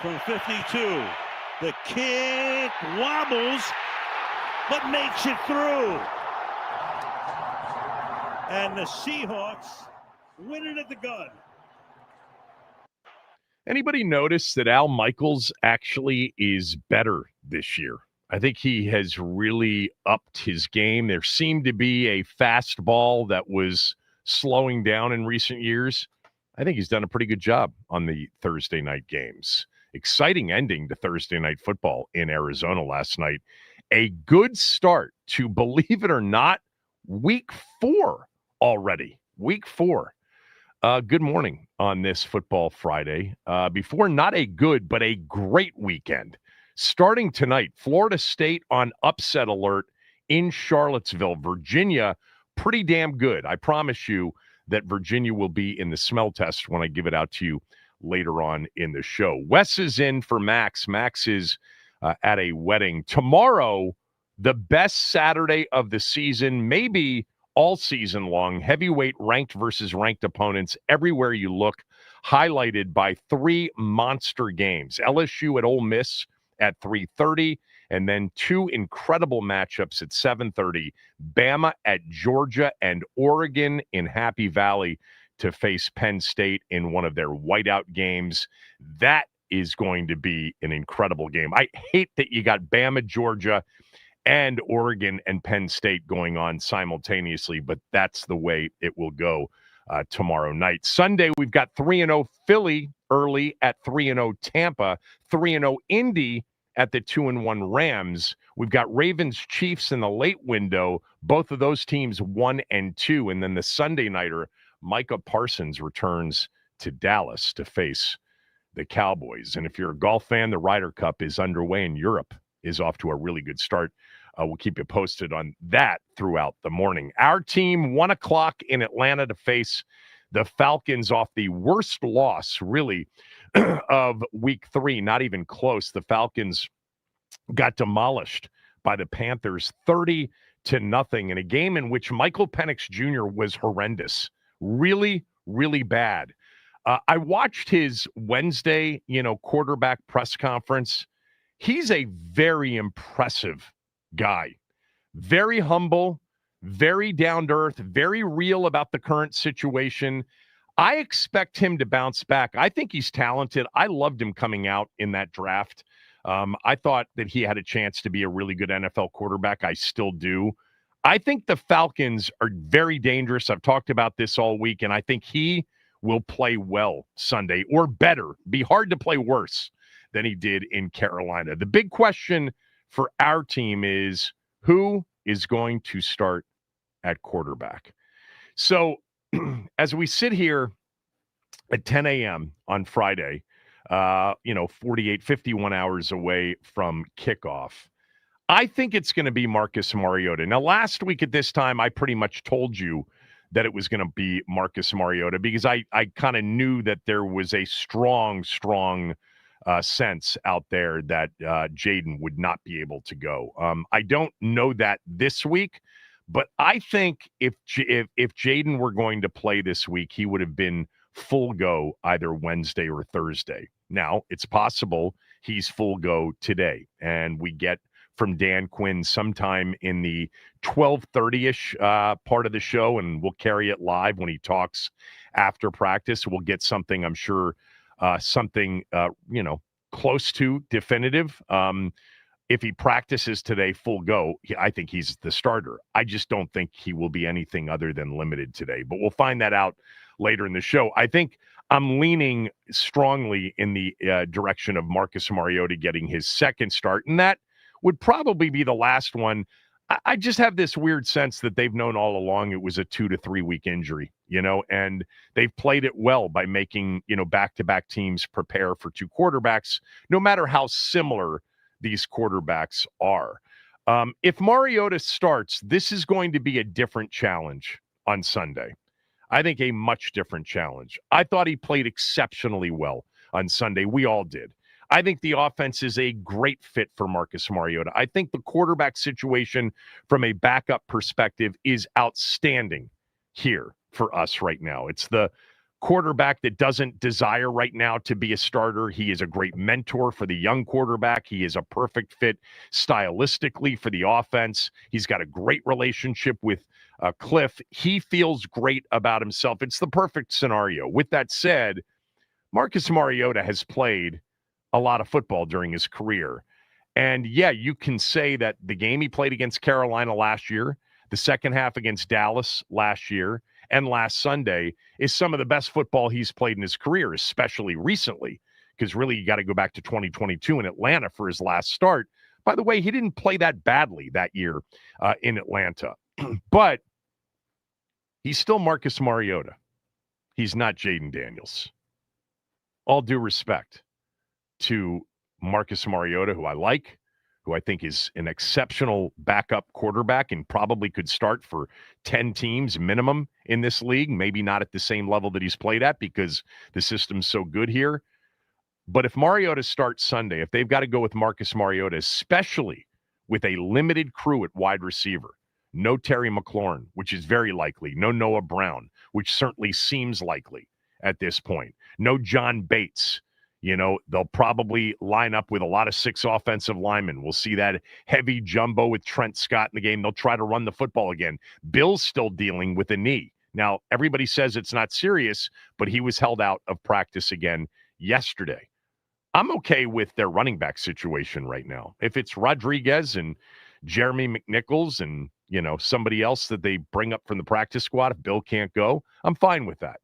from 52. The kick wobbles, but makes it through. And the Seahawks win it at the gun. Anybody notice that Al Michaels actually is better this year? I think he has really upped his game. There seemed to be a fastball that was slowing down in recent years. I think he's done a pretty good job on the Thursday night games. Exciting ending to Thursday night football in Arizona last night. A good start to, believe it or not, week 4 already. Week 4. Good morning on this Football Friday. Before not a good, but a great weekend. Starting tonight, Florida State on upset alert in Charlottesville. Virginia, pretty damn good. I promise you that Virginia will be in the smell test when I give it out to you later on in the show. Wes is in for Max. Max is at a wedding. Tomorrow, the best Saturday of the season, maybe all season long. Heavyweight ranked versus ranked opponents everywhere you look, highlighted by 3 monster games. LSU at Ole Miss at 3:30, and then 2 incredible matchups at 7:30. Bama at Georgia and Oregon in Happy Valley to face Penn State in one of their whiteout games. That is going to be an incredible game. I hate that you got Bama, Georgia, and Oregon and Penn State going on simultaneously, but that's the way it will go tomorrow night. Sunday, we've got 3-0 Philly early at 3-0 Tampa, 3-0 Indy at the 2-1 Rams. We've got Ravens Chiefs in the late window, both of those teams 1-2, and then the Sunday nighter, Micah Parsons returns to Dallas to face the Cowboys. And if you're a golf fan, the Ryder Cup is underway in Europe, is off to a really good start. We'll keep you posted on that throughout the morning. Our team, 1 o'clock in Atlanta to face the Falcons off the worst loss, really, of week 3. Not even close. The Falcons got demolished by the Panthers 30-0 in a game in which Michael Penix Jr. was horrendous. Really, really bad. I watched his Wednesday, quarterback press conference. He's a very impressive guy. Very humble, very down to earth, very real about the current situation. I expect him to bounce back. I think he's talented. I loved him coming out in that draft. I thought that he had a chance to be a really good NFL quarterback. I still do. I think the Falcons are very dangerous. I've talked about this all week, and I think he will play well Sunday, or better. Be hard to play worse than he did in Carolina. The big question for our team is, who is going to start at quarterback? So as we sit here at 10 a.m. on Friday, 51 hours away from kickoff, I think it's going to be Marcus Mariota. Now, last week at this time, I pretty much told you that it was going to be Marcus Mariota because I kind of knew that there was a strong sense out there that Jaden would not be able to go. I don't know that this week, but I think if Jaden were going to play this week, he would have been full go either Wednesday or Thursday. Now, it's possible he's full go today, and we get from Dan Quinn sometime in the 12:30-ish part of the show, and we'll carry it live when he talks after practice. We'll get something, I'm sure, close to definitive. If he practices today full go, I think he's the starter. I just don't think he will be anything other than limited today, but we'll find that out later in the show. I think I'm leaning strongly in the direction of Marcus Mariota getting his second start, and that would probably be the last one. I just have this weird sense that they've known all along it was a 2 to 3 week injury, and they've played it well by making, back-to-back teams prepare for 2 quarterbacks, no matter how similar these quarterbacks are. If Mariota starts, this is going to be a different challenge on Sunday. I think a much different challenge. I thought he played exceptionally well on Sunday. We all did. I think the offense is a great fit for Marcus Mariota. I think the quarterback situation from a backup perspective is outstanding here for us right now. It's the quarterback that doesn't desire right now to be a starter. He is a great mentor for the young quarterback. He is a perfect fit stylistically for the offense. He's got a great relationship with Cliff. He feels great about himself. It's the perfect scenario. With that said, Marcus Mariota has played a lot of football during his career. And yeah, you can say that the game he played against Carolina last year, the second half against Dallas last year, and last Sunday is some of the best football he's played in his career, especially recently, because really you got to go back to 2022 in Atlanta for his last start. By the way, he didn't play that badly that year in Atlanta, but he's still Marcus Mariota. He's not Jaden Daniels. All due respect to Marcus Mariota, who I like, who I think is an exceptional backup quarterback and probably could start for 10 teams minimum in this league, maybe not at the same level that he's played at because the system's so good here. But if Mariota starts Sunday, if they've got to go with Marcus Mariota, especially with a limited crew at wide receiver, no Terry McLaurin, which is very likely, no Noah Brown, which certainly seems likely at this point, no John Bates. You know, they'll probably line up with a lot of 6 offensive linemen. We'll see that heavy jumbo with Trent Scott in the game. They'll try to run the football again. Bill's still dealing with a knee. Now, everybody says it's not serious, but he was held out of practice again yesterday. I'm okay with their running back situation right now. If it's Rodriguez and Jeremy McNichols and, you know, somebody else that they bring up from the practice squad, if Bill can't go, I'm fine with that.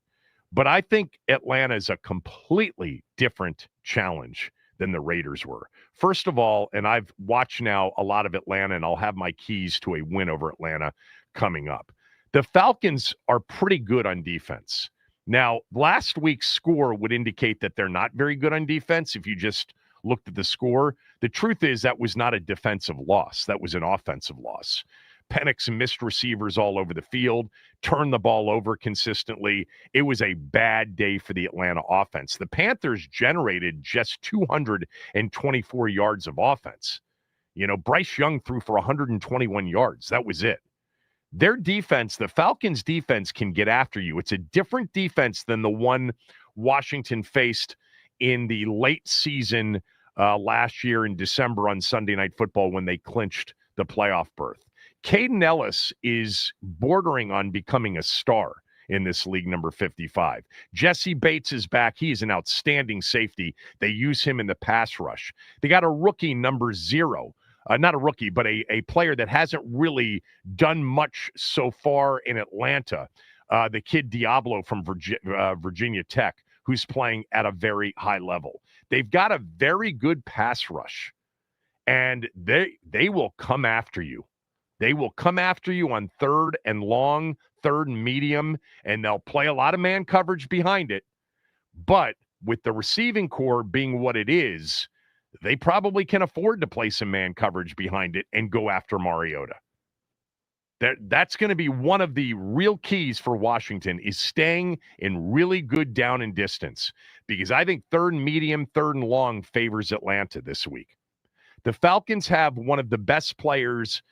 But I think Atlanta is a completely different challenge than the Raiders were. First of all, and I've watched now a lot of Atlanta, and I'll have my keys to a win over Atlanta coming up. The Falcons are pretty good on defense. Now, last week's score would indicate that they're not very good on defense if you just looked at the score. The truth is that was not a defensive loss. That was an offensive loss. Penix missed receivers all over the field, turned the ball over consistently. It was a bad day for the Atlanta offense. The Panthers generated just 224 yards of offense. You know, Bryce Young threw for 121 yards. That was it. Their defense, the Falcons' defense, can get after you. It's a different defense than the one Washington faced in the late season last year in December on Sunday Night Football when they clinched the playoff berth. Caden Ellis is bordering on becoming a star in this league, number 55. Jesse Bates is back. He is an outstanding safety. They use him in the pass rush. They got a rookie, number 0. Not a rookie, but a player that hasn't really done much so far in Atlanta. The kid Diablo from Virginia Tech, who's playing at a very high level. They've got a very good pass rush, and they will come after you. They will come after you on 3rd and long, 3rd and medium, and they'll play a lot of man coverage behind it. But with the receiving core being what it is, they probably can afford to play some man coverage behind it and go after Mariota. That's going to be one of the real keys for Washington is staying in really good down and distance, because I think 3rd and medium, 3rd and long favors Atlanta this week. The Falcons have one of the best players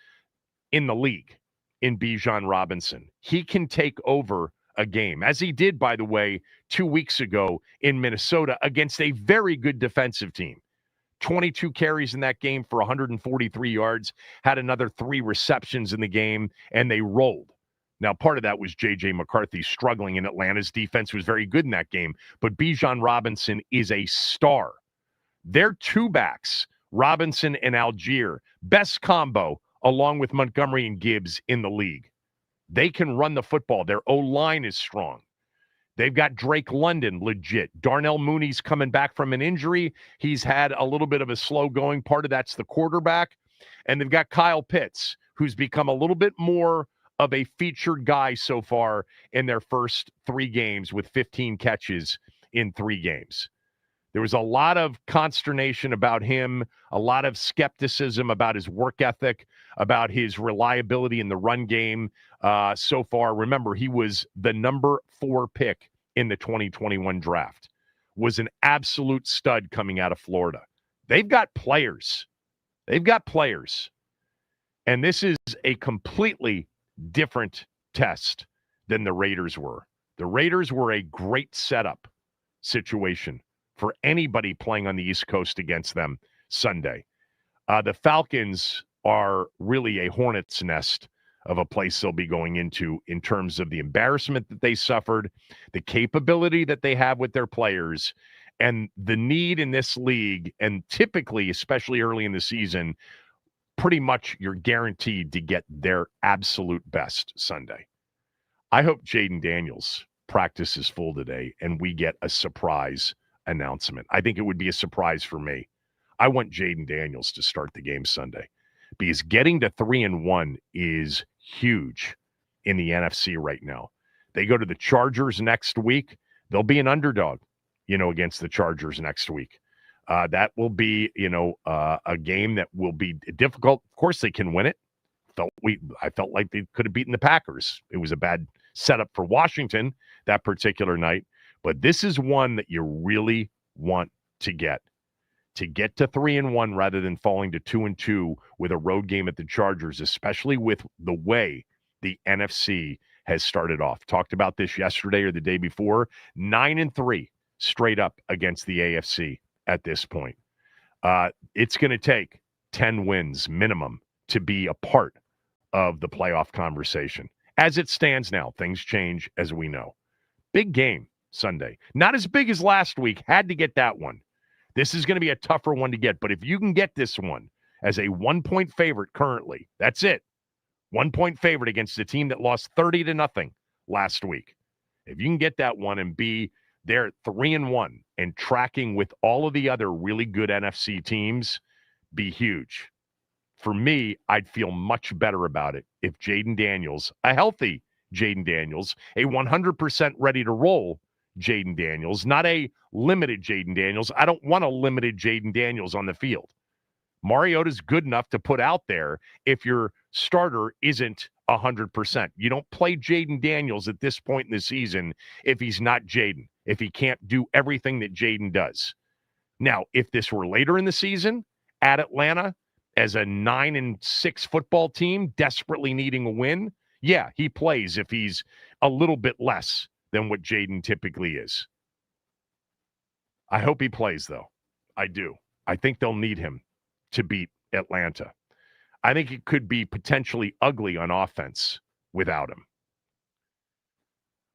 in the league in Bijan Robinson. He can take over a game, as he did, by the way, 2 weeks ago in Minnesota against a very good defensive team. 22 carries in that game for 143 yards, had another 3 receptions in the game, and they rolled. Now, part of that was J.J. McCarthy struggling in Atlanta's defense was very good in that game, but Bijan Robinson is a star. Their 2 backs, Robinson and Algier, best combo along with Montgomery and Gibbs in the league. They can run the football. Their O-line is strong. They've got Drake London, legit. Darnell Mooney's coming back from an injury. He's had a little bit of a slow going. Part of that's the quarterback. And they've got Kyle Pitts, who's become a little bit more of a featured guy so far in their first 3 games with 15 catches in 3 games. There was a lot of consternation about him, a lot of skepticism about his work ethic, about his reliability in the run game so far. Remember, he was the number 4 pick in the 2021 draft, was an absolute stud coming out of Florida. They've got players. They've got players. And this is a completely different test than the Raiders were. The Raiders were a great setup situation for anybody playing on the East Coast against them Sunday. The Falcons are really a hornet's nest of a place they'll be going into in terms of the embarrassment that they suffered, the capability that they have with their players, and the need in this league, and typically, especially early in the season, pretty much you're guaranteed to get their absolute best Sunday. I hope Jaden Daniels practice is full today and we get a surprise announcement. I think it would be a surprise for me. I want Jaden Daniels to start the game Sunday because getting to 3-1 is huge in the NFC right now. They go to the Chargers next week. They'll be an underdog, against the Chargers next week. That will be, a game that will be difficult. Of course, they can win it. I felt like they could have beaten the Packers. It was a bad setup for Washington that particular night. But this is one that you really want to get to 3-1 rather than falling to 2-2 with a road game at the Chargers, especially with the way the NFC has started off. Talked about this yesterday or the day before. 9-3 straight up against the AFC at this point. It's going to take 10 wins minimum to be a part of the playoff conversation. As it stands now, things change, as we know. Big game Sunday. Not as big as last week. Had to get that one. This is going to be a tougher one to get. But if you can get this one as a 1-point favorite currently, that's it. 1-point favorite against a team that lost 30-0 last week. If you can get that one and be there 3-1 and tracking with all of the other really good NFC teams, be huge. For me, I'd feel much better about it if Jaden Daniels, a healthy Jaden Daniels, a 100% ready to roll Jaden Daniels, not a limited Jaden Daniels. I don't want a limited Jaden Daniels on the field. Mariota's good enough to put out there if your starter isn't 100%. You don't play Jaden Daniels at this point in the season if he's not Jaden, if he can't do everything that Jaden does. Now, if this were later in the season at Atlanta, as a 9-6 football team desperately needing a win, yeah, he plays if he's a little bit less than what Jaden typically is. I hope he plays, though. I do. I think they'll need him to beat Atlanta. I think it could be potentially ugly on offense without him.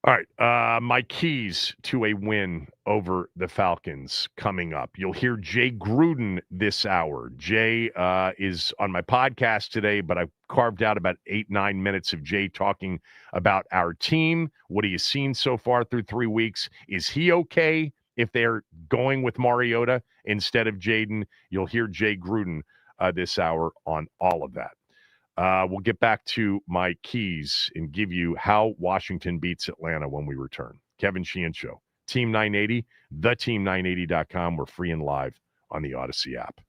All right, my keys to a win over the Falcons coming up. You'll hear Jay Gruden this hour. Jay is on my podcast today, but I've carved out about 8-9 minutes of Jay talking about our team. What he has seen so far through 3 weeks. Is he okay if they're going with Mariota instead of Jaden? You'll hear Jay Gruden this hour on all of that. We'll get back to my keys and give you how Washington beats Atlanta when we return. Kevin Sheehan Show. Team 980, theteam980.com. We're free and live on the Odyssey app.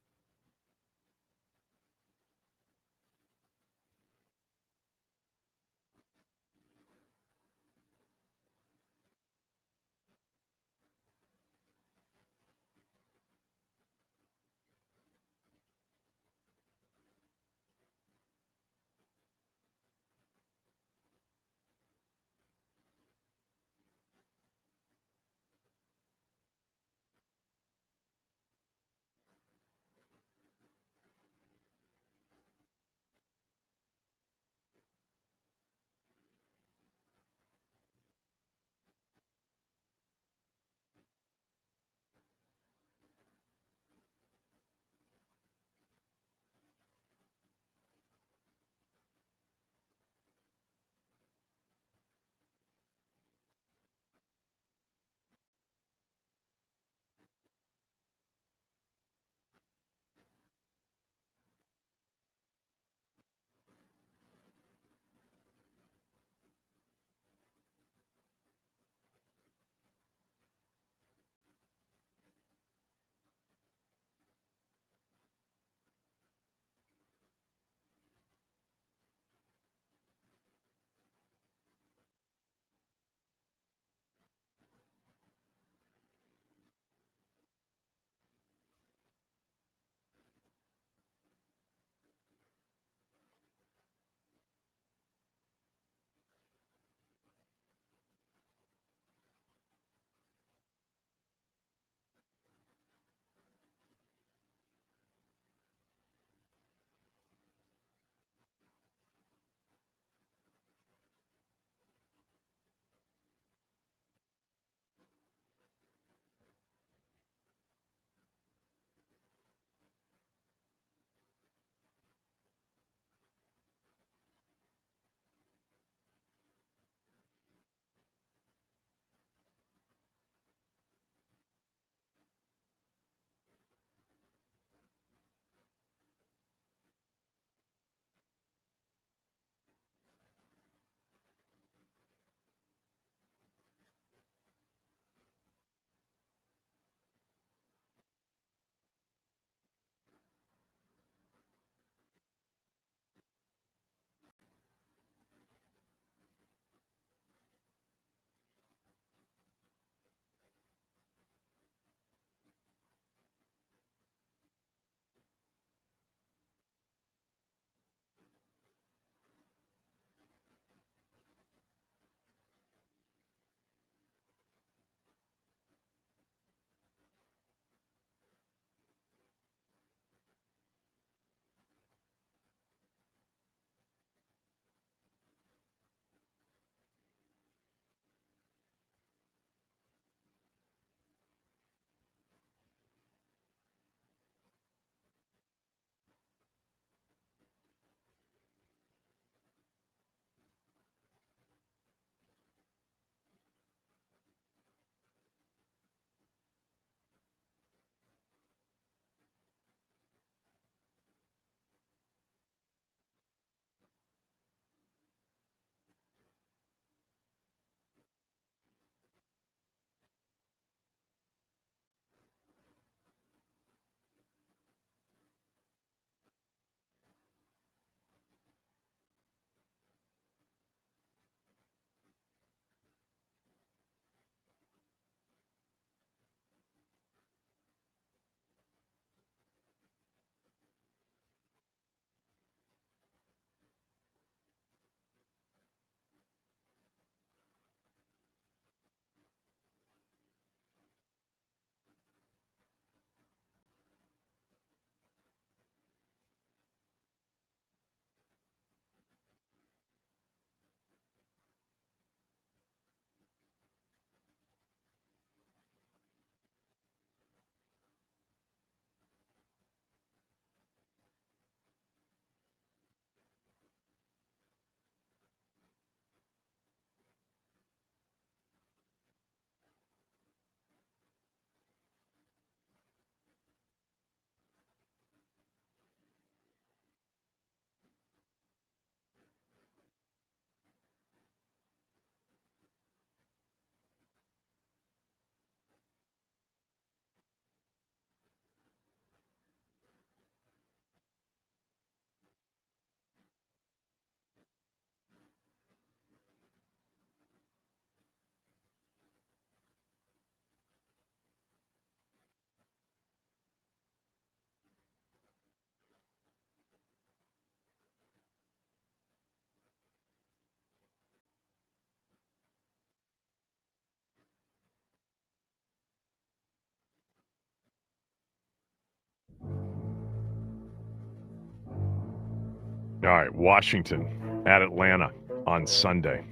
All right, Washington at Atlanta on Sunday.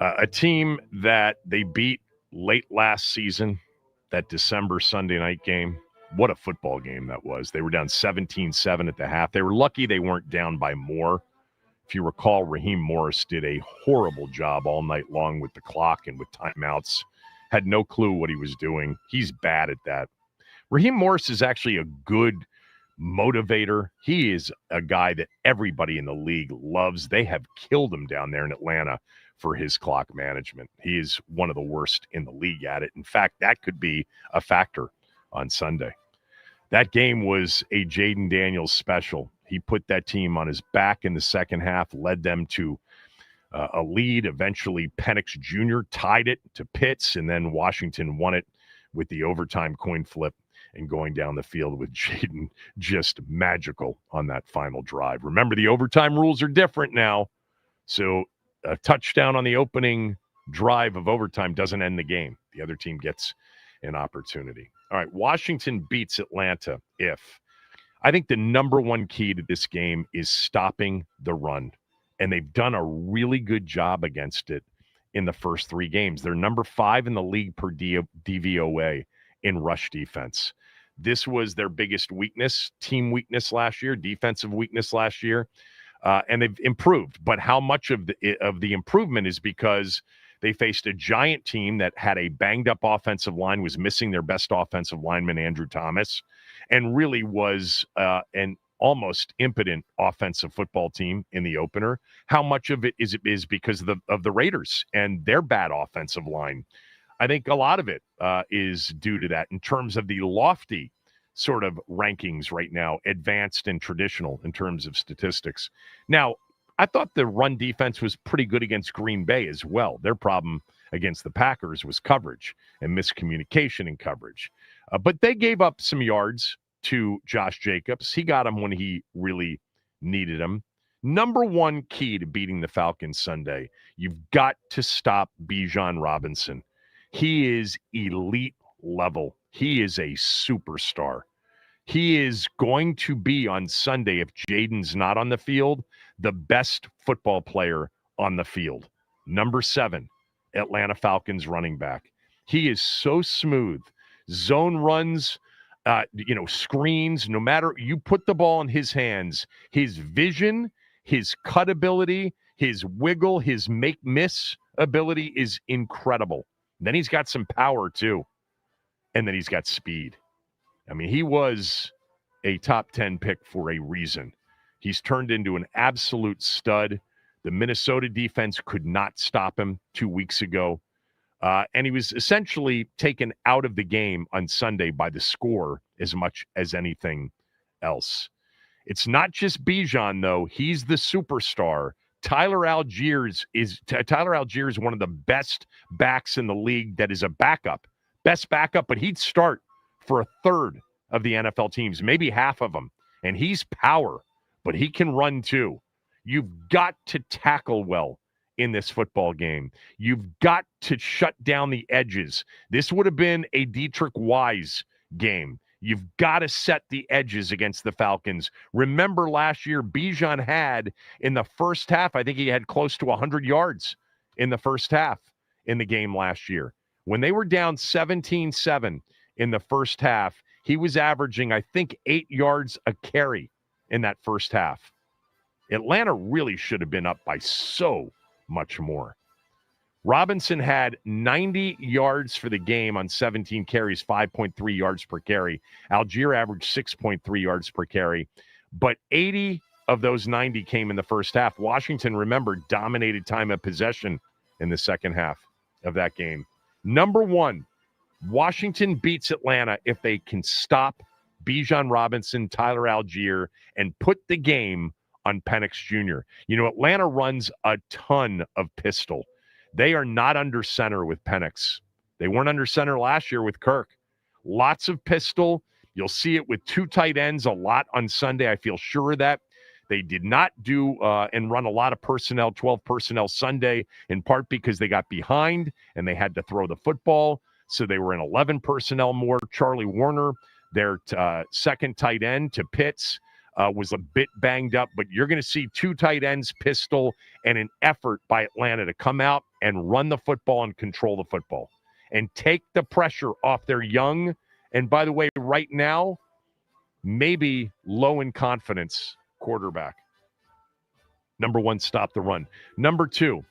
A team that they beat late last season, that December Sunday night game. What a football game that was. They were down 17-7 at the half. They were lucky they weren't down by more. If you recall, Raheem Morris did a horrible job all night long with the clock and with timeouts. Had no clue what he was doing. He's bad at that. Raheem Morris is actually a good motivator. He is a guy that everybody in the league loves. They have killed him down there in Atlanta for his clock management. He is one of the worst in the league at it. In fact, that could be a factor on Sunday. That game was a Jaden Daniels special. He put that team on his back in the second half, led them to a lead. Eventually, Penix Jr. tied it to Pitts, and then Washington won it with the overtime coin flip and going down the field with Jaden just magical on that final drive. Remember, the overtime rules are different now, so a touchdown on the opening drive of overtime doesn't end the game. The other team gets an opportunity. All right, Washington beats Atlanta if. I think the number one key to this game is stopping the run, and they've done a really good job against it in the first three games. They're number 5 in the league per DVOA in rush defense. This was their biggest weakness, team weakness last year, defensive weakness last year, and they've improved. But how much of the improvement is because they faced a giant team that had a banged-up offensive line, was missing their best offensive lineman, Andrew Thomas, and really was an almost impotent offensive football team in the opener. How much of it is because of the Raiders and their bad offensive line? I think a lot of it is due to that in terms of the lofty sort of rankings right now, advanced and traditional in terms of statistics. Now, I thought the run defense was pretty good against Green Bay as well. Their problem against the Packers was coverage and miscommunication in coverage. But they gave up some yards to Josh Jacobs. He got them when he really needed them. Number one key to beating the Falcons Sunday, you've got to stop Bijan Robinson. He is elite level. He is a superstar. He is going to be on Sunday, if Jaden's not on the field, the best football player on the field. Number 7, Atlanta Falcons running back. He is so smooth. Zone runs, screens, no matter, you put the ball in his hands, his vision, his cut ability, his wiggle, his make-miss ability is incredible. Then he's got some power too. And then he's got speed. I mean, he was a top 10 pick for a reason. He's turned into an absolute stud. The Minnesota defense could not stop him 2 weeks ago. And he was essentially taken out of the game on Sunday by the score as much as anything else. It's not just Bijan, though. He's the superstar. Tyler Algier is one of the best backs in the league that is a backup. Best backup, but he'd start for a third of the NFL teams, maybe half of them. And he's power, but he can run too. You've got to tackle well in this football game. You've got to shut down the edges. This would have been a Dietrich Wise game. You've got to set the edges against the Falcons. Remember last year, Bijan had in the first half, I think he had close to 100 yards in the first half in the game last year. When they were down 17-7 in the first half, he was averaging, I think, 8 yards a carry in that first half. Atlanta really should have been up by so much more. Robinson had 90 yards for the game on 17 carries, 5.3 yards per carry. Algier averaged 6.3 yards per carry. But 80 of those 90 came in the first half. Washington, remember, dominated time of possession in the second half of that game. Number 1, Washington beats Atlanta if they can stop Bijan Robinson, Tyler Algier, and put the game on Penix Jr. Atlanta runs a ton of pistol. They are not under center with Penix. They weren't under center last year with Kirk. Lots of pistol. You'll see it with 2 tight ends a lot on Sunday. I feel sure of that. They did not do and run a lot of personnel, 12 personnel Sunday, in part because they got behind and they had to throw the football. So they were in 11 personnel more. Charlie Warner, their second tight end to Pitts, was a bit banged up, but you're going to see two tight ends, pistol, and an effort by Atlanta to come out and run the football and control the football and take the pressure off their young, and by the way, right now, maybe low in confidence quarterback. Number one, stop the run. Number two,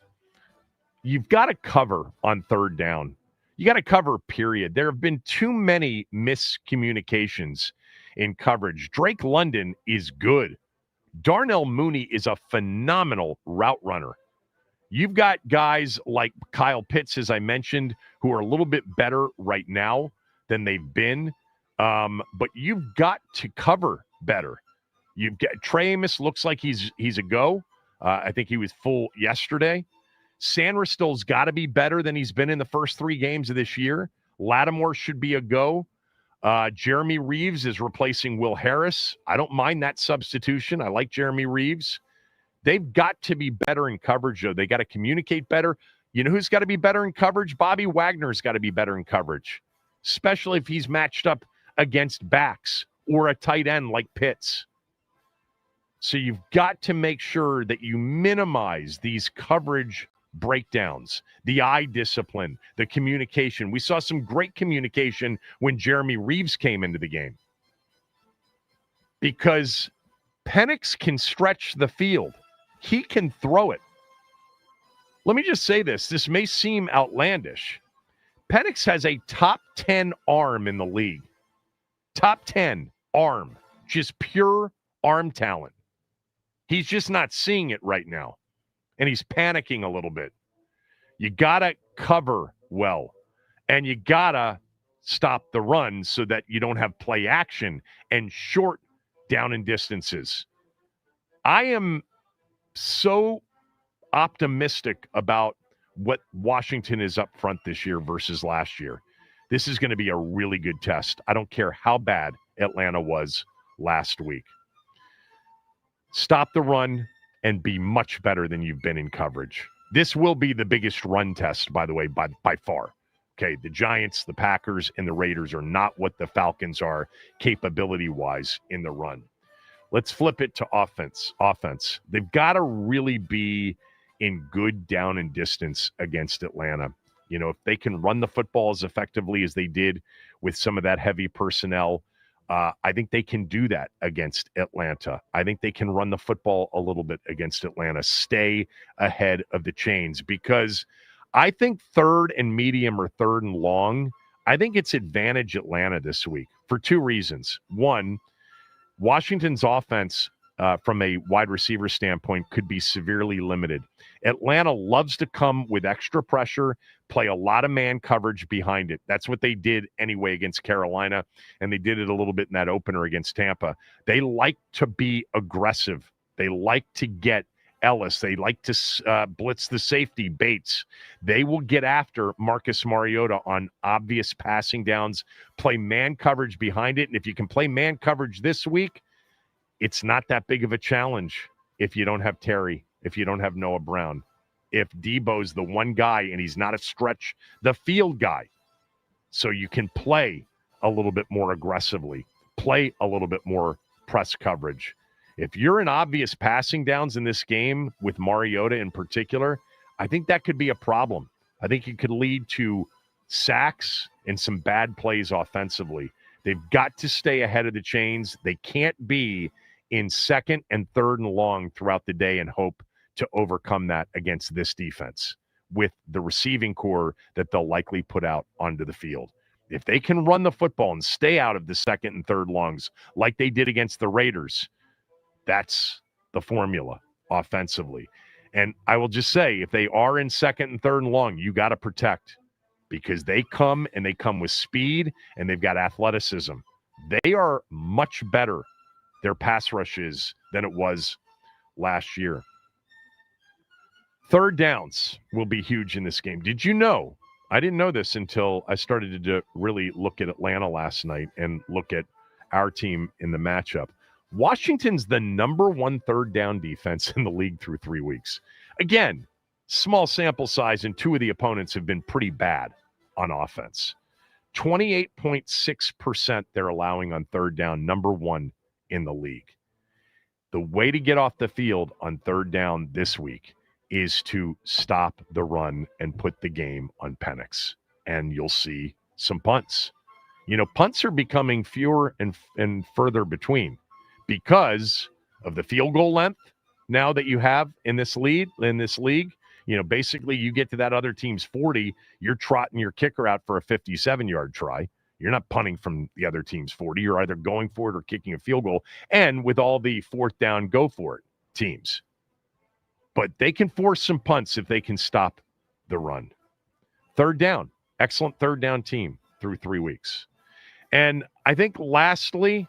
you've got to cover on third down. You got to cover, period. There have been too many miscommunications in coverage. Drake London is good. Darnell Mooney is a phenomenal route runner. You've got guys like Kyle Pitts, as I mentioned, who are a little bit better right now than they've been. But you've got to cover better. You've got Trey Amos looks like he's a go. I think he was full yesterday. Sanderstill's got to be better than he's been in the first 3 games of this year. Lattimore should be a go. Jeremy Reeves is replacing Will Harris. I don't mind that substitution. I like Jeremy Reeves. They've got to be better in coverage, though. They got to communicate better. You know who's got to be better in coverage? Bobby Wagner's got to be better in coverage, especially if he's matched up against backs or a tight end like Pitts. So you've got to make sure that you minimize these coverage breakdowns, the eye discipline, the communication. We saw some great communication when Jeremy Reeves came into the game because Penix can stretch the field. He can throw it. Let me just say this. This may seem outlandish. Penix has a top 10 arm in the league. Top 10 arm. Just pure arm talent. He's just not seeing it right now. And he's panicking a little bit. You got to cover well. And you got to stop the run so that you don't have play action and short down and distances. I am so optimistic about what Washington is up front this year versus last year. This is going to be a really good test. I don't care how bad Atlanta was last week. Stop the run and be much better than you've been in coverage. This will be the biggest run test, by the way, by far. Okay, the Giants, the Packers, and the Raiders are not what the Falcons are capability-wise in the run. Let's flip it to offense. They've got to really be in good down and distance against Atlanta. You know, if they can run the football as effectively as they did with some of that heavy personnel, I think they can do that against Atlanta. I think they can run the football a little bit against Atlanta, stay ahead of the chains, because I think third and medium or third and long, I think it's advantage Atlanta this week for 2 reasons. One, Washington's offense from a wide receiver standpoint could be severely limited. Atlanta loves to come with extra pressure, play a lot of man coverage behind it. That's what they did anyway against Carolina, and they did it a little bit in that opener against Tampa. They like to be aggressive. They like to get Ellis. They like to blitz the safety, Bates. They will get after Marcus Mariota on obvious passing downs, play man coverage behind it, and if you can play man coverage this week, it's not that big of a challenge if you don't have Terry, if you don't have Noah Brown, if Debo's the one guy and he's not a stretch the field guy. So you can play a little bit more aggressively, play a little bit more press coverage. If you're in obvious passing downs in this game with Mariota in particular, I think that could be a problem. I think it could lead to sacks and some bad plays offensively. They've got to stay ahead of the chains. They can't be in second and third and long throughout the day and hope to overcome that against this defense with the receiving core that they'll likely put out onto the field. If they can run the football and stay out of the second and third longs like they did against the Raiders, that's the formula offensively. And I will just say, if they are in second and third and long, you got to protect, because they come with speed and they've got athleticism. They are much better, their pass rush is, than it was last year. Third downs will be huge in this game. Did you know? I didn't know this until I started to really look at Atlanta last night and look at our team in the matchup. Washington's the number 1 third down defense in the league through 3 weeks. Again, small sample size, and 2 of the opponents have been pretty bad on offense. 28.6% they're allowing on third down, number 1 in the league. The way to get off the field on third down this week is to stop the run and put the game on Penix, and you'll see some punts. Punts are becoming fewer and further between because of the field goal length now that you have in this league. Basically you get to that other team's 40, you're trotting your kicker out for a 57-yard try. You're not punting from the other team's 40. You're either going for it or kicking a field goal. And with all the fourth down, go for it teams. But they can force some punts if they can stop the run. Third down, excellent third down team through 3 weeks. And I think lastly,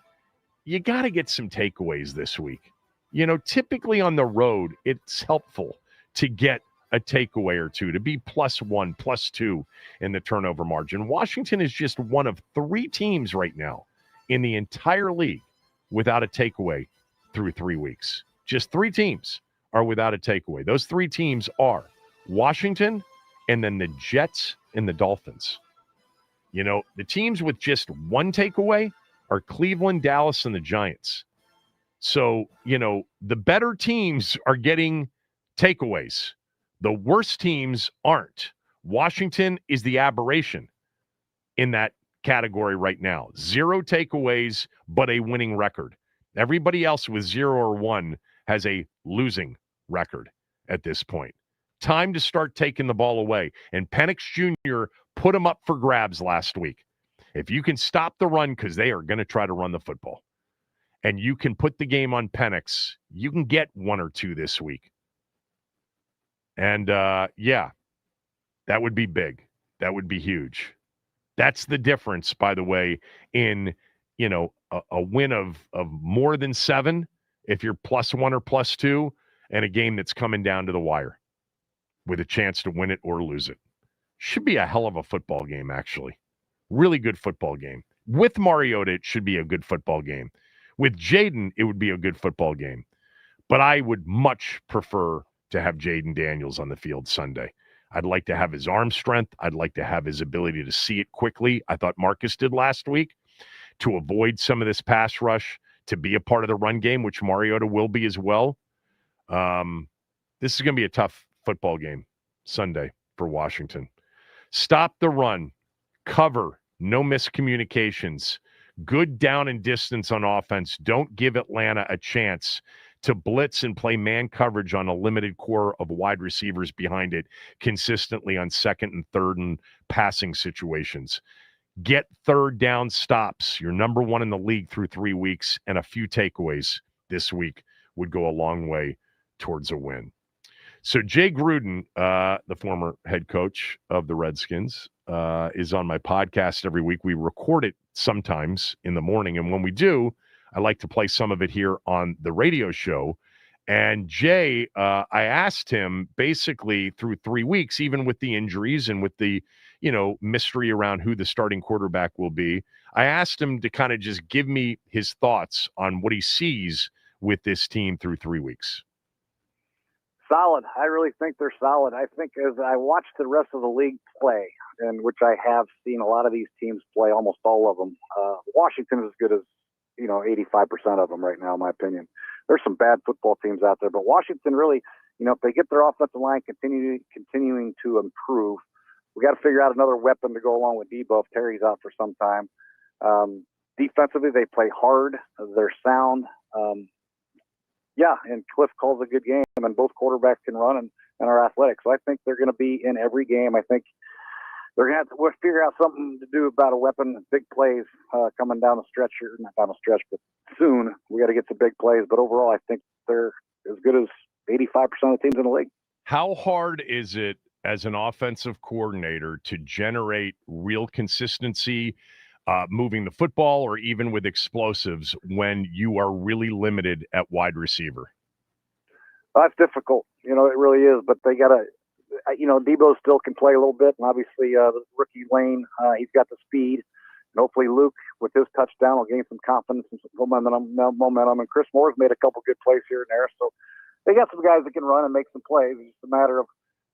you got to get some takeaways this week. Typically on the road, it's helpful to get a takeaway or two, to be +1, +2 in the turnover margin. Washington is just one of 3 teams right now in the entire league without a takeaway through 3 weeks. Just 3 teams are without a takeaway. Those 3 teams are Washington and then the Jets and the Dolphins. The teams with just 1 takeaway are Cleveland, Dallas, and the Giants. So, the better teams are getting takeaways. The worst teams aren't. Washington is the aberration in that category right now. 0 takeaways, but a winning record. Everybody else with 0 or 1 has a losing record at this point. Time to start taking the ball away. And Penix Jr. put him up for grabs last week. If you can stop the run, because they are going to try to run the football, and you can put the game on Penix, you can get 1 or 2 this week. And, that would be big. That would be huge. That's the difference, by the way, in, a win of more than 7, if you're +1 or +2, and a game that's coming down to the wire with a chance to win it or lose it. Should be a hell of a football game, actually. Really good football game. With Mariota, it should be a good football game. With Jaden, it would be a good football game. But I would much prefer to have Jaden Daniels on the field Sunday. I'd like to have his arm strength. I'd like to have his ability to see it quickly. I thought Marcus did last week, to avoid some of this pass rush, to be a part of the run game, which Mariota will be as well. This is going to be a tough football game Sunday for Washington. Stop the run. Cover. No miscommunications. Good down and distance on offense. Don't give Atlanta a chance to blitz and play man coverage on a limited core of wide receivers behind it consistently on second and third and passing situations. Get third down stops. You're number 1 in the league through 3 weeks, and a few takeaways this week would go a long way towards a win. So Jay Gruden, the former head coach of the Redskins, is on my podcast every week. We record it sometimes in the morning, and when we do, I like to play some of it here on the radio show. And Jay, I asked him basically through 3 weeks, even with the injuries and with the, mystery around who the starting quarterback will be, I asked him to kind of just give me his thoughts on what he sees with this team through 3 weeks. Solid. I really think they're solid. I think as I watch the rest of the league play, and which I have seen a lot of these teams play, almost all of them, Washington is as good as 85% of them right now, in my opinion. There's some bad football teams out there, but Washington really, if they get their offensive line continuing to improve, we got to figure out another weapon to go along with Debo if Terry's out for some time. Defensively, they play hard. They're sound. And Cliff calls a good game, and both quarterbacks can run and are athletic. So I think they're going to be in every game. I think they're going to have to figure out something to do about a weapon, big plays coming down the stretch here. Not down the stretch, but soon. We got to get some big plays. But overall, I think they're as good as 85% of the teams in the league. How hard is it as an offensive coordinator to generate real consistency moving the football or even with explosives when you are really limited at wide receiver? That's difficult. It really is. But they got to, Debo still can play a little bit. And obviously, the rookie Lane, he's got the speed. And hopefully Luke, with his touchdown, will gain some confidence and some momentum. And Chris Moore's made a couple good plays here and there. So they got some guys that can run and make some plays. It's just a matter of,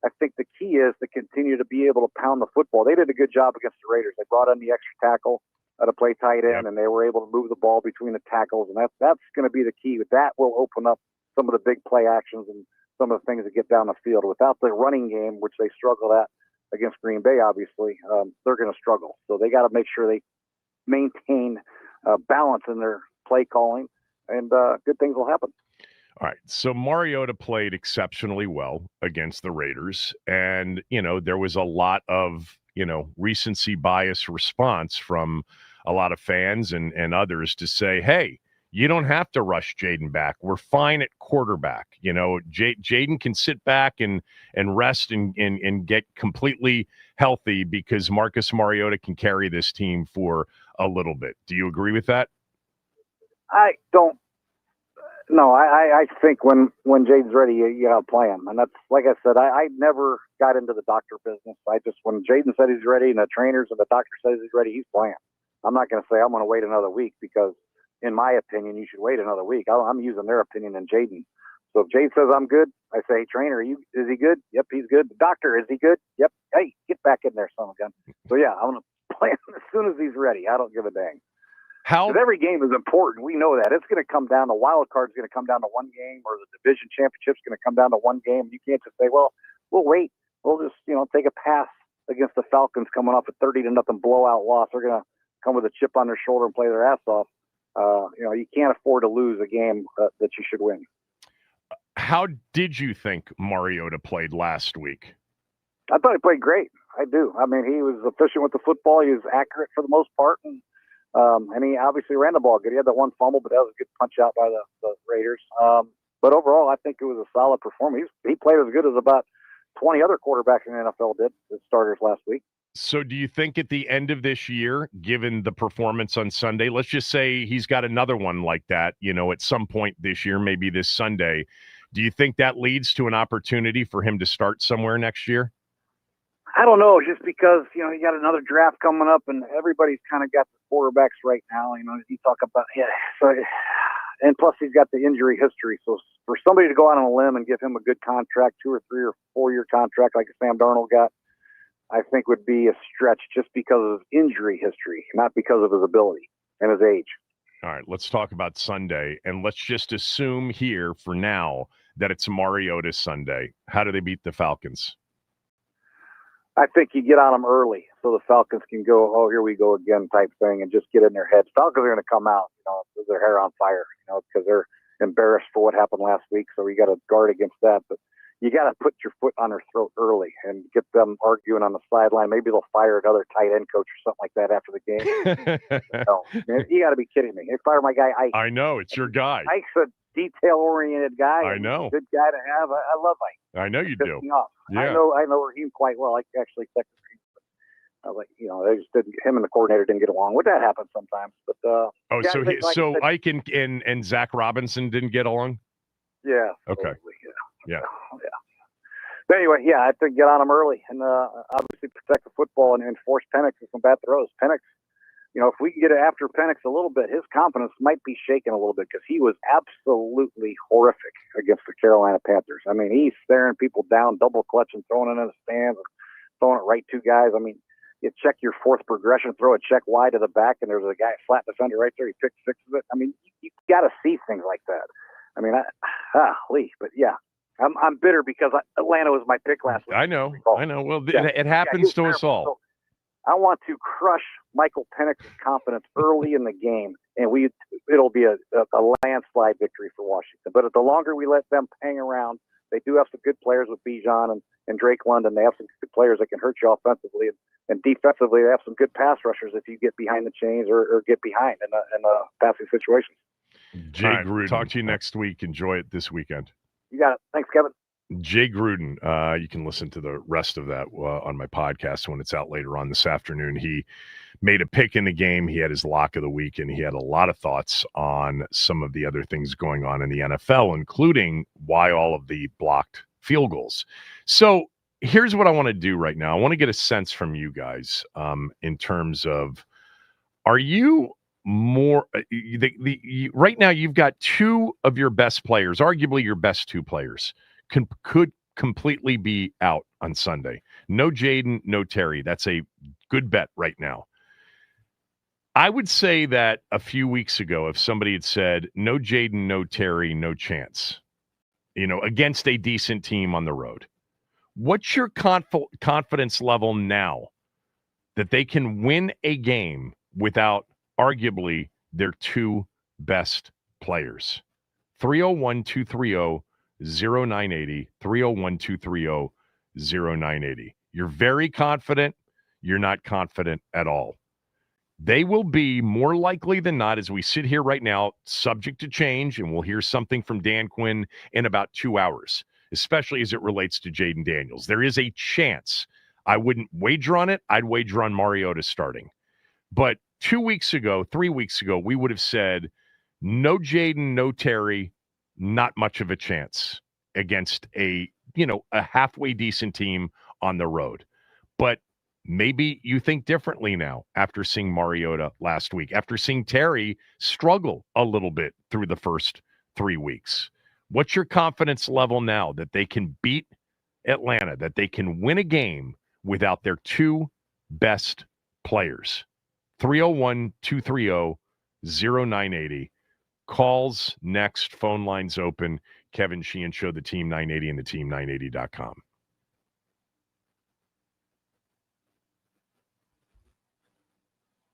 I think the key is to continue to be able to pound the football. They did a good job against the Raiders. They brought in the extra tackle. to play tight end, Yep. and they were able to move the ball between the tackles, and that's going to be the key. That will open up some of the big play actions and some of the things that get down the field. Without the running game, which they struggled at against Green Bay, obviously, they're going to struggle. So they got to make sure they maintain balance in their play calling, and good things will happen. All right. So Mariota played exceptionally well against the Raiders. And, there was a lot of, recency bias response from a lot of fans and others to say, hey, you don't have to rush Jaden back. We're fine at quarterback. Jaden can sit back and rest and get completely healthy because Marcus Mariota can carry this team for a little bit. Do you agree with that? I don't. No, I think when Jaden's ready, you got to play him. And that's, like I said, I never got into the doctor business. When Jaden said he's ready and the trainers and the doctor says he's ready, he's playing. I'm not going to say I'm going to wait another week because, in my opinion, you should wait another week. I'm using their opinion and Jaden. So if Jaden says I'm good, I say, trainer, is he good? Yep, he's good. Doctor, is he good? Yep. Hey, get back in there, son of a gun. So, yeah, I'm going to play him as soon as he's ready. I don't give a dang. Because every game is important. We know that. It's going to come down. The wild card's going to come down to one game, or the division championship's going to come down to one game. You can't just say, well, we'll wait. We'll just, take a pass against the Falcons coming off a 30-0 blowout loss. They're going to come with a chip on their shoulder and play their ass off. You can't afford to lose a game that you should win. How did you think Mariota played last week? I thought he played great. I do. I mean, he was efficient with the football. He was accurate for the most part. And he obviously ran the ball good. He had that one fumble, but that was a good punch out by the Raiders. But overall, I think it was a solid performance. He played as good as about 20 other quarterbacks in the NFL did, as starters last week. So do you think at the end of this year, given the performance on Sunday, let's just say he's got another one like that, at some point this year, maybe this Sunday, do you think that leads to an opportunity for him to start somewhere next year? I don't know, just because, you got another draft coming up and everybody's kind of got the quarterbacks right now, you talk about, and plus he's got the injury history. So for somebody to go out on a limb and give him a good contract, 2 or 3 or 4 year contract like Sam Darnold got, I think would be a stretch just because of his injury history, not because of his ability and his age. All right, let's talk about Sunday, and let's just assume here for now that it's Mariota Sunday. How do they beat the Falcons? I think you get on them early so the Falcons can go, oh, here we go again type thing, and just get in their heads. Falcons are going to come out, with their hair on fire, because they're embarrassed for what happened last week. So we got to guard against that. But you got to put your foot on their throat early and get them arguing on the sideline. Maybe they'll fire another tight end coach or something like that after the game. No, man, you got to be kidding me. They fire my guy Ike. I know, it's your guy. Ike's a detail-oriented guy. I know. Good guy to have. I love Ike. I know you do. Me off. Yeah. I know Raheem quite well. I actually texted Raheem. I was like, they just didn't. Him and the coordinator didn't get along. But that happens sometimes. But so Ike and Zach Robinson didn't get along. Yeah. Okay. Totally, Yeah. But anyway, I have to get on him early and obviously protect the football and force Penix with some bad throws. Penix, if we can get after Penix a little bit, his confidence might be shaken a little bit because he was absolutely horrific against the Carolina Panthers. I mean, he's staring people down, double clutching, throwing it in the stands, and throwing it right to guys. I mean, you check your fourth progression, throw a check wide to the back, and there's a guy flat defender right there. He picked 6 of it. I mean, you got to see things like that. I mean, but yeah. I'm bitter because Atlanta was my pick last week. I know. Well, it happens to us all. So I want to crush Michael Penix's confidence early in the game, and it'll be a landslide victory for Washington. But the longer we let them hang around, they do have some good players with Bijan and Drake London. They have some good players that can hurt you offensively, and defensively they have some good pass rushers if you get behind the chains or get behind in the passing situations. Jay Gruden, talk to you next week. Enjoy it this weekend. You got it. Thanks, Kevin. Jay Gruden, you can listen to the rest of that on my podcast when it's out later on this afternoon. He made a pick in the game. He had his lock of the week, and he had a lot of thoughts on some of the other things going on in the NFL, including why all of the blocked field goals. So here's what I want to do right now. I want to get a sense from you guys in terms of, are you more right now you've got 2 of your best players, arguably your best 2 players, could completely be out on Sunday. No Jaden, no Terry. That's a good bet right now. I would say that a few weeks ago, if somebody had said, no Jaden, no Terry, no chance, against a decent team on the road, what's your confidence level now that they can win a game without arguably their two best players? 301-230-0980, 301-230-0980. You're very confident. You're not confident at all. They will be more likely than not, as we sit here right now, subject to change, and we'll hear something from Dan Quinn in about 2 hours, especially as it relates to Jaden Daniels. There is a chance. I wouldn't wager on it. I'd wager on Mariota starting. But 2 weeks ago, 3 weeks ago, we would have said, no Jaden, no Terry, not much of a chance against a halfway decent team on the road. But maybe you think differently now after seeing Mariota last week, after seeing Terry struggle a little bit through the first 3 weeks. What's your confidence level now that they can beat Atlanta, that they can win a game without their two best players? 301-230-0980. Calls next. Phone lines open. Kevin Sheehan Show, the Team 980 and the team980.com.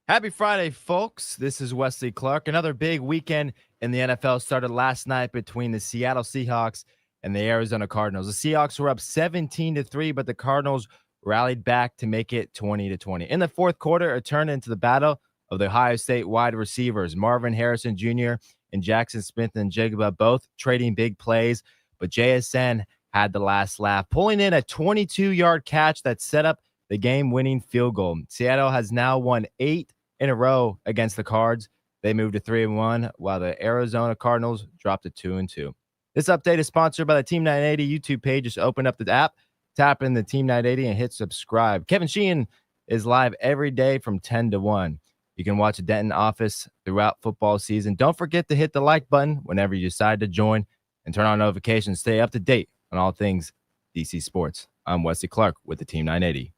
Happy Friday, folks. This is Wesley Clark. Another big weekend in the NFL started last night between the Seattle Seahawks and the Arizona Cardinals. The Seahawks were up 17-3, but the Cardinals rallied back to make it 20-20. In the fourth quarter, it turned into the battle of the Ohio State wide receivers, Marvin Harrison Jr. and Jackson Smith and Jigba, both trading big plays, but JSN had the last laugh, pulling in a 22-yard catch that set up the game-winning field goal. Seattle has now won 8 in a row against the Cards. They moved to 3-1, while the Arizona Cardinals dropped to 2-2. This update is sponsored by the Team 980 YouTube page. Just open up the app, tap in the Team 980, and hit subscribe. Kevin Sheehan is live every day from 10 to 1. You can watch Denton Office throughout football season. Don't forget to hit the like button whenever you decide to join and turn on notifications. Stay up to date on all things DC sports. I'm Wesley Clark with the Team 980.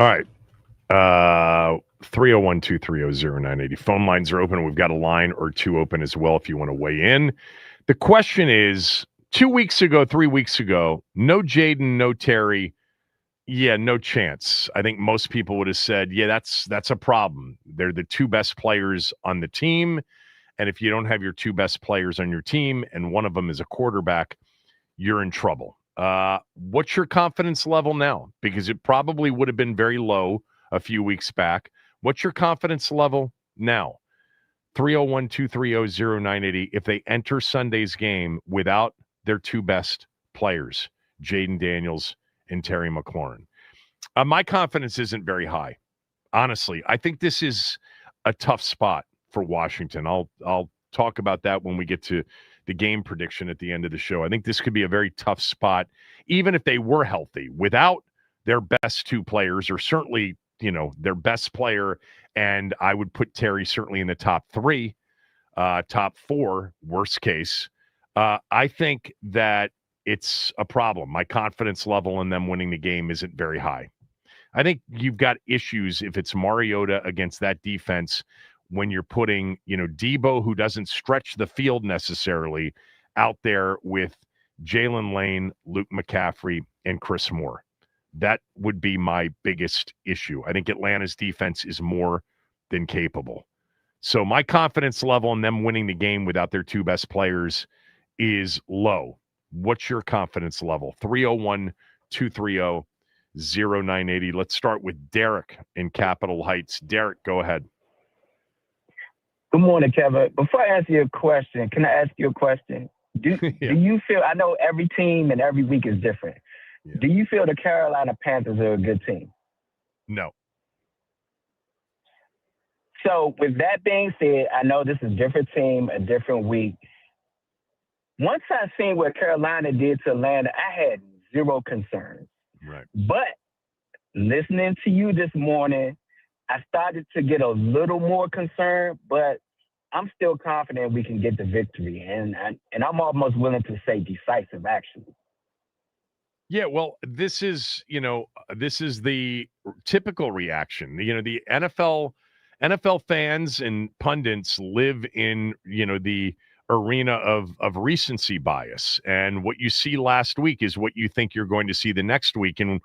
All right. 301-230-0980. Phone lines are open. We've got a line or two open as well if you want to weigh in. The question is, 3 weeks ago, no Jaden, no Terry. Yeah, no chance. I think most people would have said, yeah, that's a problem. They're the two best players on the team. And if you don't have your two best players on your team and one of them is a quarterback, you're in trouble. What's your confidence level now? Because it probably would have been very low a few weeks back. What's your confidence level now? 301-230-0980. If they enter Sunday's game without their two best players, Jaden Daniels and Terry McLaurin. My confidence isn't very high. Honestly, I think this is a tough spot for Washington. I'll talk about that when we get to the game prediction at the end of the show. I think this could be a very tough spot, even if they were healthy, without their best two players, or certainly, their best player. And I would put Terry certainly in the top three, top four, worst case. I think that it's a problem. My confidence level in them winning the game isn't very high. I think you've got issues if it's Mariota against that defense when you're putting, Debo, who doesn't stretch the field necessarily, out there with Jalen Lane, Luke McCaffrey, and Chris Moore. That would be my biggest issue. I think Atlanta's defense is more than capable. So my confidence level in them winning the game without their two best players is low. What's your confidence level? 301-230-0980. Let's start with Derek in Capitol Heights. Derek, go ahead. Good morning, Kevin. Before I answer your question, can I ask you a question? Do you feel, I know every team and every week is different. Yeah. Do you feel the Carolina Panthers are a good team? No. So with that being said, I know this is a different team, a different week. Once I seen what Carolina did to Atlanta, I had zero concerns. Right. But listening to you this morning, I started to get a little more concerned, but I'm still confident we can get the victory. And I'm almost willing to say decisive, actually. Yeah, well, this is the typical reaction. The NFL fans and pundits live in, the arena of recency bias. And what you see last week is what you think you're going to see the next week. And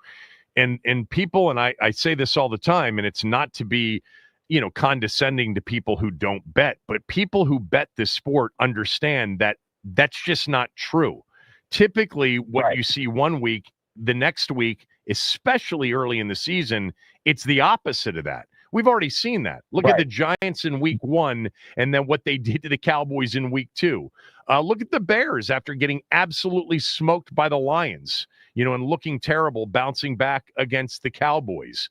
people, and I say this all the time, and it's not to be, condescending to people who don't bet, but people who bet this sport understand that that's just not true. Typically, what you see one week, the next week, especially early in the season, it's the opposite of that. We've already seen that. Look at the Giants in week 1 and then what they did to the Cowboys in week 2. Look at the Bears after getting absolutely smoked by the Lions, and looking terrible, bouncing back against the Cowboys.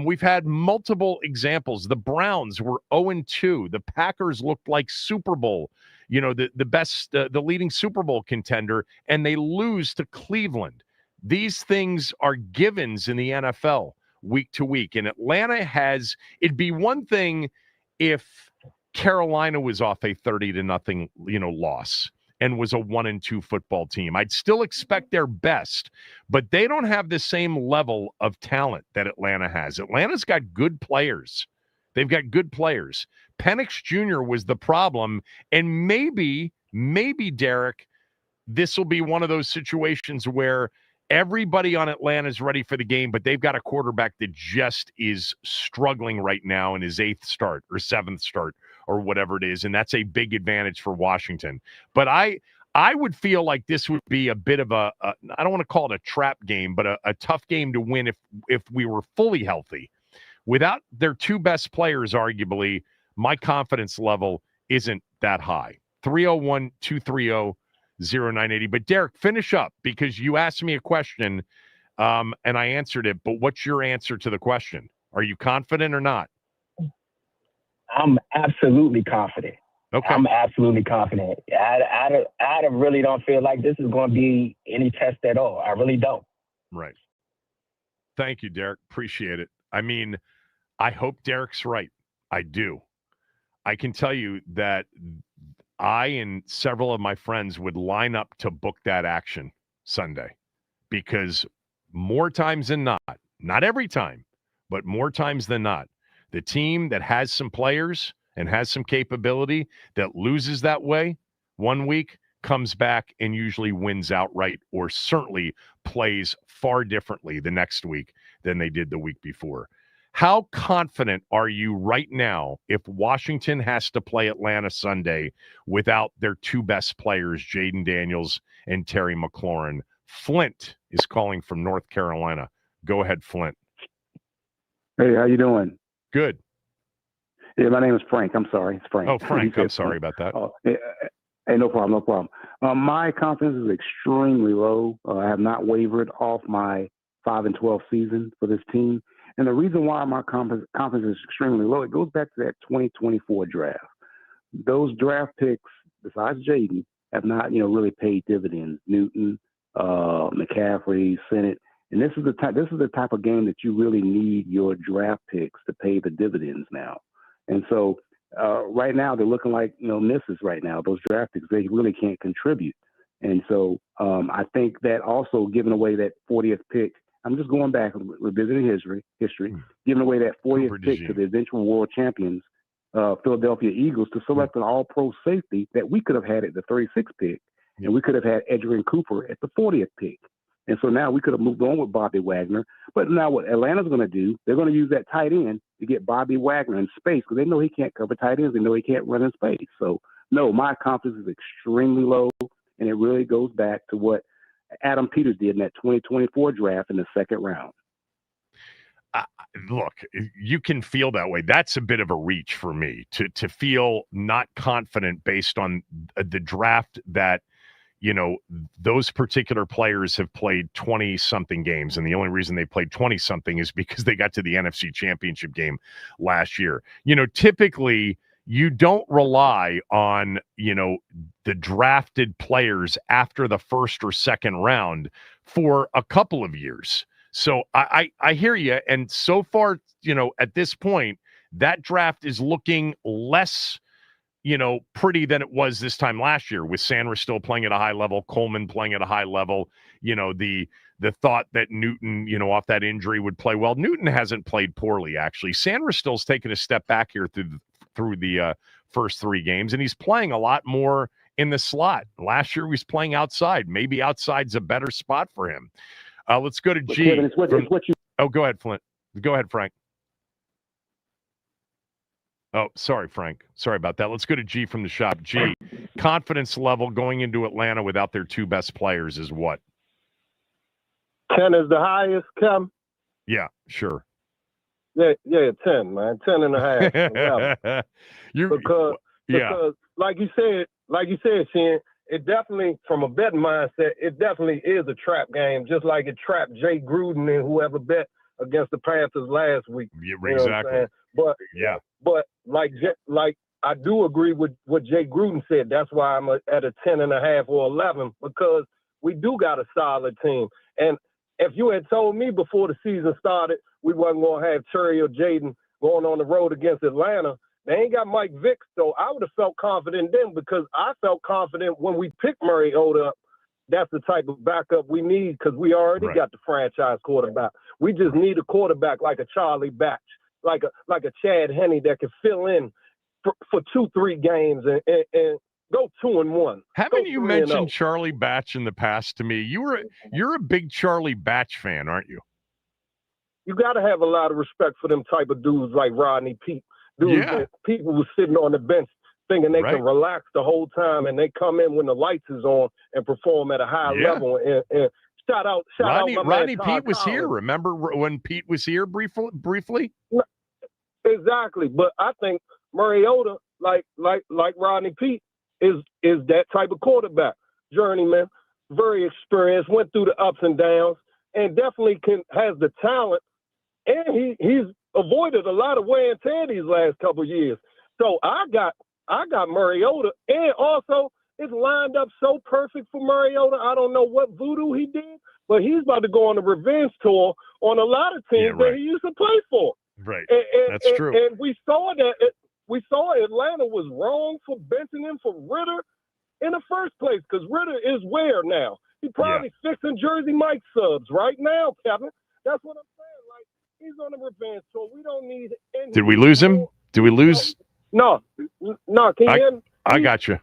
We've had multiple examples. The Browns were 0-2. The Packers looked like Super Bowl, the leading Super Bowl contender, and they lose to Cleveland. These things are givens in the NFL week to week. And Atlanta it'd be one thing if Carolina was off a 30-0, loss and was a 1-2 football team. I'd still expect their best, but they don't have the same level of talent that Atlanta has. Atlanta's got good players. They've got good players. Penix Jr. was the problem, and maybe, Derek, this will be one of those situations where everybody on Atlanta is ready for the game, but they've got a quarterback that just is struggling right now in his 8th start or 7th start or whatever it is, and that's a big advantage for Washington. But I would feel like this would be a bit of I don't want to call it a trap game, but a tough game to win if we were fully healthy. Without their two best players, arguably, my confidence level isn't that high. 301-230-0980. But Derek, finish up, because you asked me a question and I answered it. But what's your answer to the question? Are you confident or not? I'm absolutely confident. Okay. I'm absolutely confident. I really don't feel like this is going to be any test at all. I really don't. Right. Thank you, Derek. Appreciate it. I mean, I hope Derek's right. I do. I can tell you that I and several of my friends would line up to book that action Sunday, because more times than not every time, but more times than not, the team that has some players and has some capability that loses that way one week comes back and usually wins outright, or certainly plays far differently the next week than they did the week before. How confident are you right now if Washington has to play Atlanta Sunday without their two best players, Jaden Daniels and Terry McLaurin? Flint is calling from North Carolina. Go ahead, Flint. Hey, how you doing? Good. Yeah, my name is Frank. I'm sorry. It's Frank. Oh, Frank. I'm sorry about that. Oh, hey, no problem. No problem. My confidence is extremely low. I have not wavered off my 5-12 season for this team. And the reason why my confidence is extremely low, it goes back to that 2024 draft. Those draft picks, besides Jaden, have not, really paid dividends. Newton, McCaffrey, Sennett. And this is the type of game that you really need your draft picks to pay the dividends now. And so right now they're looking like, misses right now. Those draft picks, they really can't contribute. And so I think that also giving away that 40th pick, I'm just going back and revisiting history, giving away that 40th pick to the eventual world champions, Philadelphia Eagles, to select an all-pro safety that we could have had at the 36th pick, and we could have had Adrian Cooper at the 40th pick. And so now we could have moved on with Bobby Wagner. But now what Atlanta's going to do, they're going to use that tight end to get Bobby Wagner in space because they know he can't cover tight ends. They know he can't run in space. So, no, my confidence is extremely low, and it really goes back to what Adam Peters did in that 2024 draft in the second round. Look, you can feel that way. That's a bit of a reach for me to feel not confident based on the draft that, those particular players have played 20-something games, and the only reason they played 20-something is because they got to the NFC Championship game last year. Typically you don't rely on, the drafted players after the first or second round for a couple of years. So I hear you. And so far, at this point, that draft is looking less pretty than it was this time last year, with Sanders still playing at a high level, Coleman playing at a high level, the thought that Newton, off that injury would play well. Newton hasn't played poorly, actually. Sanders still's taken a step back here through the first three games, and he's playing a lot more in the slot. Last year he was playing outside. Maybe outside's a better spot for him. Let's go to G. Kevin, Oh, go ahead, Flint. Go ahead, Frank. Oh, sorry, Frank. Sorry about that. Let's go to G from the shop. G, confidence level going into Atlanta without their two best players is what? 10 is the highest, Kim? Yeah, sure. Yeah, 10, man. 10 and a half. because like you said, Sheehan, it definitely, from a betting mindset, it definitely is a trap game, just like it trapped Jay Gruden and whoever bet against the Panthers last week. Yeah, exactly. But like I do agree with what Jay Gruden said. That's why I'm at a 10 and a half or 11, because we do got a solid team. And if you had told me before the season started we wasn't going to have Terry or Jaden going on the road against Atlanta, they ain't got Mike Vick, so I would have felt confident then, because I felt confident when we picked Mariota up. That's the type of backup we need, because we already got the franchise quarterback. We just need a quarterback like a Charlie Batch, like a Chad Henne that can fill in for 2-3 games and go 2-1. Haven't you mentioned Charlie Batch in the past to me? You're a big Charlie Batch fan, aren't you? You got to have a lot of respect for them type of dudes like Rodney Peete. Dudes, people were sitting on the bench thinking they can relax the whole time, and they come in when the lights is on and perform at a high level. And shout out Rodney Peete was here. Remember when Pete was here briefly? Exactly. But I think Mariota, like Rodney Peete, is that type of quarterback. Journeyman, very experienced, went through the ups and downs, and definitely has the talent. And he's avoided a lot of wear and tear these last couple of years. So I got Mariota, and also it's lined up so perfect for Mariota. I don't know what voodoo he did, but he's about to go on a revenge tour on a lot of teams that he used to play for. Right. And, that's true. And we saw that. We saw Atlanta was wrong for benching him for Ritter in the first place, because Ritter is where now? He probably fixing Jersey Mike subs right now, Kevin. That's what I'm saying. Like, He's on a revenge tour. We don't need. Did we lose him? Did we lose? No. Can you hear me? I got you.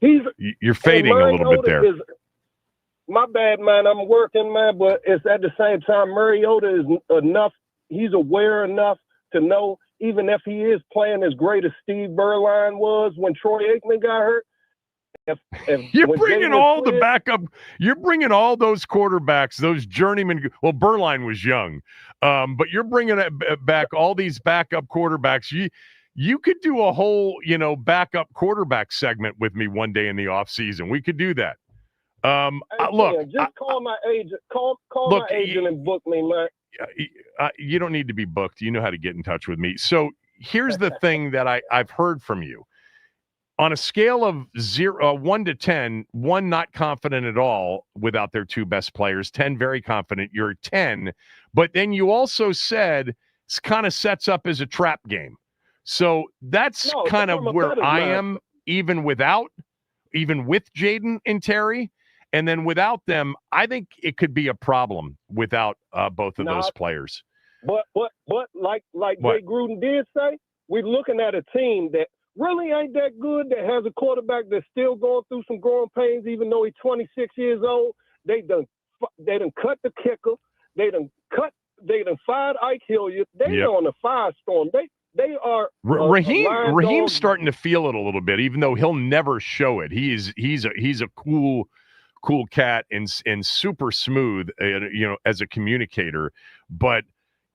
You're Hey, fading a little bit there. My bad, man. I'm working, man, but it's at the same time, Mariota is enough. He's aware enough to know, even if he is playing as great as Steve Berline was when Troy Aikman got hurt. You're bringing all the backup. You're bringing all those quarterbacks, those journeymen. Well, Berline was young, but you're bringing back all these backup quarterbacks. You could do a whole, backup quarterback segment with me one day in the off season. We could do that. Look, just call my agent. Call my agent and book me, man. You don't need to be booked. You know how to get in touch with me. So here's the thing that I've heard from you. On a scale of 1 to 10, 1 not confident at all without their two best players, 10 very confident, you're a 10. But then you also said it kind of sets up as a trap game. So that's kind of where I am, even with Jaden and Terry. And then without them, I think it could be a problem without both of those players. But like Jay Gruden did say, we're looking at a team that really ain't that good, that has a quarterback that's still going through some growing pains, even though he's 26 years old. They done cut the kicker. They done fired Ike Hilliard. They are on a firestorm. They are Raheem's starting to feel it a little bit, even though he'll never show it. He's a cool cat and super smooth, as a communicator. But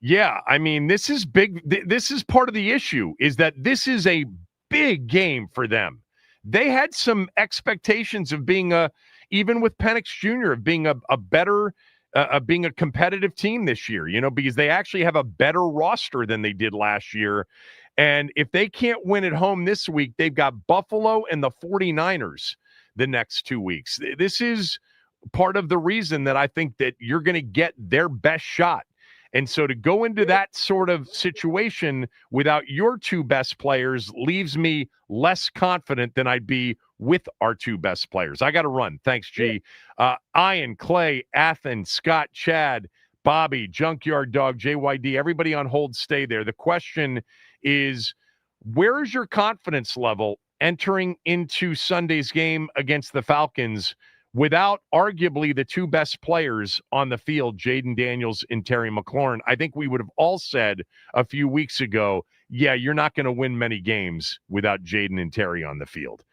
yeah, I mean, this is big. This is part of the issue, is that this is a big game for them. They had some expectations of being even with Penix Jr., of being a better, being a competitive team this year, because they actually have a better roster than they did last year. And if they can't win at home this week, they've got Buffalo and the 49ers the next 2 weeks. This is part of the reason that I think that you're going to get their best shot. And so to go into that sort of situation without your two best players leaves me less confident than I'd be with our two best players. I got to run. Thanks, G. Ian, Clay, Athen, Scott, Chad, Bobby, Junkyard Dog, JYD, everybody on hold, stay there. The question is, where is your confidence level entering into Sunday's game against the Falcons without arguably the two best players on the field, Jaden Daniels and Terry McLaurin? I think we would have all said a few weeks ago, yeah, you're not going to win many games without Jaden and Terry on the field.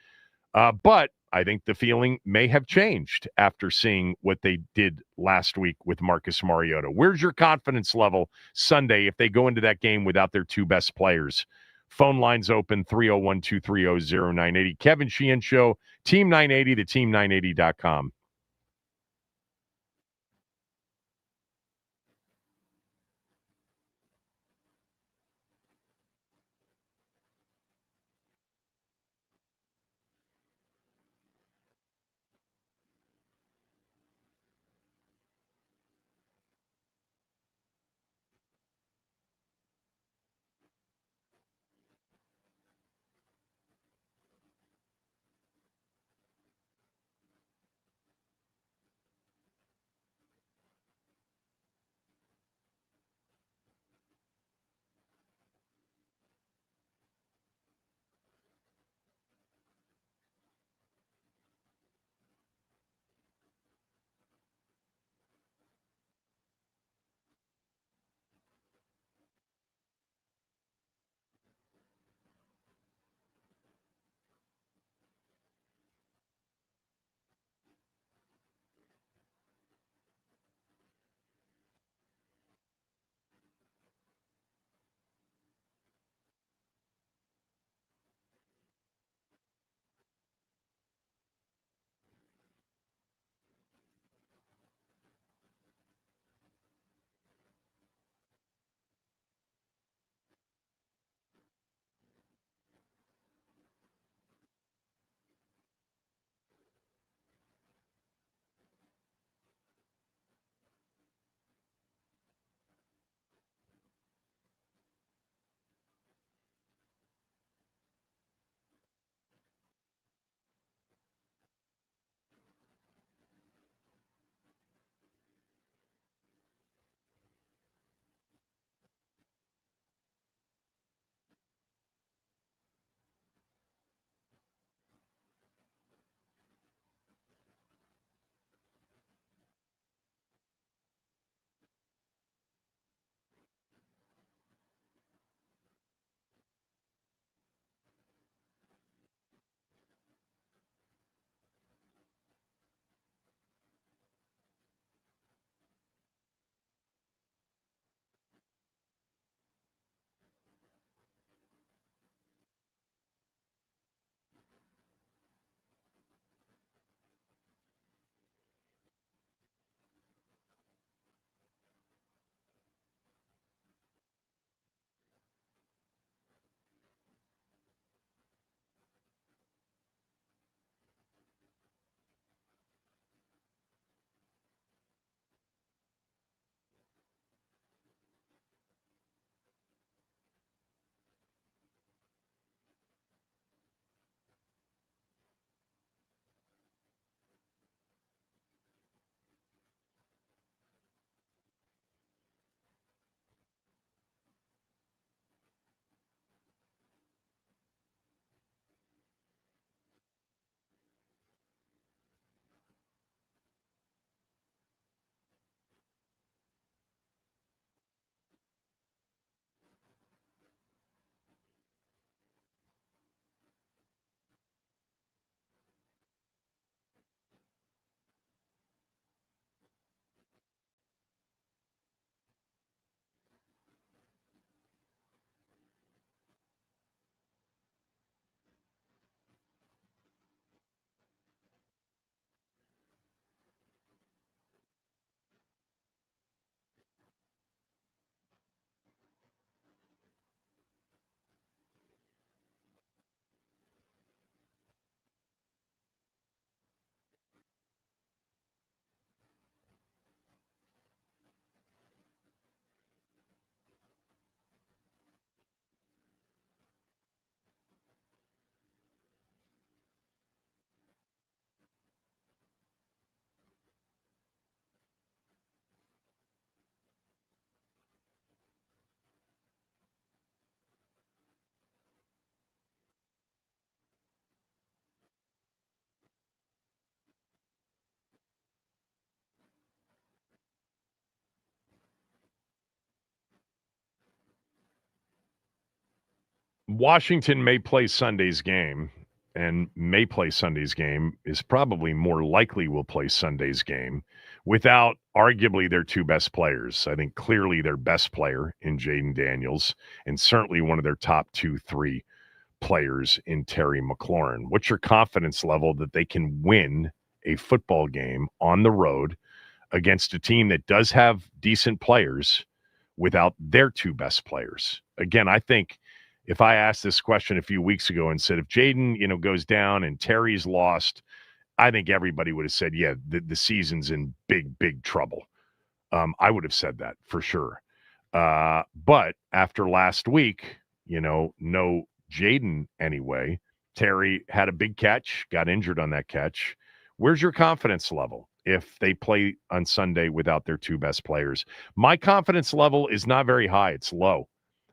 But I think the feeling may have changed after seeing what they did last week with Marcus Mariota. Where's your confidence level Sunday if they go into that game without their two best players? Phone lines open, 301-230-0980. Kevin Sheehan Show, Team 980, theteam980.com. Washington may play Sunday's game, and may play Sunday's game is probably more likely will play Sunday's game without arguably their two best players. I think clearly their best player in Jaden Daniels, and certainly one of their top 2-3 players in Terry McLaurin. What's your confidence level that they can win a football game on the road against a team that does have decent players without their two best players? Again, I think if I asked this question a few weeks ago and said, if Jaden, goes down and Terry's lost, I think everybody would have said, yeah, the season's in big, big trouble. I would have said that for sure. But after last week, no Jaden anyway. Terry had a big catch, got injured on that catch. Where's your confidence level if they play on Sunday without their two best players? My confidence level is not very high. It's low.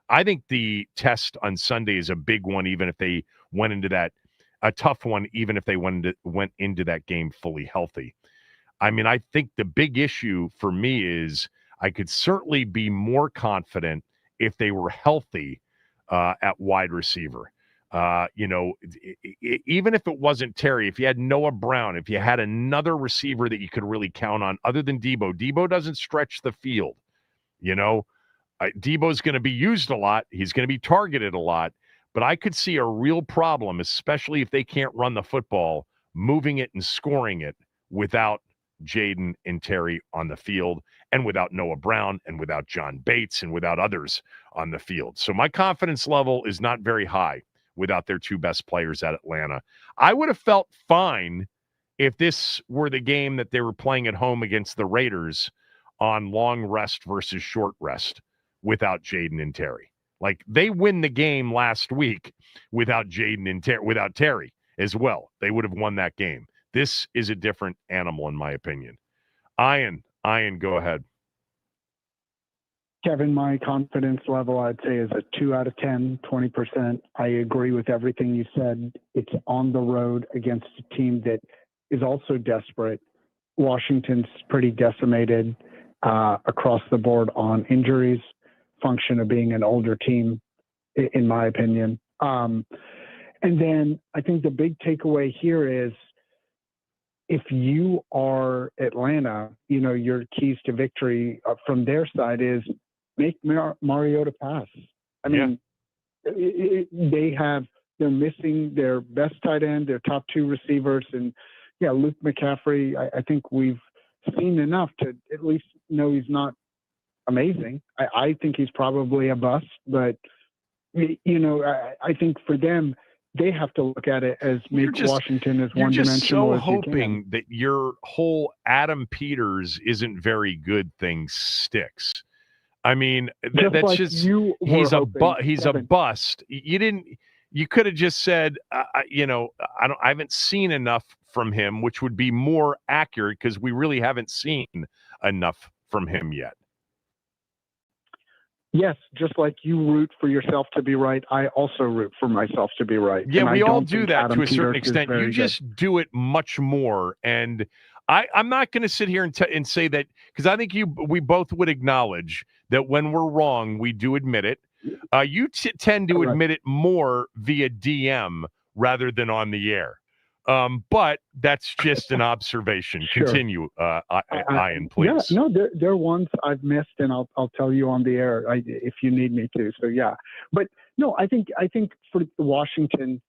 I think the test on Sunday is a big one, even if they went into that, a tough one, even if they went into that game fully healthy. I mean, I think the big issue for me is I could certainly be more confident if they were healthy at wide receiver. Even if it wasn't Terry, if you had Noah Brown, if you had another receiver that you could really count on other than Debo doesn't stretch the field, Debo's going to be used a lot. He's going to be targeted a lot, but I could see a real problem, especially if they can't run the football, moving it and scoring it without Jaden and Terry on the field, and without Noah Brown, and without John Bates, and without others on the field. So my confidence level is not very high without their two best players at Atlanta. I would have felt fine if this were the game that they were playing at home against the Raiders on long rest versus short rest without Jaden and Terry. Like, they win the game last week without Jaden and without Terry as well. They would have won that game. This is a different animal, in my opinion. Ian, go ahead. Kevin, my confidence level, I'd say, is a 2 out of 10, 20%. I agree with everything you said. It's on the road against a team that is also desperate. Washington's pretty decimated across the board on injuries, function of being an older team, in my opinion. And then I think the big takeaway here is, if you are Atlanta, your keys to victory from their side is make Mariota pass. I mean, they're missing their best tight end, their top two receivers. And Luke McCaffrey, I think we've seen enough to at least know he's not amazing. I think he's probably a bust, but I think for them, they have to look at it as make Washington as one-dimensional. You're just so hoping that your whole Adam Peters isn't very good thing sticks. I mean, that's just he's a bust. You could have just said, I haven't seen enough from him, which would be more accurate because we really haven't seen enough from him yet. Yes, just like you root for yourself to be right, I also root for myself to be right. Yeah, we all do that to a certain extent. You just do it much more. And I'm not going to sit here and say that, because I think we both would acknowledge that when we're wrong, we do admit it. You tend to admit it more via DM rather than on the air. But that's just an observation. Sure. Continue, Ian, please. Yeah, no, there are ones I've missed, and I'll tell you on the air if you need me to. So yeah, but no, I think for Washington,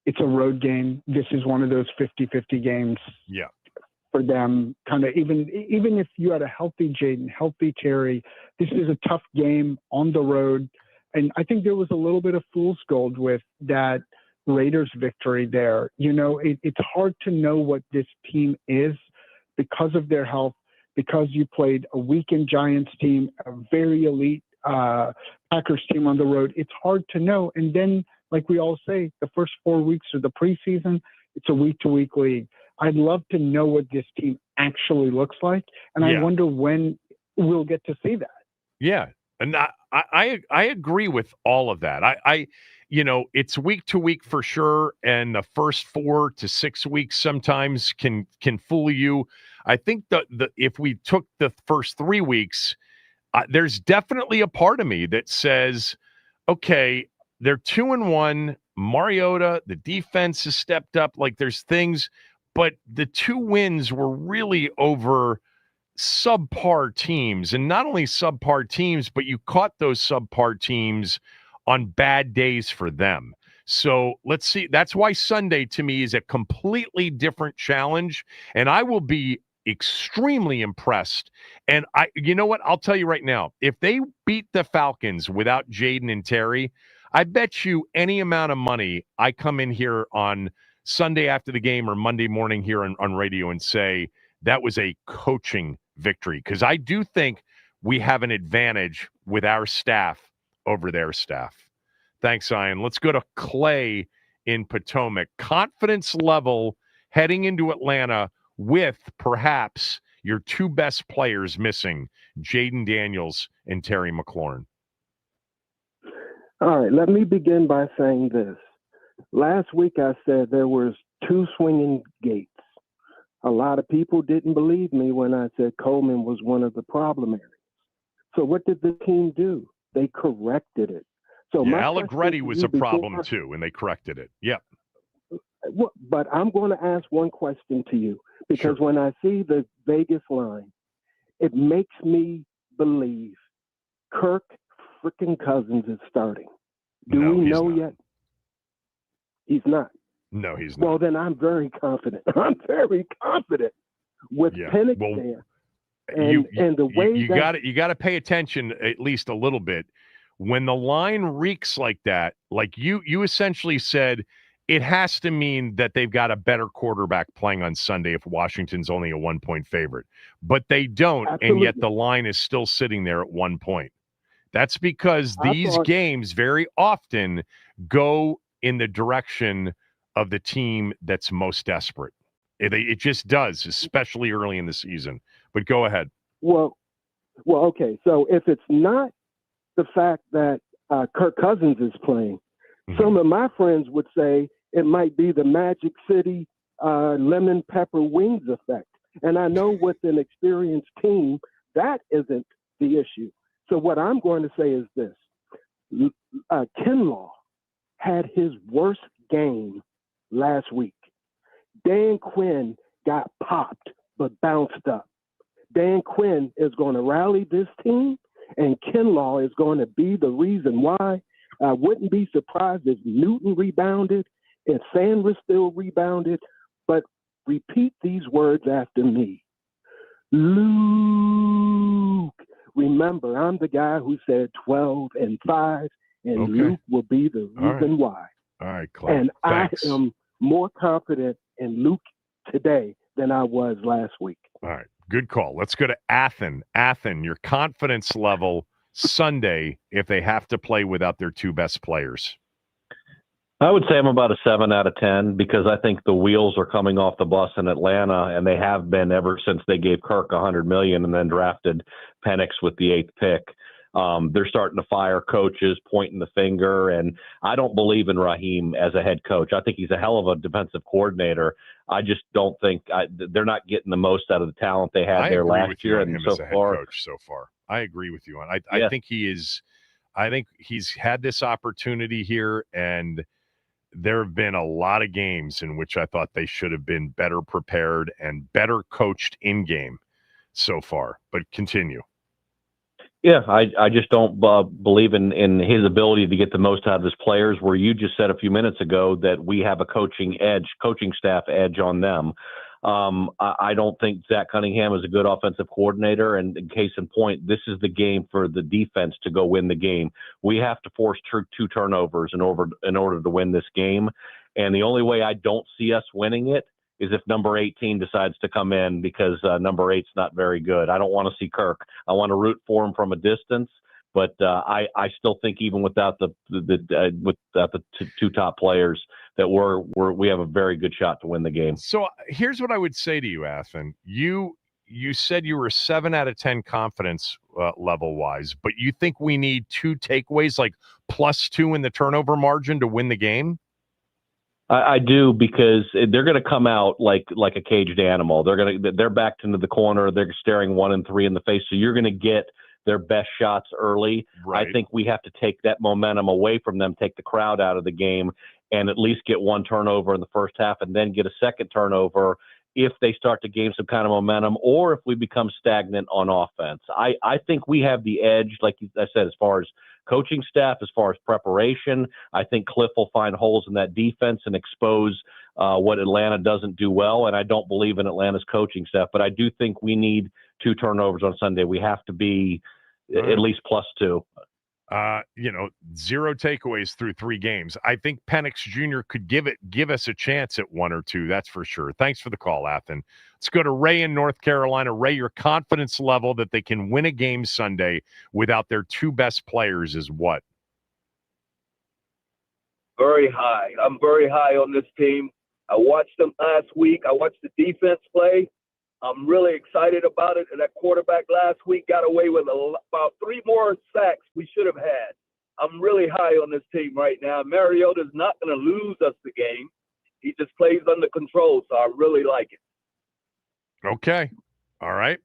it's a road game. This is one of those 50-50 games. Yeah. For them, kind of even if you had a healthy Jaden, healthy Terry, this is a tough game on the road, and I think there was a little bit of fool's gold with that Raiders victory there. It's hard to know what this team is because of their health, because you played a weakened Giants team, a very elite Packers team on the road. It's hard to know. And then, like we all say, the first 4 weeks of the preseason, it's a week-to-week league. I'd love to know what this team actually looks like, and I wonder when we'll get to see that. Yeah, and I agree with all of that. It's week to week for sure, and the first 4 to 6 weeks sometimes can fool you. I think if we took the first 3 weeks, there's definitely a part of me that says, okay, they're 2-1. Mariota, the defense has stepped up. Like there's things, but the 2 wins were really over subpar teams, and not only subpar teams, but you caught those subpar teams on bad days for them. So let's see. That's why Sunday to me is a completely different challenge, and I will be extremely impressed. And you know what? I'll tell you right now, if they beat the Falcons without Jaden and Terry, I bet you any amount of money I come in here on Sunday after the game or Monday morning here on radio and say that was a coaching victory, because I do think we have an advantage with our staff over their staff. Thanks, Ian. Let's go to Clay in Potomac. Confidence level heading into Atlanta with perhaps your 2 best players missing, Jaden Daniels and Terry McLaurin. All right, let me begin by saying this. Last week I said there was 2 swinging gates. A lot of people didn't believe me when I said Coleman was one of the problem areas. So what did the team do? They corrected it. So Allegretti was a problem too, and they corrected it. Yep. But I'm going to ask one question to you, because when I see the Vegas line, it makes me believe Kirk freaking Cousins is starting. Do we know yet? He's not. No, he's not. Well, then I'm very confident. I'm very confident with Penix there. And the way you got to pay attention at least a little bit. When the line reeks like that, like you essentially said, it has to mean that they've got a better quarterback playing on Sunday if Washington's only a 1-point favorite. But they don't, and yet the line is still sitting there at 1 point. That's because these games very often go in the direction of the team that's most desperate. It just does, especially early in the season. But go ahead. Well, okay. So if it's not the fact that Kirk Cousins is playing, some of my friends would say it might be the Magic City lemon pepper wings effect. And I know with an experienced team, that isn't the issue. So what I'm going to say is this. Kinlaw had his worst game last week. Dan Quinn got popped but bounced up. Dan Quinn is going to rally this team, and Kinlaw is going to be the reason why. I wouldn't be surprised if Newton rebounded and Sanders still rebounded, but repeat these words after me. Luke. Remember, I'm the guy who said 12-5, and Luke will be the reason why. All right, Clay. And thanks. I am more confident in Luke today than I was last week. All right, good call. Let's go to Athen. Athen, your confidence level Sunday if they have to play without their 2 best players. I would say I'm about a 7 out of 10 because I think the wheels are coming off the bus in Atlanta, and they have been ever since they gave Kirk $100 million and then drafted Penix with the 8th pick. They're starting to fire coaches, pointing the finger, and I don't believe in Raheem as a head coach. I think he's a hell of a defensive coordinator. I just don't think they're not getting the most out of the talent they had there last year. And so far, coach so far, I agree with you on. I think he is. I think he's had this opportunity here, and there have been a lot of games in which I thought they should have been better prepared and better coached in game so far. But continue. Yeah, I just don't believe in his ability to get the most out of his players, where you just said a few minutes ago that we have a coaching staff edge on them. I don't think Zach Cunningham is a good offensive coordinator, and in case in point, this is the game for the defense to go win the game. We have to force 2 turnovers in order to win this game, and the only way I don't see us winning it is if number 18 decides to come in, because number 8's not very good. I don't want to see Kirk. I want to root for him from a distance, but I still think even without the 2 top players that we have a very good shot to win the game. So here's what I would say to you, Athen. You said you were 7 out of 10 confidence level wise, but you think we need 2 takeaways, like +2 in the turnover margin to win the game? I do, because they're going to come out like a caged animal. They're backed into the corner. They're staring 1 and 3 in the face. So you're going to get their best shots early. Right. I think we have to take that momentum away from them, take the crowd out of the game, and at least get one turnover in the first half and then get a second turnover if they start to gain some kind of momentum or if we become stagnant on offense. I think we have the edge, like I said, as far as coaching staff, as far as preparation. I think Cliff will find holes in that defense and expose what Atlanta doesn't do well, and I don't believe in Atlanta's coaching staff, but I do think we need 2 turnovers on Sunday. We have to be at least +2. 0 takeaways through 3 games. I think Penix Jr. could give us a chance at 1 or 2. That's for sure. Thanks for the call, Athen. Let's go to Ray in North Carolina. Ray, your confidence level that they can win a game Sunday without their 2 best players is what? Very high. I'm very high on this team. I watched them last week. I watched the defense play. I'm really excited about it. And that quarterback last week got away with about 3 more sacks we should have had. I'm really high on this team right now. Mariota's not going to lose us the game. He just plays under control, so I really like it. Okay. All right.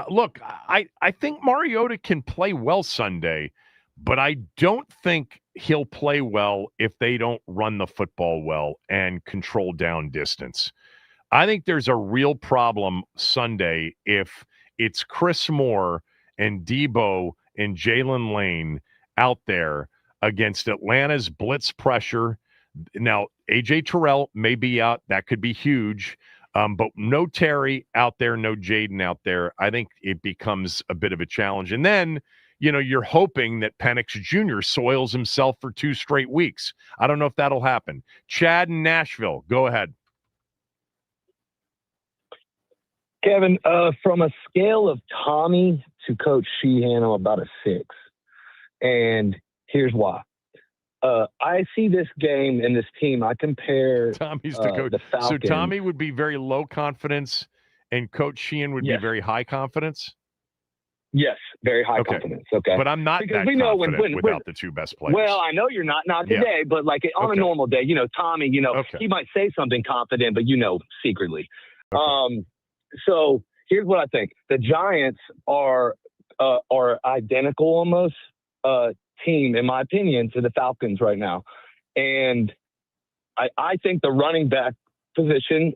Look, I think Mariota can play well Sunday, but I don't think he'll play well if they don't run the football well and control down distance. I think there's a real problem Sunday if it's Chris Moore and Debo and Jalen Lane out there against Atlanta's blitz pressure. Now, A.J. Terrell may be out. That could be huge. But no Terry out there, no Jaden out there. I think it becomes a bit of a challenge. And then, you're hoping that Penix Jr. soils himself for 2 straight weeks. I don't know if that'll happen. Chad in Nashville, go ahead. Kevin, from a scale of Tommy to Coach Sheehan, I'm about a 6. And here's why. I see this game and this team, I compare Tommy's the coach. The Falcons. So Tommy would be very low confidence and Coach Sheehan would be very high confidence? Yes, very high confidence. Okay. But I'm not because that we know confident without the 2 best players. Well, I know you're not today, but like on a normal day, Tommy, he might say something confident, but secretly. Okay. So here's what I think: the Giants are identical almost team, in my opinion, to the Falcons right now, and I think the running back position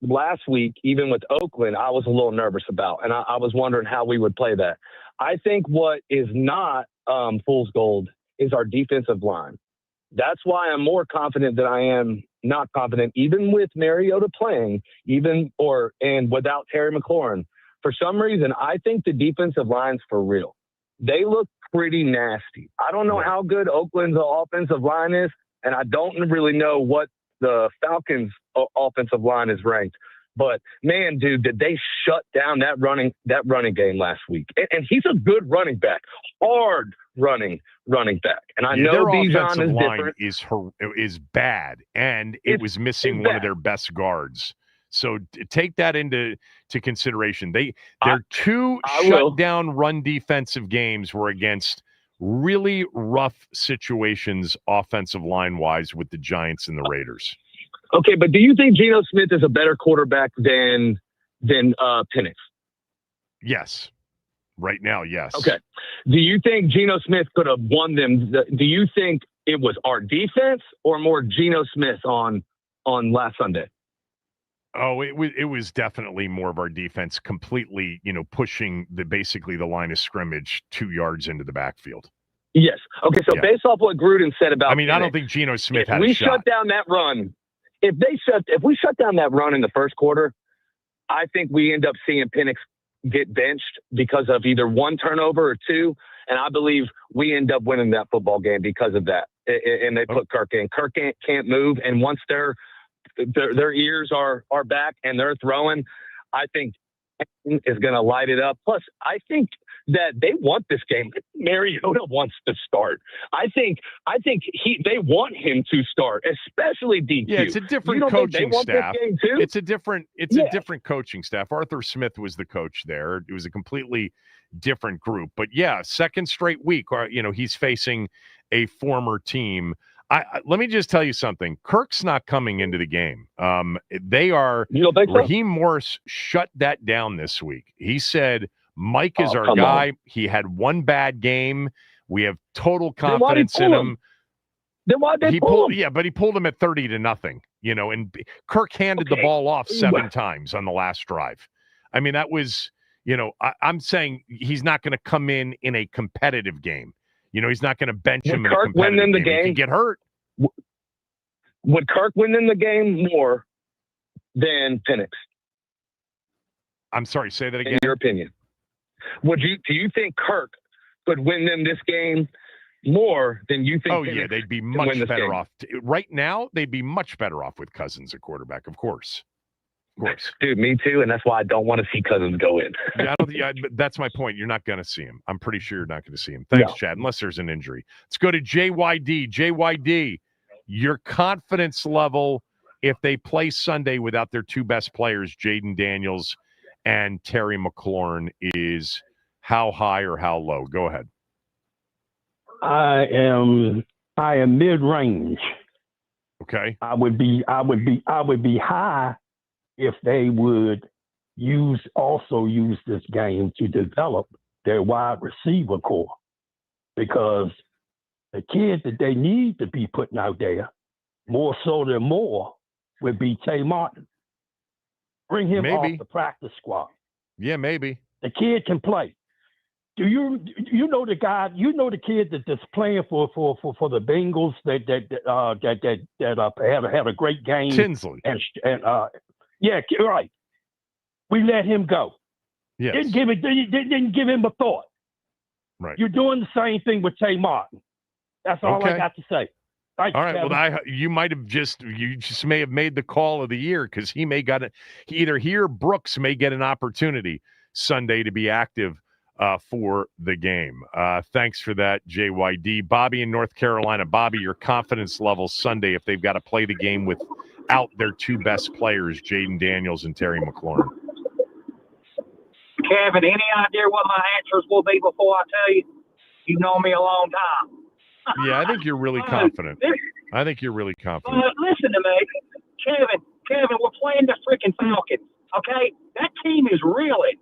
last week, even with Oakland, I was a little nervous about, and I was wondering how we would play that. I think what is not fool's gold is our defensive line. That's why I'm more confident than I am not confident, even with Mariota playing, and without Terry McLaurin. For some reason, I think the defensive line's for real. They look pretty nasty. I don't know how good Oakland's offensive line is, and I don't really know what the Falcons' offensive line is ranked. But man, dude, did they shut down that running game last week? And he's a good running back, hard running back. And I know Bijan is different. Is bad, and it was missing one of their best guards. So take that into consideration. Their 2 shutdown run defensive games were against really rough situations offensive line wise with the Giants and the Raiders. Okay, but do you think Geno Smith is a better quarterback than Penix? Yes. Right now, yes. Okay. Do you think Geno Smith could have won them? Do you think it was our defense or more Geno Smith on last Sunday? Oh, it was definitely more of our defense completely, pushing basically the line of scrimmage 2 yards into the backfield. Yes. Okay, so based off what Gruden said about Penix, I don't think Geno Smith had a shot. We shut down that run. If we shut down that run in the first quarter, I think we end up seeing Penix get benched because of either 1 turnover or 2, and I believe we end up winning that football game because of that. And they put Kirk in. Kirk can't move, and once their ears are back and they're throwing, I think is going to light it up. Plus, I think that they want this game. Mariota wants to start. I think they want him to start, especially DQ. Yeah, it's a different coaching staff. It's a different coaching staff. Arthur Smith was the coach there. It was a completely different group. But yeah, second straight week, he's facing a former team. Let me just tell you something. Kirk's not coming into the game. They are. You don't think so? Raheem Morris shut that down this week. He said, Mike is our guy. On. He had one bad game. We have total confidence in him. Then why they pull him? Yeah, but he pulled him at 30-0, and Kirk handed the ball off 7 times on the last drive. I mean, that was, I'm saying he's not going to come in a competitive game. He's not going to bench him in a competitive game. He can get hurt. Would Kirk win in the game more than Penix? I'm sorry, say that again. In your opinion, do you think Kirk could win them this game more than you think? Oh, Penix they'd be much better off. Right now, they'd be much better off with Cousins at quarterback, of course. Of course. Dude, me too, and that's why I don't want to see Cousins go in. But that's my point. You're not going to see him. I'm pretty sure you're not going to see him. Thanks, Chad, unless there's an injury. Let's go to JYD. JYD, your confidence level if they play Sunday without their 2 best players, Jaden Daniels and Terry McLaurin, is how high or how low? Go ahead. I am mid-range. Okay. I would be high if they would use this game to develop their wide receiver core, because the kid that they need to be putting out there, more so than more, would be Tay Martin. Bring him off the practice squad. Yeah, maybe. The kid can play. Do you know the guy? You know the kid that's playing for the Bengals that had a great game. Tinsley. And yeah, right. We let him go. Yes. Didn't give him a thought. Right. You're doing the same thing with Tay Martin. That's all I got to say. All right. Well, you just may have made the call of the year, because either he or Brooks may get an opportunity Sunday to be active for the game. Thanks for that, JYD. Bobby in North Carolina. Bobby, your confidence level Sunday if they've got to play the game without their 2 best players, Jaden Daniels and Terry McLaurin. Kevin, any idea what my answers will be before I tell you? You've known me a long time. Yeah, I think you're really confident. Listen to me. Kevin, we're playing the freaking Falcons, okay? That team is reeling,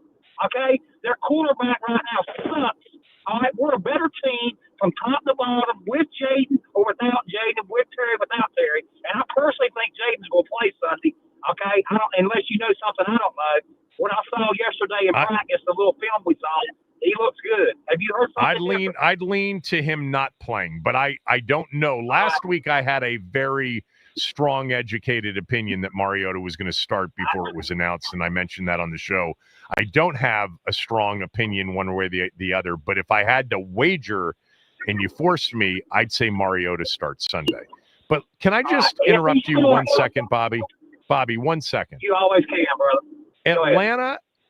okay? Their quarterback right now sucks, all right? We're a better team from top to bottom, with Jaden or without Jaden, with Terry, without Terry. And I personally think Jaden's going to play Sunday, okay? Unless you know something I don't know. What I saw yesterday in practice, the little film we saw, he looks good. Have you heard something? I'd lean to him not playing, but I don't know. Last week I had a very strong, educated opinion that Mariota was going to start before it was announced, and I mentioned that on the show. I don't have a strong opinion one way or the other, but if I had to wager and you forced me, I'd say Mariota starts Sunday. But can I just interrupt you 1 second, Bobby? Bobby, 1 second. You always can, brother.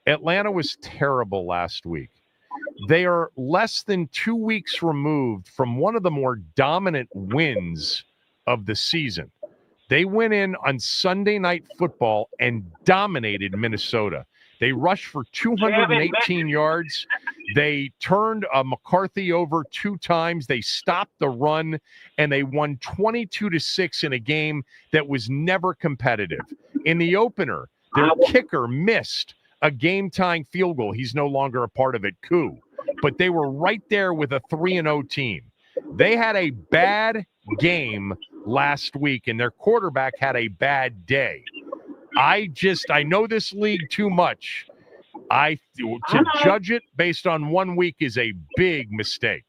Atlanta was terrible last week. They are less than 2 weeks removed from one of the more dominant wins of the season. They went in on Sunday Night Football and dominated Minnesota. They rushed for 218 yards. They turned McCarthy over 2 times. They stopped the run, and they won 22-6 in a game that was never competitive. In the opener, their kicker missed a game-tying field goal. He's no longer a part of it, Koo. But they were right there with a 3-0 team. They had a bad game last week, and their quarterback had a bad day. I know this league too much. To judge it based on 1 week is a big mistake.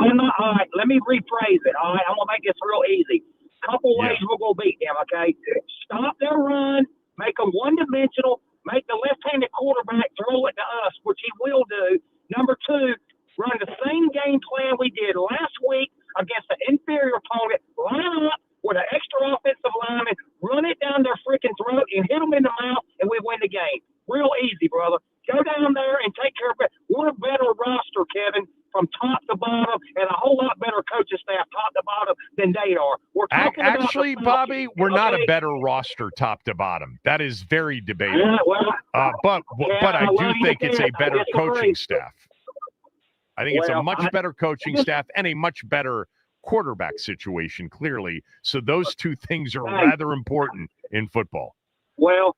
All right, let me rephrase it. All right, I'm going to make this real easy. Couple ways we're going to beat them, okay? Stop their run, make them one-dimensional, make the left-handed quarterback throw it to us, which he will do. Number 2, run the same game plan we did last week against an inferior opponent. Line up with an extra offensive lineman, run it down their freaking throat and hit them in the mouth, and we win the game. Real easy, brother. Go down there and take care of it. We're a better roster, Kevin, from top to bottom, and a whole lot better coaching staff top to bottom than they are. We're talking actually, about Bobby, we're not a better roster top to bottom. That is very debatable. Yeah, but I do think it's a better coaching staff. I think it's a much better coaching staff and a much better quarterback situation, clearly. So those two things are rather important in football. Well,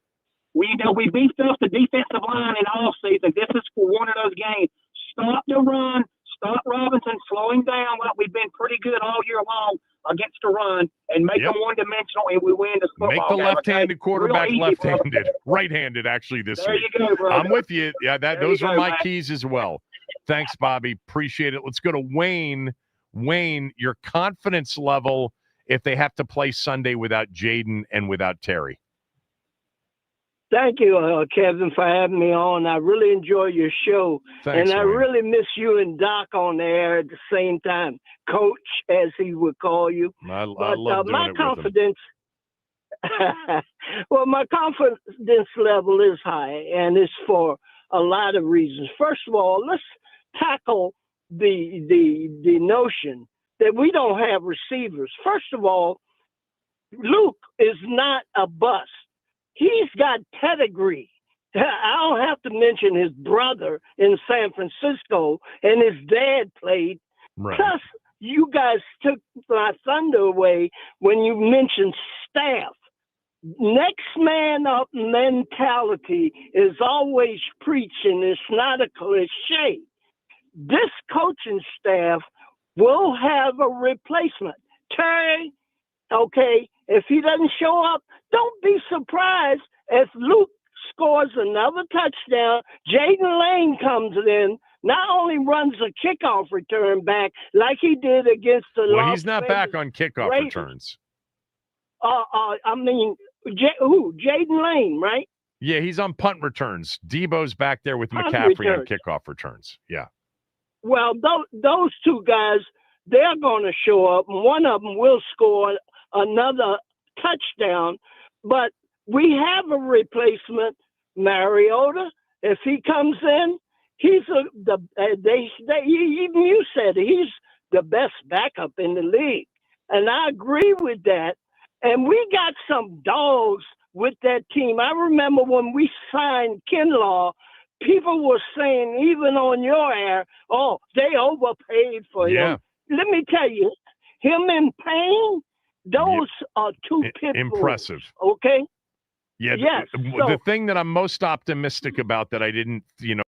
We beefed up the defensive line in all season. This is for one of those games. Stop the run. Stop Robinson slowing down like we've been pretty good all year long against the run, and make them one-dimensional, and we win this football Make the game, left-handed quarterback easy, left-handed. Right-handed, actually, this There week. you go, brother. I'm with you. Yeah, those are my man. keys as well. Thanks, Bobby. Appreciate it. Let's go to Wayne. Wayne, your confidence level if they have to play Sunday without Jaden and without Terry. Thank you, Kevin, for having me on. I really enjoy your show. Thanks, and I Wayne. really miss you and Doc on the air at the same time. Coach, as he would call you. I love doing my it with confidence, well, my confidence level is high, and it's for a lot of reasons. First of all, let's tackle the notion that we don't have receivers. First of all, Luke is not a bust. He's got pedigree. I don't have to mention his brother in San Francisco and his dad played. Right. Plus, you guys took my thunder away when you mentioned staff. Next man up mentality is always preaching. It's not a cliche. This coaching staff will have a replacement. Terry, okay, if he doesn't show up, don't be surprised if Luke scores another touchdown. Jaden Lane comes in, not only runs a kickoff return back like he did against the Well, Las he's not Vegas back on kickoff Raiders. returns. I mean, Jaden Lane, right? Yeah, he's on punt returns. Debo's back there with Punt McCaffrey on returns. kickoff returns. Yeah. Well, those two guys, they're going to show up, and one of them will score another touchdown. But we have a replacement, Mariota. If he comes in, he's even you said he's the best backup in the league, and I agree with that. And we got some dogs with that team. I remember when we signed Kinlaw, people were saying, even on your air, oh, they overpaid for him. Let me tell you, him in Payne, those are two pit bulls. Impressive. Okay? Yeah, Yes. the thing that I'm most optimistic about that I didn't,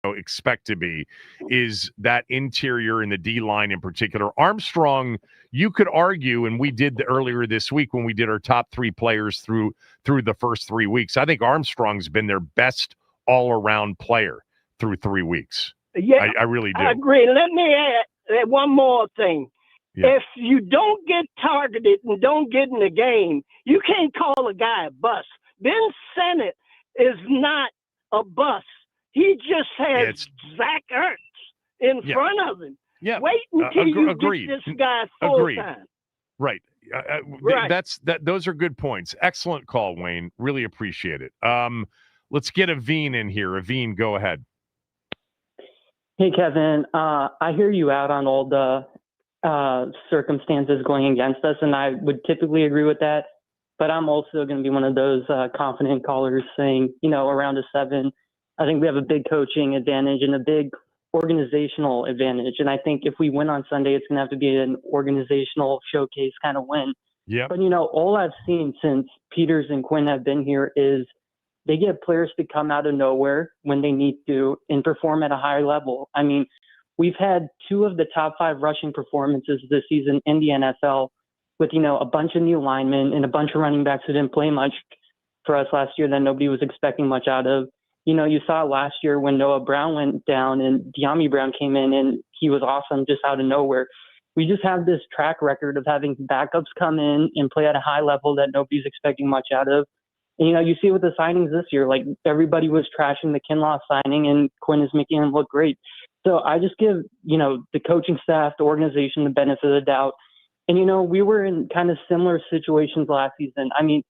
expect to be is that interior in the D-line in particular. Armstrong, you could argue, and we did earlier this week when we did our top 3 players through the first 3 weeks. I think Armstrong's been their best all-around player through 3 weeks. Yeah, I really do. I agree. Let me add one more thing. Yeah. If you don't get targeted and don't get in the game, you can't call a guy a bust. Ben Standig is not a bust. He just has Zach Ertz in front of him. Yeah. Wait until you agreed. get this guy full Agreed. time. Right. Right. Those are good points. Excellent call, Wayne. Really appreciate it. Let's get Aveen in here. Aveen, go ahead. Hey, Kevin. I hear you out on all the circumstances going against us, and I would typically agree with that. But I'm also going to be one of those confident callers saying, around a 7, I think we have a big coaching advantage and a big organizational advantage. And I think if we win on Sunday, it's going to have to be an organizational showcase kind of win. Yeah. But, all I've seen since Peters and Quinn have been here is they get players to come out of nowhere when they need to and perform at a high level. I mean, we've had 2 of the top 5 rushing performances this season in the NFL with, a bunch of new linemen and a bunch of running backs who didn't play much for us last year that nobody was expecting much out of. You saw it last year when Noah Brown went down and De'Ami Brown came in and he was awesome just out of nowhere. We just have this track record of having backups come in and play at a high level that nobody's expecting much out of. And, you see with the signings this year, like everybody was trashing the Kinlaw signing and Quinn is making him look great. So I just give, the coaching staff, the organization, the benefit of the doubt. And, we were in kind of similar situations last season. I mean,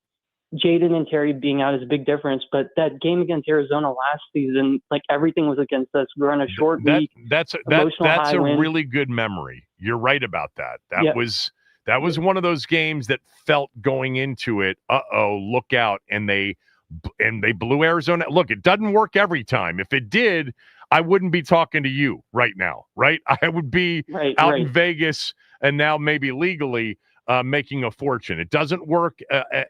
Jaden and Terry being out is a big difference, but that game against Arizona last season, like everything was against us. We were on a short week. That's a really good memory. You're right about that. That was one of those games that felt going into it, look out, and they blew Arizona. Look, it doesn't work every time. If it did, I wouldn't be talking to you right now, right? I would be out in Vegas and now maybe legally making a fortune. It doesn't work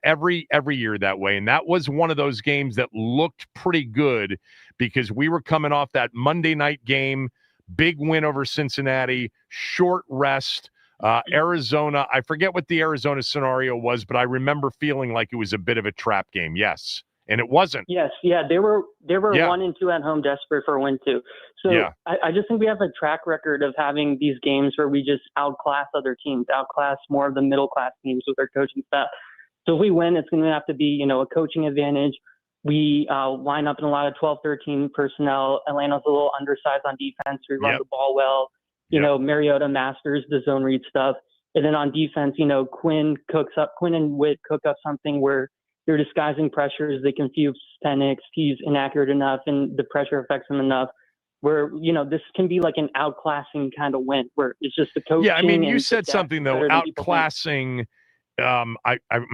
every year that way. And that was one of those games that looked pretty good because we were coming off that Monday night game, big win over Cincinnati, short rest. Arizona, I forget what the Arizona scenario was, but I remember feeling like it was a bit of a trap game. Yes. And it wasn't. Yes, yeah, they were 1-2 at home, desperate for a win too. So I just think we have a track record of having these games where we just outclass other teams, outclass more of the middle class teams with our coaching staff. So if we win, it's going to have to be, a coaching advantage. We line up in a lot of 12-13 personnel. Atlanta's a little undersized on defense. We run the ball well. Mariota masters the zone read stuff. And then on defense, Quinn and Witt cook up something where they're disguising pressures. They confuse Penix. He's inaccurate enough, and the pressure affects him enough where, this can be like an outclassing kind of win where it's just the coaching. Yeah, I mean, you said something, though, outclassing. I'm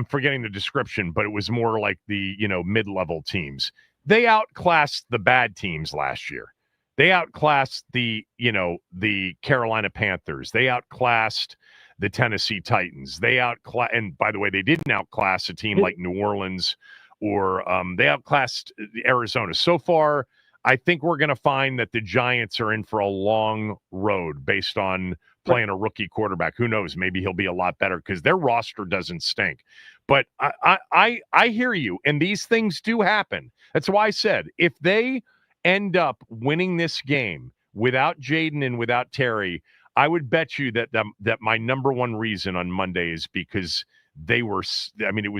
forgetting the description, but it was more like the, mid-level teams. They outclassed the bad teams last year. They outclassed the Carolina Panthers. They outclassed the Tennessee Titans. And by the way, they didn't outclass a team like New Orleans or they outclassed Arizona. So far, I think we're going to find that the Giants are in for a long road based on playing a rookie quarterback. Who knows? Maybe he'll be a lot better because their roster doesn't stink. But I hear you, and these things do happen. That's why I said if they end up winning this game without Jaden and without Terry, I would bet you that my number one reason on Monday is because it was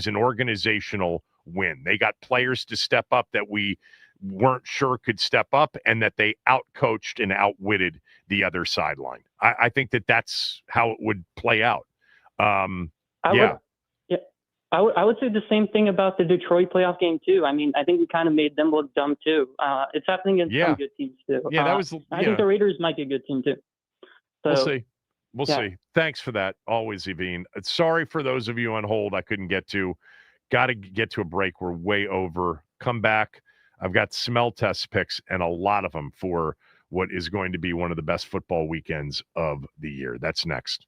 an organizational win. They got players to step up that we weren't sure could step up, and that they outcoached and outwitted the other sideline. I think that's how it would play out. I would say the same thing about the Detroit playoff game too. I mean, I think we kind of made them look dumb too. It's happening against some good teams too. I think the Raiders might be a good team too. So, We'll see. Thanks for that. Always, Evine. Sorry for those of you on hold I couldn't get to. Got to get to a break. We're way over. Come back. I've got smell test picks and a lot of them for what is going to be one of the best football weekends of the year. That's next.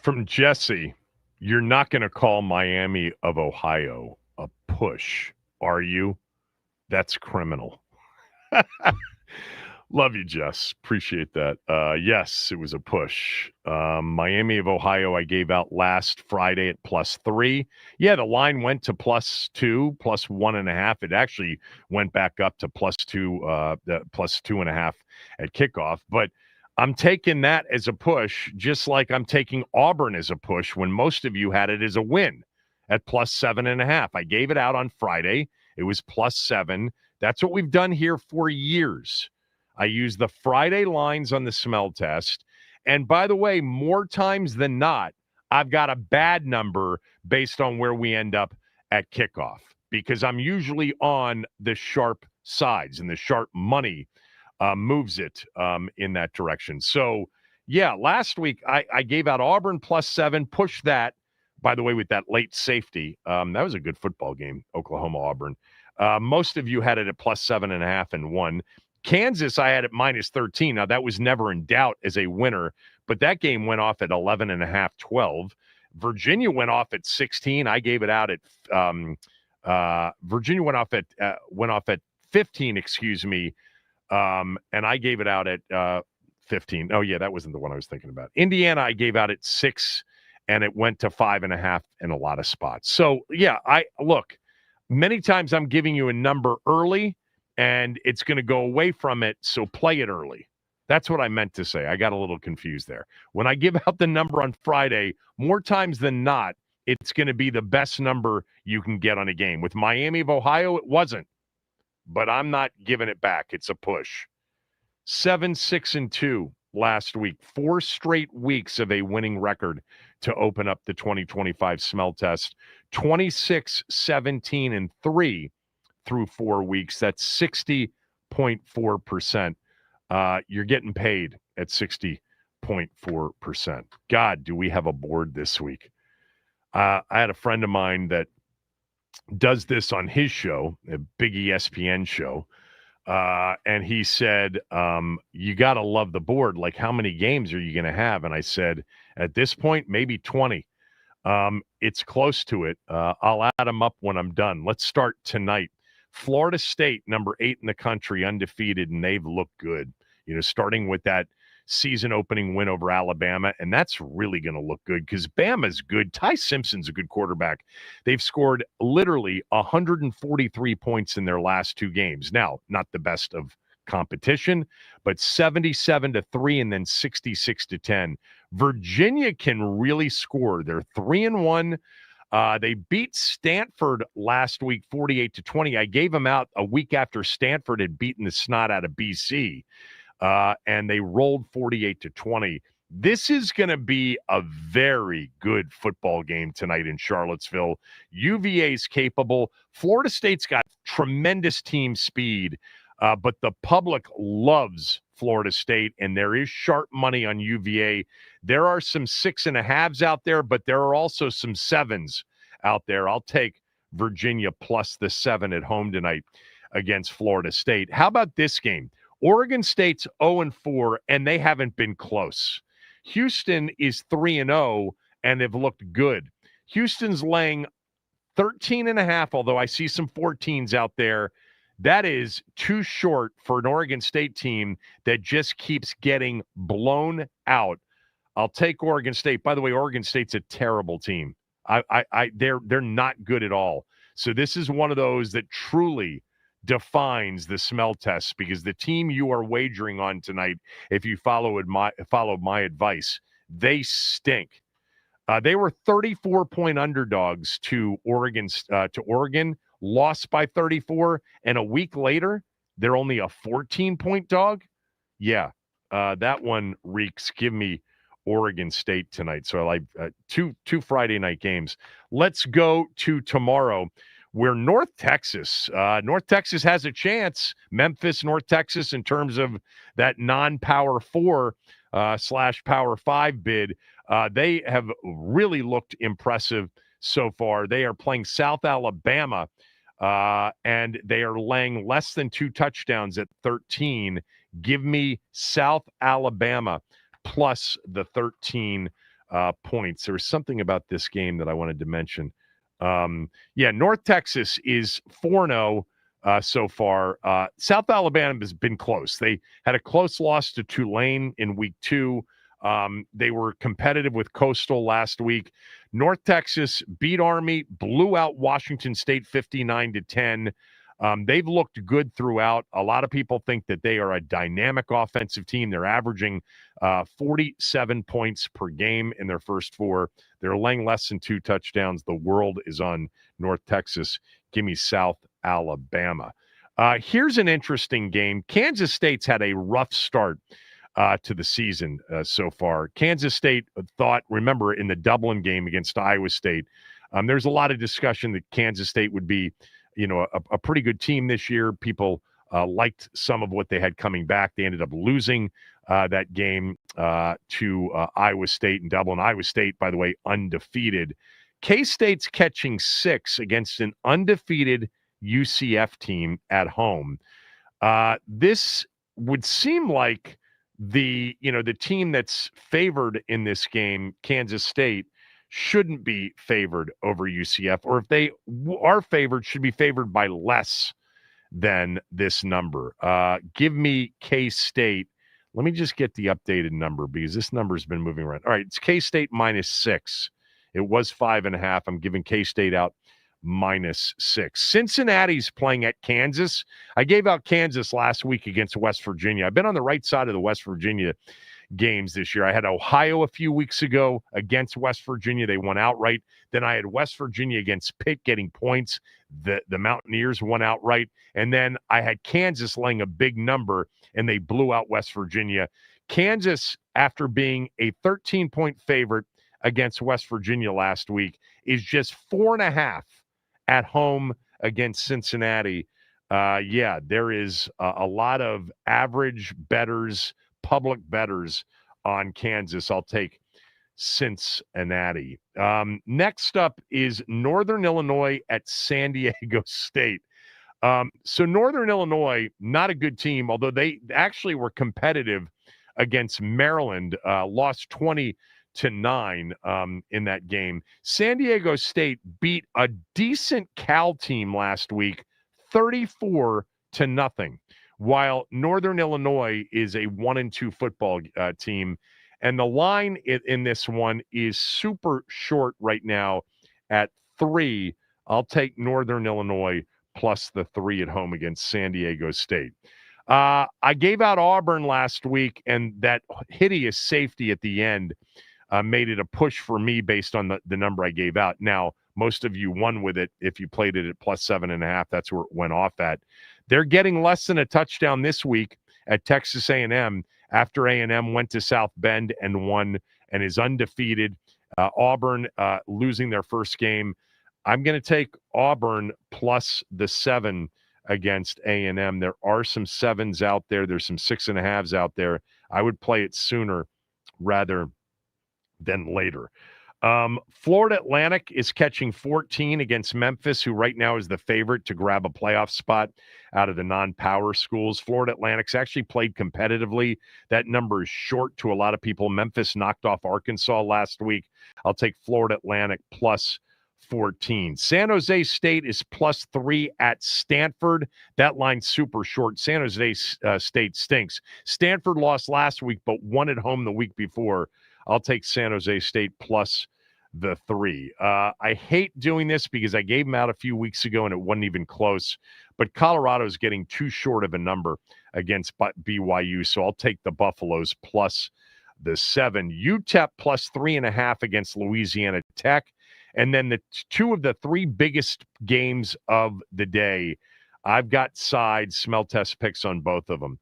From Jesse, you're not going to call Miami of Ohio a push, are you? That's criminal. Love you, Jess. Appreciate that. Yes, it was a push. Miami of Ohio, I gave out last Friday at +3. Yeah, the line went to +2, +1.5. It actually went back up to +2, +2.5 at kickoff. But I'm taking that as a push, just like I'm taking Auburn as a push when most of you had it as a win at +7.5. I gave it out on Friday. It was +7. That's what we've done here for years. I use the Friday lines on the smell test. And by the way, more times than not, I've got a bad number based on where we end up at kickoff because I'm usually on the sharp sides and the sharp money moves it in that direction. So, yeah, last week I gave out Auburn +7, pushed that, by the way, with that late safety. That was a good football game, Oklahoma-Auburn. Most of you had it at +7.5 and won. Kansas, I had at -13. Now, that was never in doubt as a winner, but that game went off at 11.5, 12. Virginia went off at 16. I gave it out at Virginia went off at 15, excuse me, and I gave it out at 15. Oh, yeah, that wasn't the one I was thinking about. Indiana, I gave out at 6, and it went to 5.5 in a lot of spots. So, yeah, look, many times I'm giving you a number early, and it's going to go away from it, so play it early. That's what I meant to say. I got a little confused there. When I give out the number on Friday, more times than not, it's going to be the best number you can get on a game. With Miami of Ohio, it wasn't, but I'm not giving it back. It's a push. 7-6-2 last week. 4 straight weeks of a winning record to open up the 2025 smell test. 26-17-3 through 4 weeks. That's 60.4%. You're getting paid at 60.4%. God, do we have a board this week? I had a friend of mine that does this on his show, a big ESPN show, and he said, you got to love the board. Like, how many games are you going to have? And I said, at this point, maybe 20. It's close to it. I'll add them up when I'm done. Let's start tonight. Florida State, number 8 in the country, undefeated, and they've looked good. You know, starting with that season-opening win over Alabama, and that's really going to look good because Bama's good. Ty Simpson's a good quarterback. They've scored literally 143 points in their last 2 games. Now, not the best of competition, but 77-3 and then 66-10. Virginia can really score. They're 3-1. They beat Stanford last week, 48-20. I gave them out a week after Stanford had beaten the snot out of BC, and they rolled 48-20. This is going to be a very good football game tonight in Charlottesville. UVA's capable. Florida State's got tremendous team speed, but the public loves Florida State, and there is sharp money on UVA. There are some 6.5s out there, but there are also some 7s out there. I'll take Virginia plus the 7 at home tonight against Florida State. How about this game? Oregon State's 0-4, and they haven't been close. Houston is 3-0, and they've looked good. Houston's laying 13.5, although I see some 14s out there. That is too short for an Oregon State team that just keeps getting blown out. I'll take Oregon State. By the way, Oregon State's a terrible team. They're not good at all. So this is one of those that truly defines the smell test because the team you are wagering on tonight, if you followed my advice, they stink. They were 34-point underdogs to Oregon, lost by 34, and a week later, they're only a 14-point dog? Yeah, that one reeks. Give me Oregon State tonight. So I like two Friday night games. Let's go to tomorrow, where North Texas has a chance. Memphis, North Texas, in terms of that non-Power 4 / Power 5 bid, they have really looked impressive so far. They are playing South Alabama, and they are laying less than 2 touchdowns at 13. Give me South Alabama plus the 13 points. There was something about this game that I wanted to mention. North Texas is 4-0 so far. South Alabama has been close. They had a close loss to Tulane in week 2. They were competitive with Coastal last week. North Texas beat Army, blew out Washington State 59-10. They've looked good throughout. A lot of people think that they are a dynamic offensive team. They're averaging 47 points per game in their first 4. They're laying less than 2 touchdowns. The world is on North Texas. Give me South Alabama. Here's an interesting game. Kansas State's had a rough start to the season so far. Kansas State remember, in the Dublin game against Iowa State, there's a lot of discussion that Kansas State would be, a pretty good team this year. People liked some of what they had coming back. They ended up losing that game to Iowa State in Dublin. Iowa State, by the way, undefeated. K-State's catching 6 against an undefeated UCF team at home. This would seem like the team that's favored in this game, Kansas State, shouldn't be favored over UCF, or if they are favored, should be favored by less than this number. Give me K-State. Let me just get the updated number because this number's been moving around. All right, it's K-State -6. It was 5.5. I'm giving K-State out -6. Cincinnati's playing at Kansas. I gave out Kansas last week against West Virginia. I've been on the right side of the West Virginia games this year. I had Ohio a few weeks ago against West Virginia. They won outright. Then I had West Virginia against Pitt getting points. The Mountaineers won outright. And then I had Kansas laying a big number, and they blew out West Virginia. Kansas, after being a 13-point favorite against West Virginia last week, is just 4.5 at home against Cincinnati. There is a lot of average bettors, public bettors on Kansas. I'll take Cincinnati. Next up is Northern Illinois at San Diego State. So Northern Illinois, not a good team, although they actually were competitive against Maryland, lost 20-9 in that game. San Diego State beat a decent Cal team last week, 34-0, while Northern Illinois is a 1-2 football team. And the line in this one is super short right now at 3. I'll take Northern Illinois plus the 3 at home against San Diego State. I gave out Auburn last week, and that hideous safety at the end made it a push for me based on the number I gave out. Now, most of you won with it if you played it at plus 7.5. That's where it went off at. They're getting less than a touchdown this week at Texas A&M after A&M went to South Bend and won and is undefeated. Auburn losing their first game. I'm going to take Auburn plus the 7 against A&M. There are some 7s out there. There's some 6.5s out there. I would play it sooner rather than later. Florida Atlantic is catching 14 against Memphis, who right now is the favorite to grab a playoff spot out of the non-power schools. Florida Atlantic's actually played competitively. That number is short to a lot of people. Memphis knocked off Arkansas last week. I'll take Florida Atlantic plus 14. San Jose State is plus 3 at Stanford. That line's super short. San Jose State stinks. Stanford lost last week, but won at home the week before. I'll take San Jose State plus the 3. I hate doing this because I gave them out a few weeks ago and it wasn't even close. But Colorado's getting too short of a number against BYU, so I'll take the Buffaloes plus the 7. UTEP plus 3.5 against Louisiana Tech. And then the 2 of the 3 biggest games of the day, I've got side smell test picks on both of them.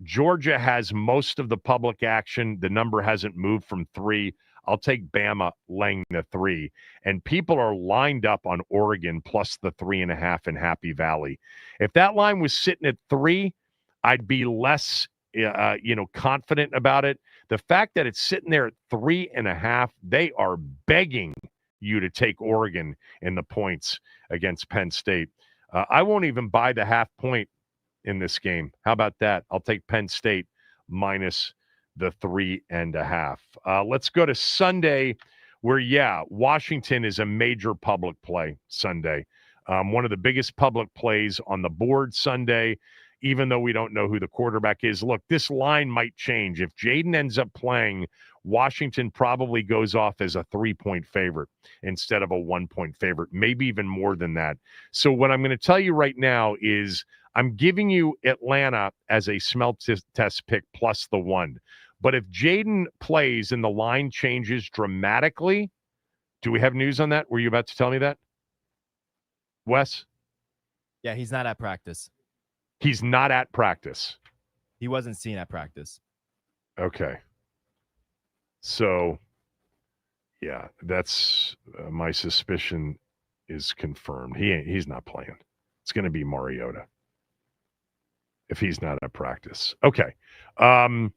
Georgia has most of the public action. The number hasn't moved from 3. I'll take Bama laying the 3. And people are lined up on Oregon plus the 3.5 in Happy Valley. If that line was sitting at 3, I'd be less confident about it. The fact that it's sitting there at 3.5, they are begging you to take Oregon in the points against Penn State. I won't even buy the half point in this game. How about that? I'll take Penn State minus the 3.5. Let's go to Sunday, where, Washington is a major public play Sunday. One of the biggest public plays on the board Sunday, even though we don't know who the quarterback is. Look, this line might change. If Jaden ends up playing, Washington probably goes off as a 3-point favorite instead of a 1-point favorite, maybe even more than that. So what I'm going to tell you right now is I'm giving you Atlanta as a smell test pick plus the 1. But if Jaden plays and the line changes dramatically, do we have news on that? Were you about to tell me that, Wes? Yeah, he's not at practice. He's not at practice. He wasn't seen at practice. Okay. So, yeah, that's my suspicion is confirmed. He's not playing. It's going to be Mariota if he's not at practice. Okay. Jaden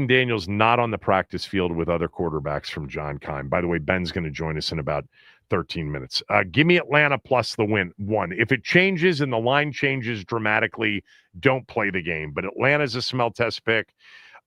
Daniels not on the practice field with other quarterbacks from John Keim. By the way, Ben's going to join us in about 13 minutes. Give me Atlanta plus the 1. If it changes and the line changes dramatically, don't play the game. But Atlanta's a smell test pick.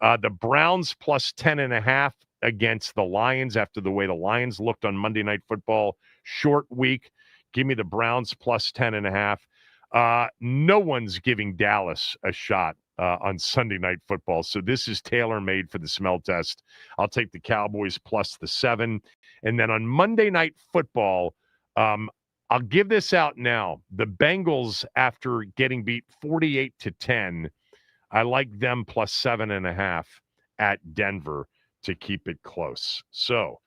The Browns plus 10.5 against the Lions after the way the Lions looked on Monday Night Football. Short week. Give me the Browns plus 10.5. No one's giving Dallas a shot on Sunday Night Football. So this is tailor-made for the smell test. I'll take the Cowboys plus the 7. And then on Monday Night Football, I'll give this out now. The Bengals, after getting beat 48-10, I like them plus 7.5 at Denver to keep it close. So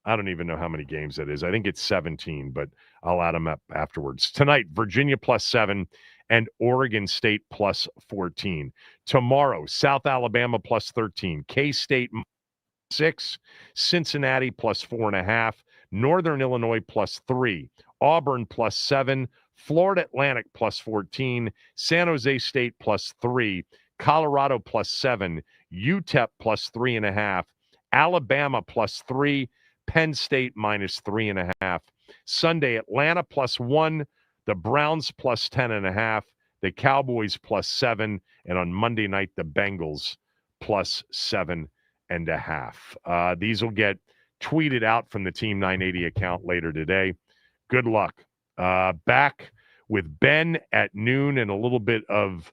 I don't even know how many games that is. I think it's 17, but I'll add them up afterwards. Tonight, Virginia plus 7 and Oregon State plus 14. Tomorrow, South Alabama plus 13, K-State 6, Cincinnati plus 4.5, Northern Illinois plus 3, Auburn plus 7, Florida Atlantic plus 14, San Jose State plus 3, Colorado plus 7, UTEP plus 3.5, Alabama plus 3, Penn State minus 3.5. Sunday, Atlanta plus 1, the Browns plus 10.5, the Cowboys plus 7, and on Monday night, the Bengals plus 7.5. These will get tweeted out from the Team 980 account later today. Good luck. Back with Ben at noon and a little bit of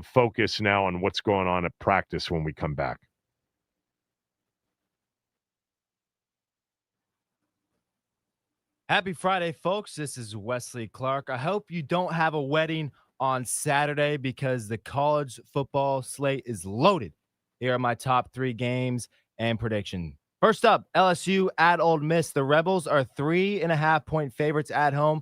focus now on what's going on at practice when we come back. Happy Friday, folks. This is Wesley Clark. I hope you don't have a wedding on Saturday because the college football slate is loaded. Here are my top 3 games and prediction. First up, LSU at Ole Miss. The Rebels are 3.5-point favorites at home,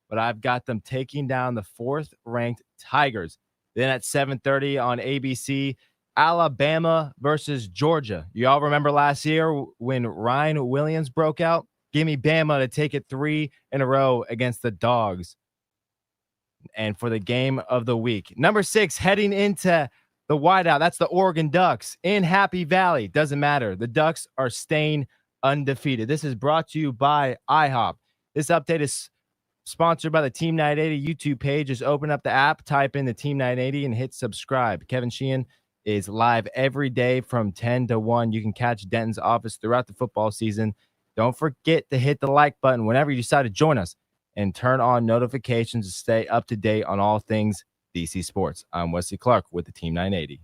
but I've got them taking down the 4th-ranked Tigers. Then at 7:30 on ABC, Alabama versus Georgia. You all remember last year when Ryan Williams broke out? Give me Bama to take it 3 in a row against the Dogs. And for the game of the week, number 6, heading into the whiteout, that's the Oregon Ducks in Happy Valley. Doesn't matter. The Ducks are staying undefeated. This is brought to you by IHOP. This update is sponsored by the Team 980 YouTube page. Just open up the app, type in the Team 980, and hit subscribe. Kevin Sheehan is live every day from 10 to 1. You can catch Denton's office throughout the football season. Don't forget to hit the like button whenever you decide to join us and turn on notifications to stay up to date on all things DC Sports. I'm Wesley Clark with the Team 980.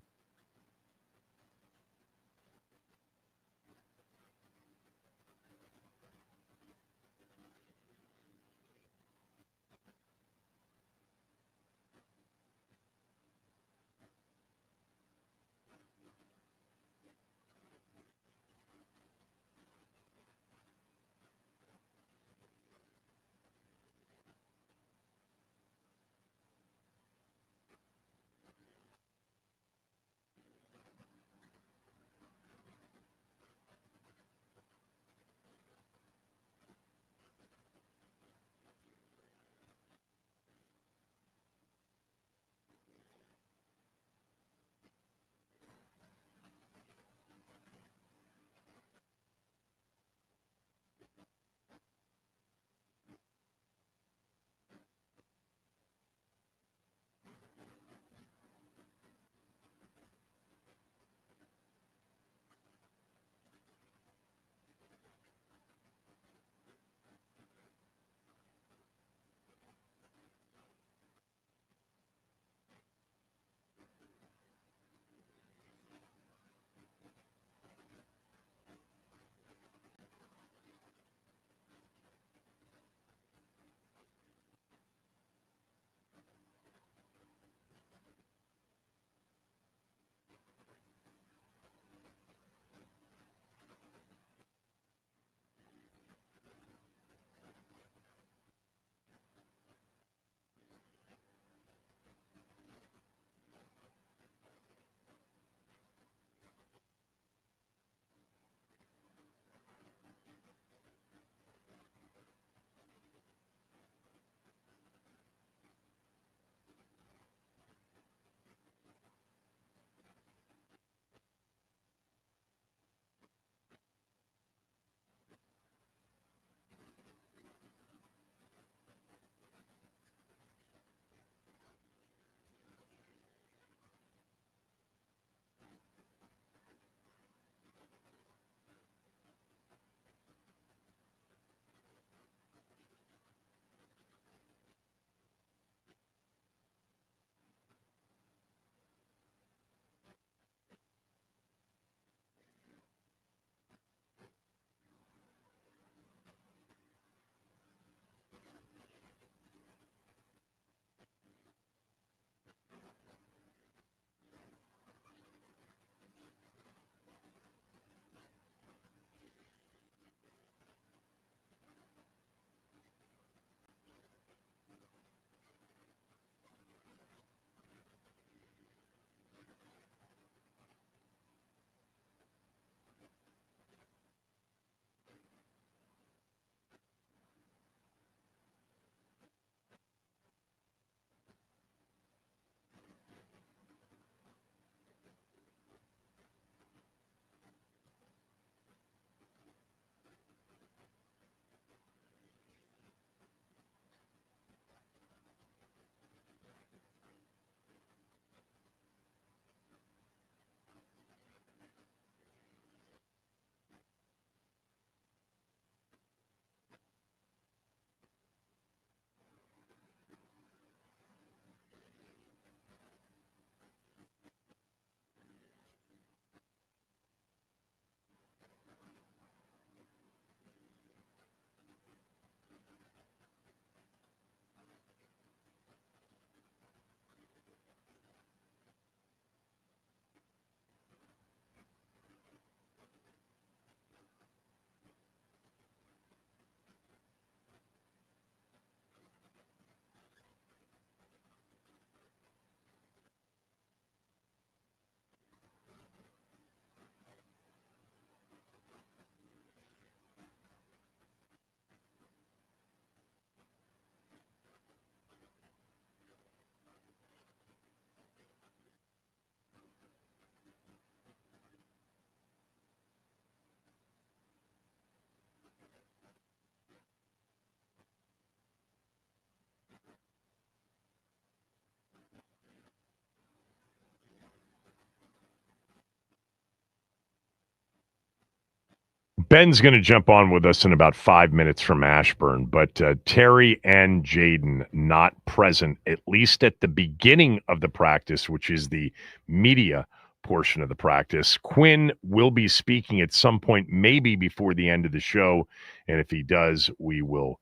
Ben's going to jump on with us in about 5 minutes from Ashburn, but Terry and Jaden not present, at least at the beginning of the practice, which is the media portion of the practice. Quinn will be speaking at some point, maybe before the end of the show, and if he does, we will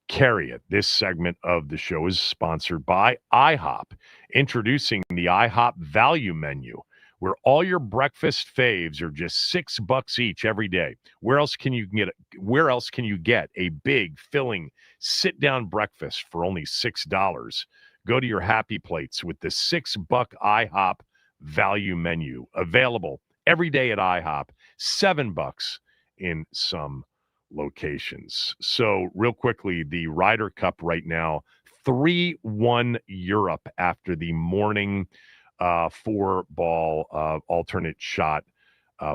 carry it. This segment of the show is sponsored by IHOP, introducing the IHOP value menu, where all your breakfast faves are just $6 each every day. Where else can you get a big, filling, sit-down breakfast for only $6? Go to your Happy Plates with the $6 IHOP value menu, available every day at IHOP, $7 in some locations. So real quickly, the Ryder Cup right now, 3-1 Europe after the morning 4-ball alternate shot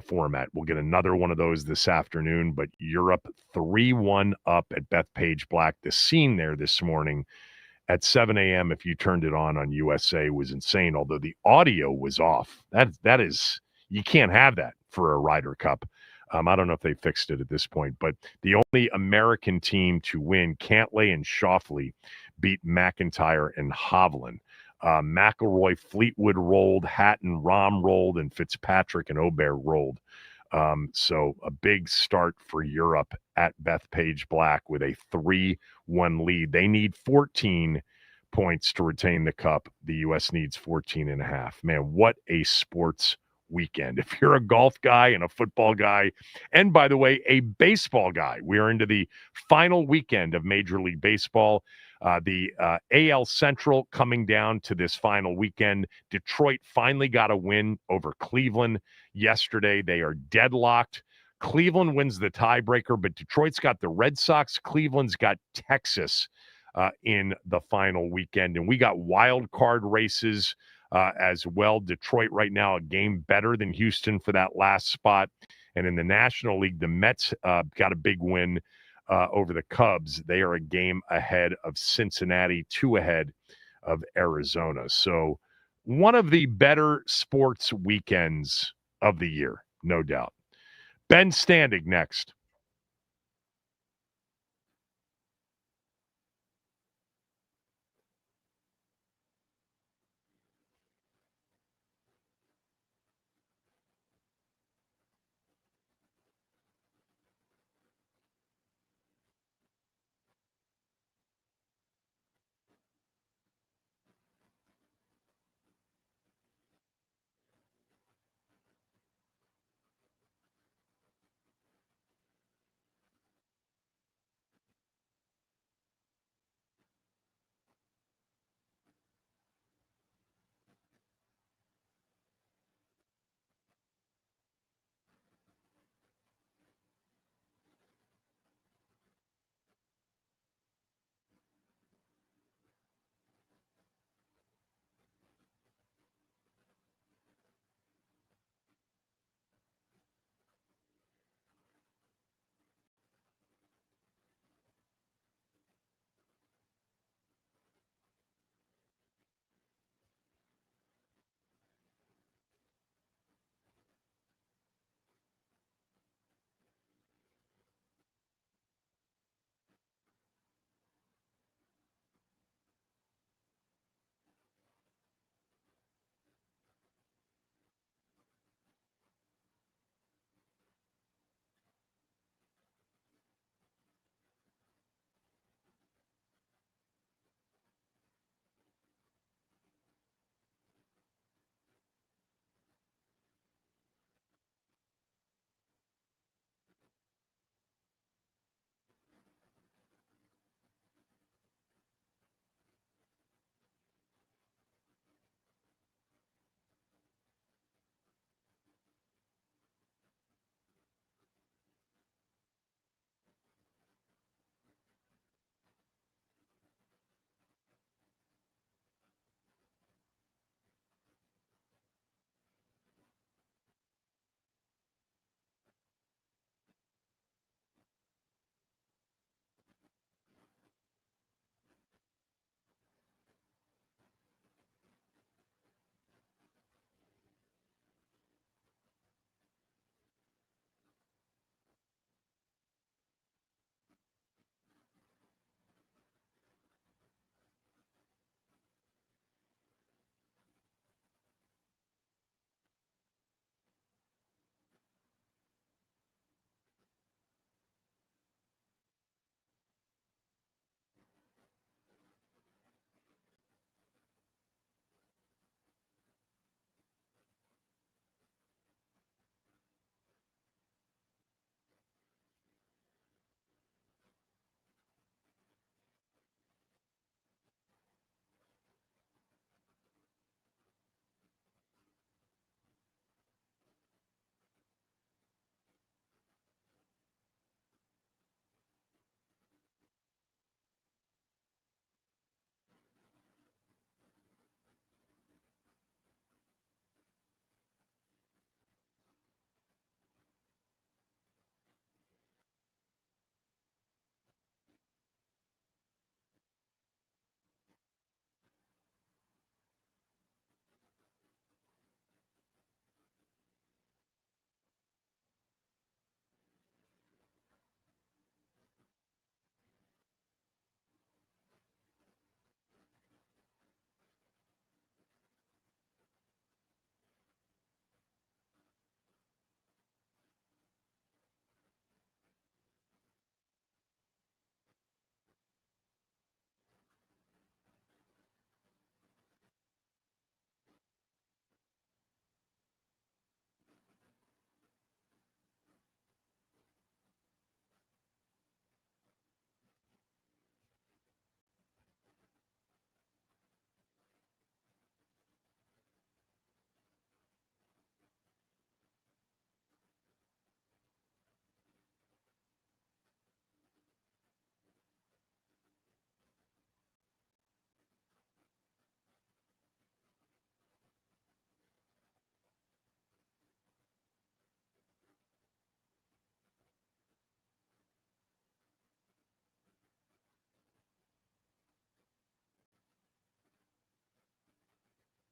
format. We'll get another one of those this afternoon, but Europe 3-1 up at Bethpage Black. The scene there this morning at 7 a.m., if you turned it on USA, was insane, although the audio was off. That is, you can't have that for a Ryder Cup. I don't know if they fixed it at this point, but the only American team to win, Cantlay and Schauffele, beat McIntyre and Hovland. McIlroy, Fleetwood rolled, Hatton, Rahm rolled, and Fitzpatrick and Aubert rolled. So a big start for Europe at Bethpage Black with a 3-1 lead. They need 14 points to retain the cup. The U.S. needs 14.5. Man, what a sports weekend. If you're a golf guy and a football guy, and by the way, a baseball guy, we are into the final weekend of Major League Baseball. The AL Central coming down to this final weekend. Detroit finally got a win over Cleveland yesterday. They are deadlocked. Cleveland wins the tiebreaker, but Detroit's got the Red Sox. Cleveland's got Texas in the final weekend. And we got wild card races as well. Detroit right now a game better than Houston for that last spot. And in the National League, the Mets got a big win over the Cubs. They are a game ahead of Cincinnati, 2 ahead of Arizona. So one of the better sports weekends of the year, no doubt. Ben Standig next.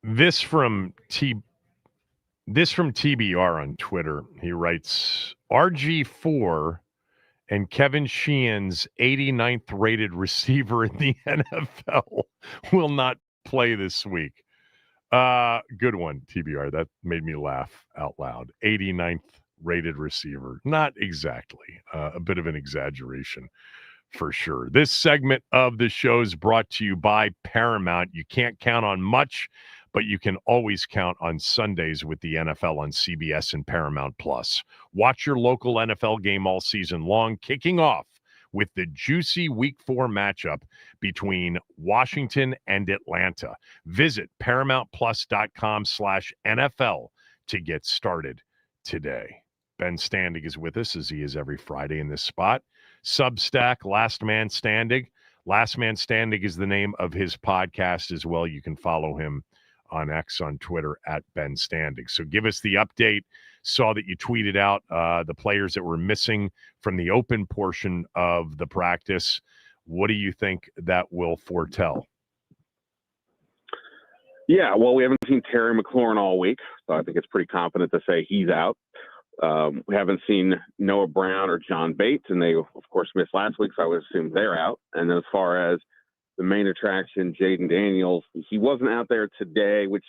This from TBR on Twitter. He writes, RG4 and Kevin Sheehan's 89th rated receiver in the NFL will not play this week. Good one, TBR. That made me laugh out loud. 89th rated receiver. Not exactly. A bit of an exaggeration for sure. This segment of the show is brought to you by Paramount. You can't count on much, but you can always count on Sundays with the NFL on CBS and Paramount Plus. Watch your local NFL game all season long, kicking off with the juicy Week 4 matchup between Washington and Atlanta. Visit ParamountPlus.com/NFL to get started today. Ben Standig is with us, as he is every Friday in this spot. Substack, Last Man Standig. Last Man Standig is the name of his podcast as well. You can follow him on X, on Twitter, at Ben Standig. So give us the update. Saw that you tweeted out the players that were missing from the open portion of the practice. What do you think that will foretell? Yeah, well, we haven't seen Terry McLaurin all week, so I think it's pretty confident to say he's out. We haven't seen Noah Brown or John Bates, and they, of course, missed last week, so I would assume they're out. And then as far as the main attraction, Jaden Daniels, he wasn't out there today, which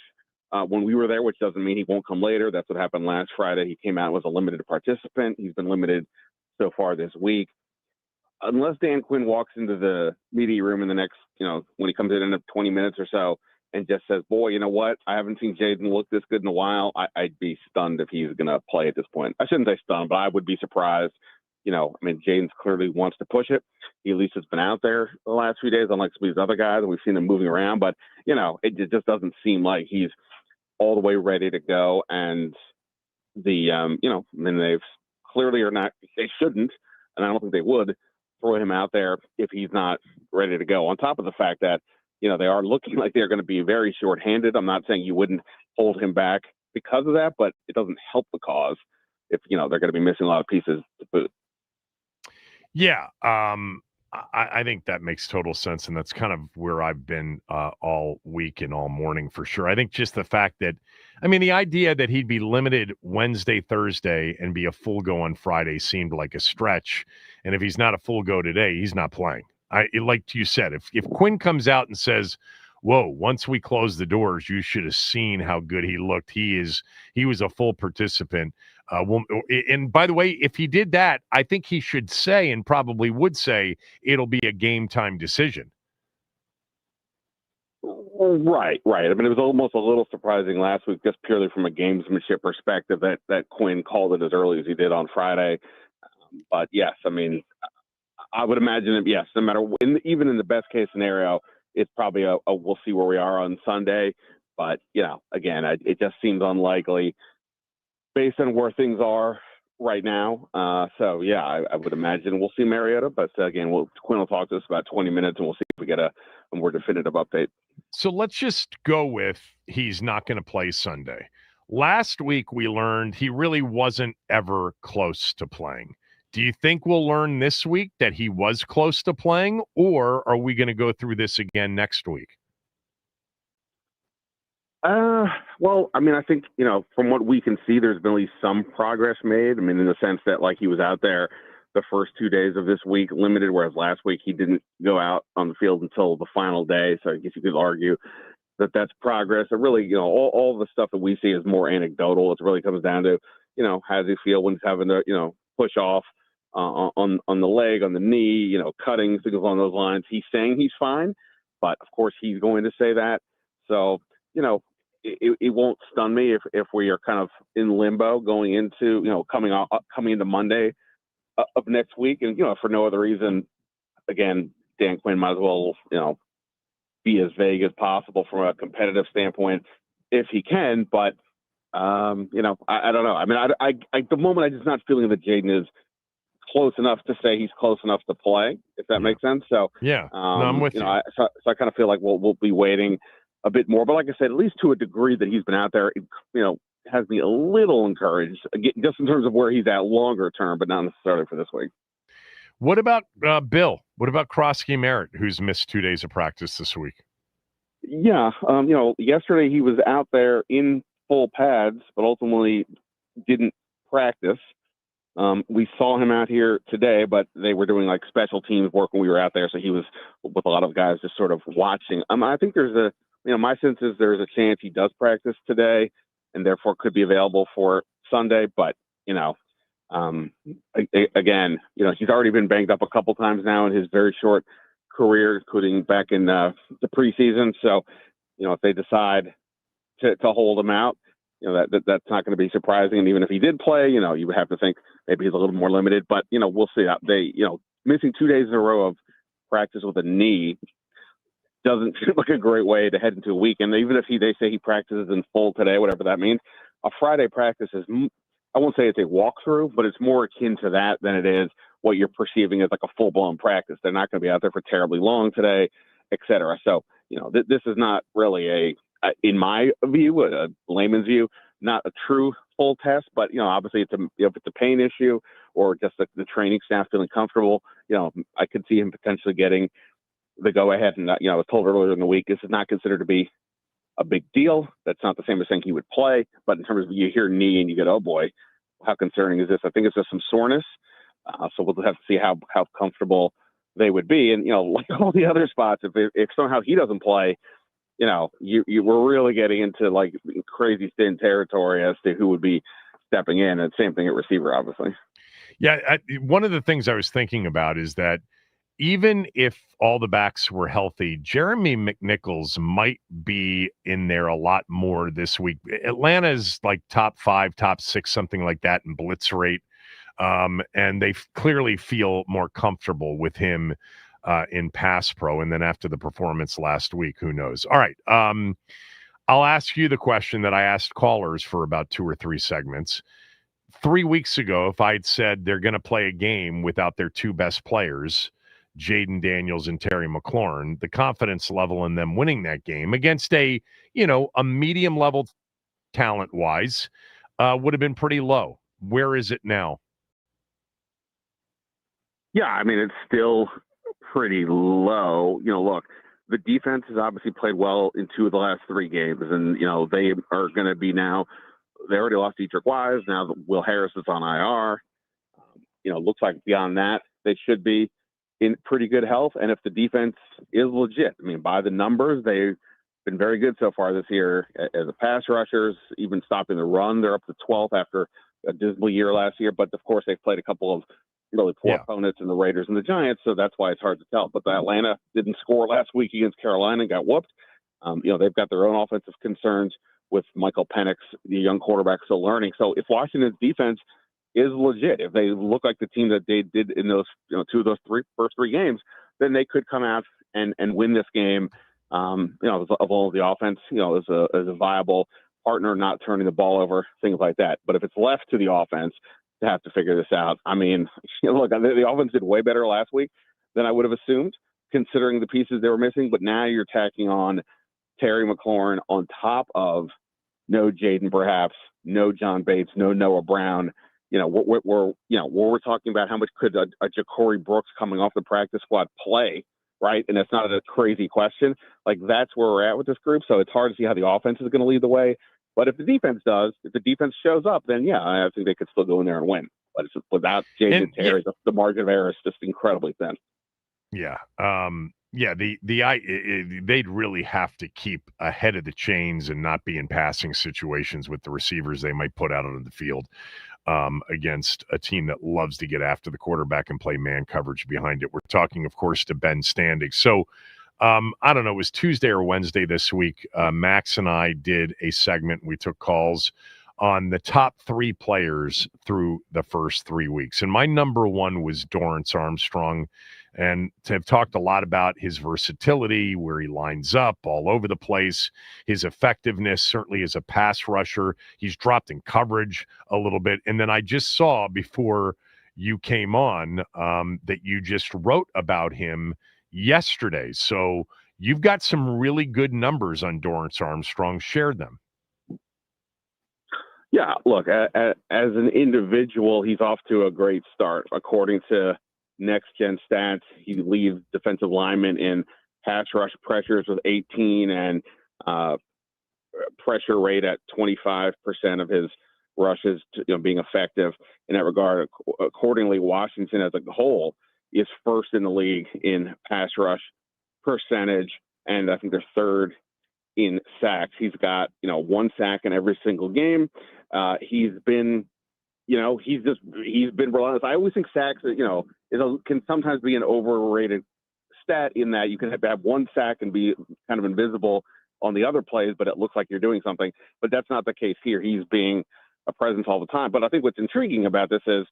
when we were there, which doesn't mean he won't come later. That's what happened last Friday. He came out and was a limited participant. He's been limited so far this week. Unless Dan Quinn walks into the media room in the next, when he comes in 20 minutes or so and just says, boy, you know what? I haven't seen Jaden look this good in a while. I'd be stunned if he's going to play at this point. I shouldn't say stunned, but I would be surprised. Jaden's clearly wants to push it. He at least has been out there the last few days, unlike some of these other guys, and we've seen him moving around. But, it just doesn't seem like he's all the way ready to go. And they've clearly are not, they shouldn't, and I don't think they would throw him out there if he's not ready to go. On top of the fact that, they are looking like they're going to be very shorthanded. I'm not saying you wouldn't hold him back because of that, but it doesn't help the cause if, they're going to be missing a lot of pieces to boot. Yeah, I think that makes total sense, and that's kind of where I've been all week and all morning for sure. I think just the fact that, the idea that he'd be limited Wednesday, Thursday, and be a full go on Friday seemed like a stretch. And if he's not a full go today, he's not playing. Like you said, if Quinn comes out and says, whoa, once we close the doors, you should have seen how good he looked. He was a full participant. And by the way, if he did that, I think he should say, and probably would say, it'll be a game time decision. Right. It was almost a little surprising last week, just purely from a gamesmanship perspective, that Quinn called it as early as he did on Friday. But yes, I would imagine that, yes, no matter, even in the best case scenario, it's probably a we'll see where we are on Sunday. But, again, it just seems unlikely based on where things are right now. So, yeah, I would imagine we'll see Mariota. But, again, Quinn will talk to us about 20 minutes, and we'll see if we get a more definitive update. So let's just go with he's not going to play Sunday. Last week we learned he really wasn't ever close to playing. Do you think we'll learn this week that he was close to playing, or are we going to go through this again next week? Well, I think, from what we can see, there's been at least some progress made. In the sense that, he was out there the first 2 days of this week limited, whereas last week he didn't go out on the field until the final day. So I guess you could argue that that's progress. It really, all the stuff that we see is more anecdotal. It really comes down to, how does he feel when he's having to, push off on the leg, on the knee, cutting, things along those lines. He's saying he's fine, but of course he's going to say that. So, it won't stun me if we are kind of in limbo going into, coming into Monday of next week. And, for no other reason, again, Dan Quinn might as well, be as vague as possible from a competitive standpoint if he can. But, I don't know. At the moment, I'm just not feeling that Jaden is close enough to say he's close enough to play, if that makes sense. So, yeah, I'm with you. So I kind of feel like we'll be waiting a bit more. But like I said, at least to a degree that he's been out there, has me a little encouraged, just in terms of where he's at longer term, but not necessarily for this week. What about Bill? What about Krosky Merritt, who's missed 2 days of practice this week? Yeah, yesterday he was out there in full pads, but ultimately didn't practice. We saw him out here today, but they were doing like special teams work when we were out there, so he was with a lot of guys just sort of watching. I think there's my sense is there's a chance he does practice today, and therefore could be available for Sunday. But again, he's already been banged up a couple times now in his very short career, including back in the preseason. So, if they decide to hold him out, that's not going to be surprising. And even if he did play, you would have to think maybe he's a little more limited. But we'll see. Missing 2 days in a row of practice with a knee doesn't seem like a great way to head into a week. And even if they say he practices in full today, whatever that means, a Friday practice is, I won't say it's a walkthrough, but it's more akin to that than it is what you're perceiving as like a full-blown practice. They're not going to be out there for terribly long today, et cetera. So, this is not really in my view, a layman's view, not a true full test, but, obviously if it's a pain issue or just the training staff feeling comfortable, I could see him potentially getting the go-ahead. And, I was told earlier in the week, this is not considered to be a big deal. That's not the same as saying he would play, but in terms of you hear knee and you go, oh boy, how concerning is this? I think it's just some soreness. So we'll have to see how comfortable they would be. And, like all the other spots, if somehow he doesn't play, you were really getting into like crazy thin territory as to who would be stepping in. And same thing at receiver, obviously. Yeah. One of the things I was thinking about is that even if all the backs were healthy, Jeremy McNichols might be in there a lot more this week. Atlanta's like top 5, top 6, something like that in blitz rate. And they clearly feel more comfortable with him in pass pro. And then after the performance last week, who knows? All right. I'll ask you the question that I asked callers for about 2 or 3 segments. 3 weeks ago, if I'd said they're going to play a game without their 2 best players, Jaden Daniels and Terry McLaurin, the confidence level in them winning that game against a medium level talent wise would have been pretty low. Where is it now? Yeah, I mean, it's still pretty low. Look, the defense has obviously played well in 2 of the last 3 games, and, they are going to be now, they already lost Dietrich Wise. Now Will Harris is on IR. Looks like beyond that, they should be in pretty good health. And if the defense is legit, I mean, by the numbers, they've been very good so far this year as a pass rushers, even stopping the run. They're up to 12th after a dismal year last year. But, of course, they've played a couple of really poor opponents in the Raiders and the Giants, so that's why it's hard to tell. But the Atlanta didn't score last week against Carolina and got whooped. They've got their own offensive concerns with Michael Penix, the young quarterback, still learning. So if Washington's defense is legit, if they look like the team that they did in those 2 of those first 3 games, then they could come out and win this game. Of all of the offense, as a viable partner, not turning the ball over, things like that. But if it's left to the offense to have to figure this out, I mean, look, the offense did way better last week than I would have assumed, considering the pieces they were missing. But now you're tacking on Terry McLaurin on top of no Jaden, perhaps no John Bates, no Noah Brown. We're talking about how much could a Ja'Cory Brooks coming off the practice squad play, right? And it's not a crazy question. Like, that's where we're at with this group. So it's hard to see how the offense is going to lead the way. But if the defense shows up, then yeah, I think they could still go in there and win. But it's just without Jaden Terry, the margin of error is just incredibly thin. Yeah. They'd really have to keep ahead of the chains and not be in passing situations with the receivers they might put out on the field against a team that loves to get after the quarterback and play man coverage behind it. We're talking, of course, to Ben Standig. So I don't know, it was Tuesday or Wednesday this week. Max and I did a segment. We took calls on the top 3 players through the first 3 weeks. And my number 1 was Dorrance Armstrong. And have talked a lot about his versatility, where he lines up all over the place, his effectiveness, certainly as a pass rusher. He's dropped in coverage a little bit. And then I just saw before you came on that you just wrote about him yesterday. So you've got some really good numbers on Dorrance Armstrong. Share them. Yeah, look, as an individual, he's off to a great start. According to Next Gen Stats, he leads defensive linemen in pass rush pressures with 18 and pressure rate at 25% of his rushes being effective in that regard. Accordingly, Washington as a whole is first in the league in pass rush percentage, and I think they're third in sacks. He's got, 1 sack in every single game. He's been relentless. I always think sacks, can sometimes be an overrated stat in that you can have 1 sack and be kind of invisible on the other plays, but it looks like you're doing something. But that's not the case here. He's being a presence all the time. But I think what's intriguing about this is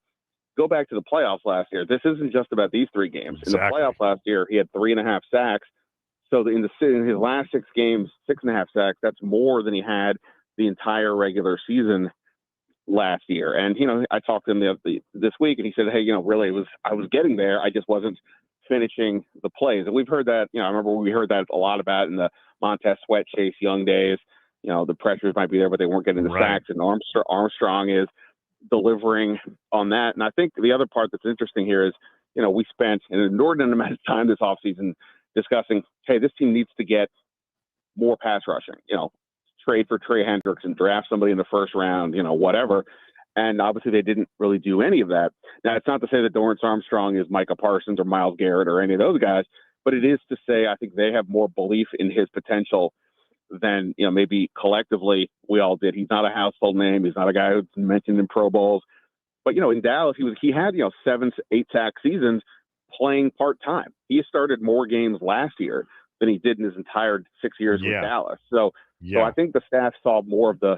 go back to the playoffs last year. This isn't just about these 3 games. Exactly. In the playoffs last year, he had 3.5 sacks. So in his last 6 games, 6.5 sacks, that's more than he had the entire regular season last year. And, I talked to him this week, and he said, hey, really, I was getting there. I just wasn't finishing the plays. And we've heard that, I remember we heard that a lot about in the Montez Sweat, Chase Young days. The pressures might be there, but they weren't getting the sacks. And Armstrong is delivering on that. And I think the other part that's interesting here is, we spent an inordinate amount of time this offseason discussing, hey, this team needs to get more pass rushing, trade for Trey Hendricks and draft somebody in the first round, whatever. And obviously they didn't really do any of that. Now, it's not to say that Dorrance Armstrong is Micah Parsons or Myles Garrett or any of those guys, but it is to say I think they have more belief in his potential than, maybe collectively we all did. He's not a household name. He's not a guy who's mentioned in Pro Bowls. But, in Dallas, he had, 7, 8 sack seasons playing part-time. He started more games last year than he did in his entire 6 years with Dallas. So I think the staff saw more of the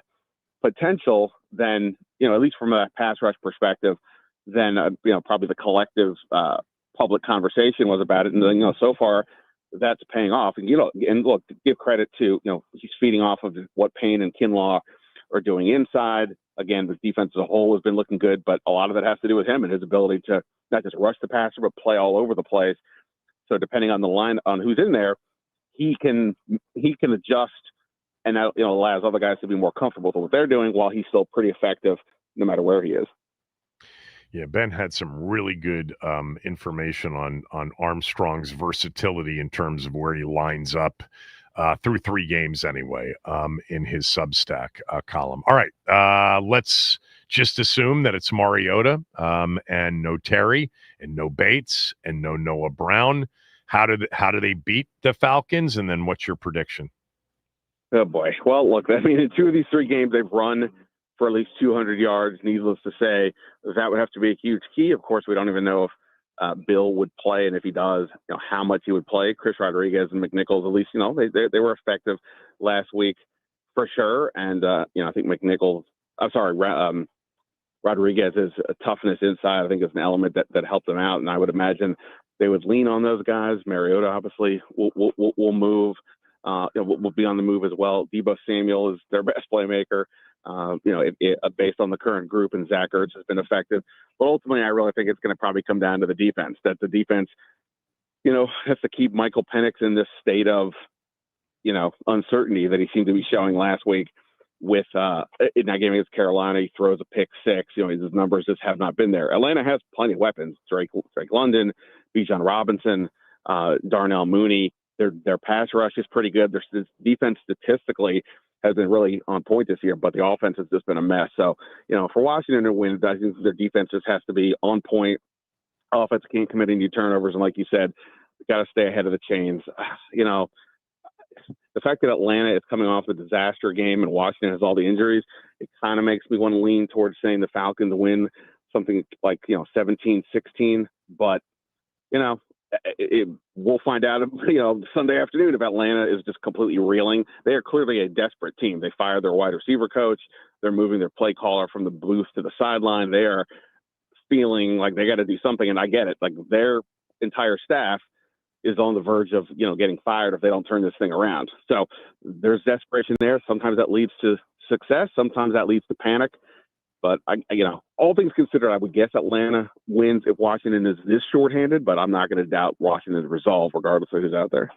potential than, at least from a pass rush perspective, than, probably the collective public conversation was about it. And, so far that's paying off. And, and look, give credit to, he's feeding off of what Payne and Kinlaw are doing inside. Again, the defense as a whole has been looking good, but a lot of it has to do with him and his ability to not just rush the passer, but play all over the place. So depending on the line, on who's in there, he can adjust and that, allows other guys to be more comfortable with what they're doing while he's still pretty effective no matter where he is. Yeah, Ben had some really good information on Armstrong's versatility in terms of where he lines up through 3 games anyway in his Substack column. All right, let's just assume that it's Mariota and no Terry and no Bates and no Noah Brown. How do they beat the Falcons? And then what's your prediction? Oh, boy. Well, look, I mean, in 2 of these 3 games, they've run for at least 200 yards. Needless to say, that would have to be a huge key. Of course, we don't even know if Bill would play, and if he does, how much he would play. Chris Rodriguez and McNichols, at least, they were effective last week for sure. And, I think Rodriguez's toughness inside, I think, is an element that helped them out. And I would imagine they would lean on those guys. Mariota, obviously, will move. Will be on the move as well. Deebo Samuel is their best playmaker. Based on the current group, and Zach Ertz has been effective. But ultimately, I really think it's going to probably come down to the defense, that the defense, has to keep Michael Penix in this state of, uncertainty that he seemed to be showing last week with, in that game against Carolina. He throws a pick 6, his numbers just have not been there. Atlanta has plenty of weapons. Drake London, Bijan Robinson, Darnell Mooney. Their pass rush is pretty good. Their defense statistically has been really on point this year, but the offense has just been a mess. So, for Washington to win, I think their defense just has to be on point. Offense can't commit any turnovers, and like you said, got to stay ahead of the chains. The fact that Atlanta is coming off a disaster game and Washington has all the injuries, it kind of makes me want to lean towards saying the Falcons win something like 17-16. But we'll find out, Sunday afternoon if Atlanta is just completely reeling. They are clearly a desperate team. They fired their wide receiver coach. They're moving their play caller from the booth to the sideline. They are feeling like they got to do something, and I get it. Like, their entire staff is on the verge of, getting fired if they don't turn this thing around. So there's desperation there. Sometimes that leads to success. Sometimes that leads to panic. But, all things considered, I would guess Atlanta wins if Washington is this shorthanded, but I'm not going to doubt Washington's resolve regardless of who's out there.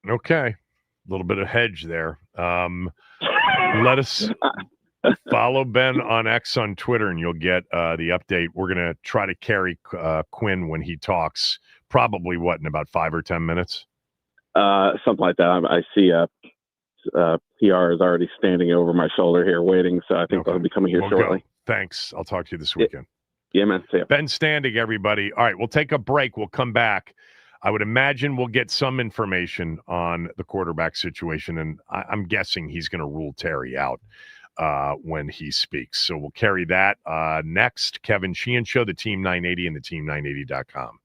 Okay. A little bit of hedge there. Let us follow Ben on X on Twitter, and you'll get the update. We're going to try to carry Quinn when he talks, probably, in about 5 or 10 minutes? Something like that. I see PR is already standing over my shoulder here waiting, so I think they'll be coming here shortly. Go. Thanks. I'll talk to you this weekend. Yeah, man. See ya. Ben Standig, everybody. All right, we'll take a break. We'll come back. I would imagine we'll get some information on the quarterback situation, and I'm guessing he's going to rule Terry out when he speaks. So we'll carry that next. Kevin Sheehan Show, the Team 980 and the team980.com.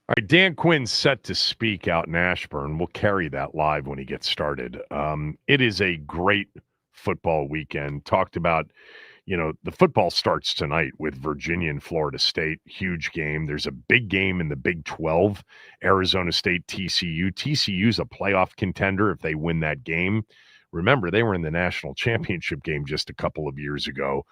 All right, Dan Quinn's set to speak out in Ashburn. We'll carry that live when he gets started. It is a great football weekend. Talked about, the football starts tonight with Virginia and Florida State. Huge game. There's a big game in the Big 12, Arizona State, TCU. TCU's a playoff contender if they win that game. Remember, they were in the national championship game just a couple of years ago.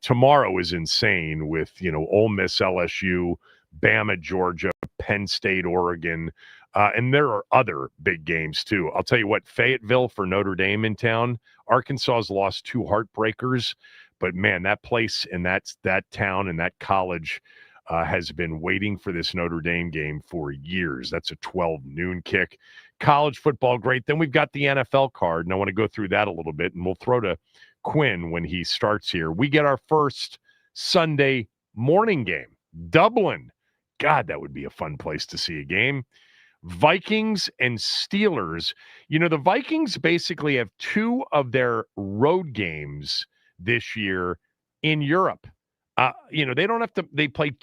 Tomorrow is insane with, Ole Miss, LSU, Bama, Georgia, Penn State, Oregon, and there are other big games too. I'll tell you what, Fayetteville for Notre Dame in town. Arkansas has lost 2 heartbreakers, but man, that place and that town and that college has been waiting for this Notre Dame game for years. That's a 12 noon kick. College football, great. Then we've got the NFL card, and I want to go through that a little bit, and we'll throw to Quinn when he starts here. We get our first Sunday morning game, Dublin. God, that would be a fun place to see a game. Vikings and Steelers. The Vikings basically have 2 of their road games this year in Europe. They don't have to, they play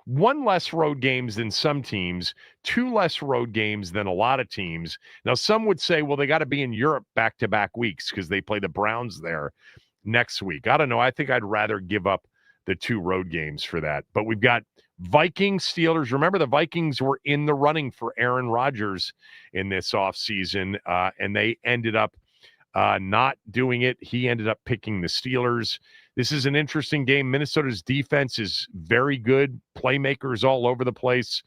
1 less road games than some teams, 2 less road games than a lot of teams. Now, some would say, well, they got to be in Europe back-to-back weeks because they play the Browns there next week. I don't know. I think I'd rather give up the 2 road games for that. But we've got Vikings, Steelers. Remember, the Vikings were in the running for Aaron Rodgers in this offseason, and they ended up not doing it. He ended up picking the Steelers. This is an interesting game. Minnesota's defense is very good. Playmakers all over the place.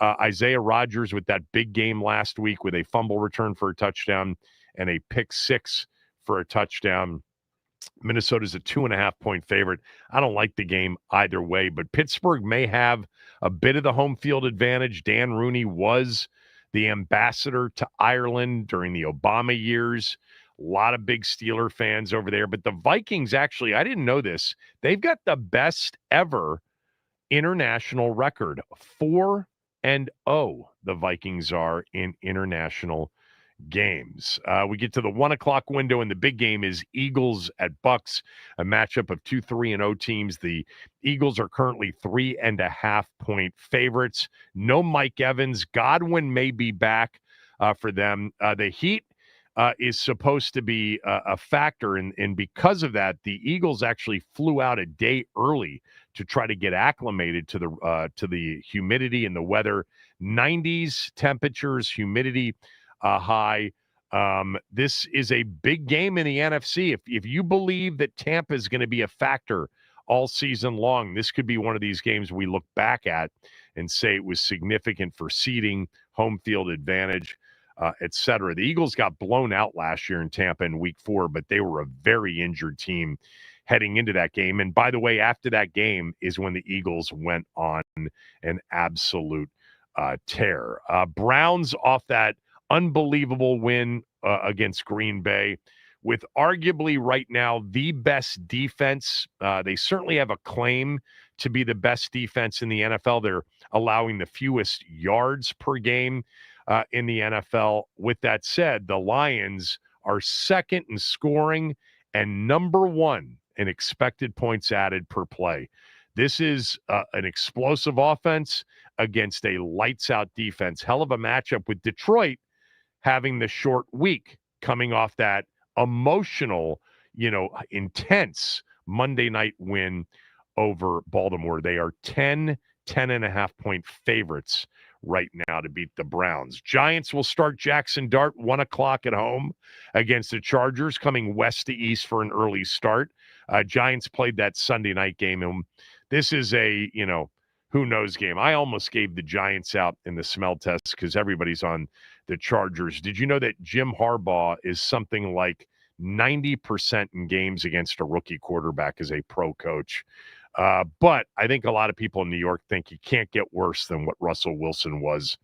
Isaiah Rodgers with that big game last week with a fumble return for a touchdown and a pick 6 for a touchdown. Minnesota's a 2.5-point favorite. I don't like the game either way, but Pittsburgh may have a bit of the home field advantage. Dan Rooney was the ambassador to Ireland during the Obama years. A lot of big Steeler fans over there. But the Vikings, actually, I didn't know this. They've got the best ever international record. 4-0, the Vikings are in international games. We get to the 1 o'clock window, and the big game is Eagles at Bucks, a matchup of 2 3-0 teams. The Eagles are currently 3.5-point favorites. No Mike Evans. Godwin may be back for them. The Heat is supposed to be a factor, and because of that, the Eagles actually flew out a day early to try to get acclimated to the humidity and the weather. 90s temperatures, humidity high. This is a big game in the NFC. If you believe that Tampa is going to be a factor all season long, this could be one of these games we look back at and say it was significant for seeding, home field advantage, etc. The Eagles got blown out last year in Tampa in week 4, but they were a very injured team heading into that game. And by the way, after that game is when the Eagles went on an absolute tear. Browns off that unbelievable win against Green Bay with arguably right now the best defense. They certainly have a claim to be the best defense in the NFL. They're allowing the fewest yards per game in the NFL. With that said, the Lions are second in scoring and number 1 in expected points added per play. This is an explosive offense against a lights-out defense. Hell of a matchup with Detroit having the short week coming off that emotional, intense Monday night win over Baltimore. They are 10.5-point favorites right now to beat the Browns. Giants will start Jackson Dart 1 o'clock at home against the Chargers, coming west to east for an early start. Giants played that Sunday night game, and this is a, who knows game. I almost gave the Giants out in the smell test because everybody's on the Chargers. Did you know that Jim Harbaugh is something like 90% in games against a rookie quarterback as a pro coach? But I think a lot of people in New York think he can't get worse than what Russell Wilson was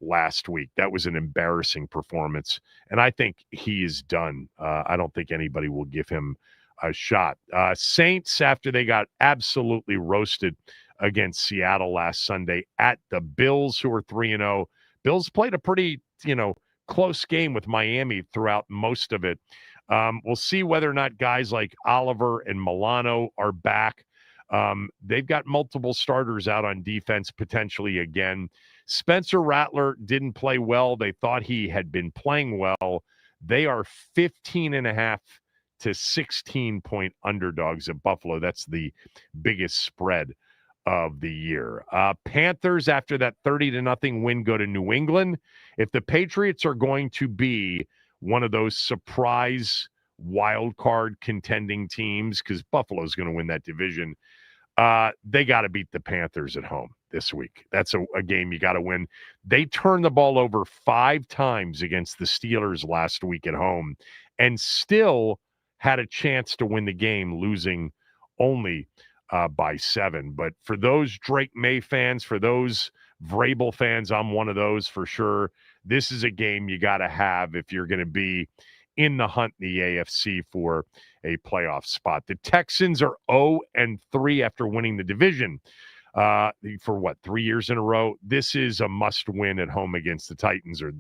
last week. That was an embarrassing performance, and I think he is done. I don't think anybody will give him a shot. Saints, after they got absolutely roasted against Seattle last Sunday at the Bills, who are 3-0. Bills played a pretty, close game with Miami throughout most of it. We'll see whether or not guys like Oliver and Milano are back. They've got multiple starters out on defense potentially again. Spencer Rattler didn't play well. They thought he had been playing well. They are 15.5 to 16-point underdogs at Buffalo. That's the biggest spread of the year. Panthers, after that 30-0 win, go to New England. If the Patriots are going to be one of those surprise wild card contending teams, because Buffalo's going to win that division, they got to beat the Panthers at home this week. That's a game you got to win. They turned the ball over 5 times against the Steelers last week at home and still had a chance to win the game, losing only by 7. But for those Drake May fans, for those Vrabel fans, I'm one of those for sure. This is a game you got to have if you're going to be in the hunt in the AFC for a playoff spot. The Texans are 0-3 after winning the division for 3 years in a row. This is a must-win at home against the Titans, or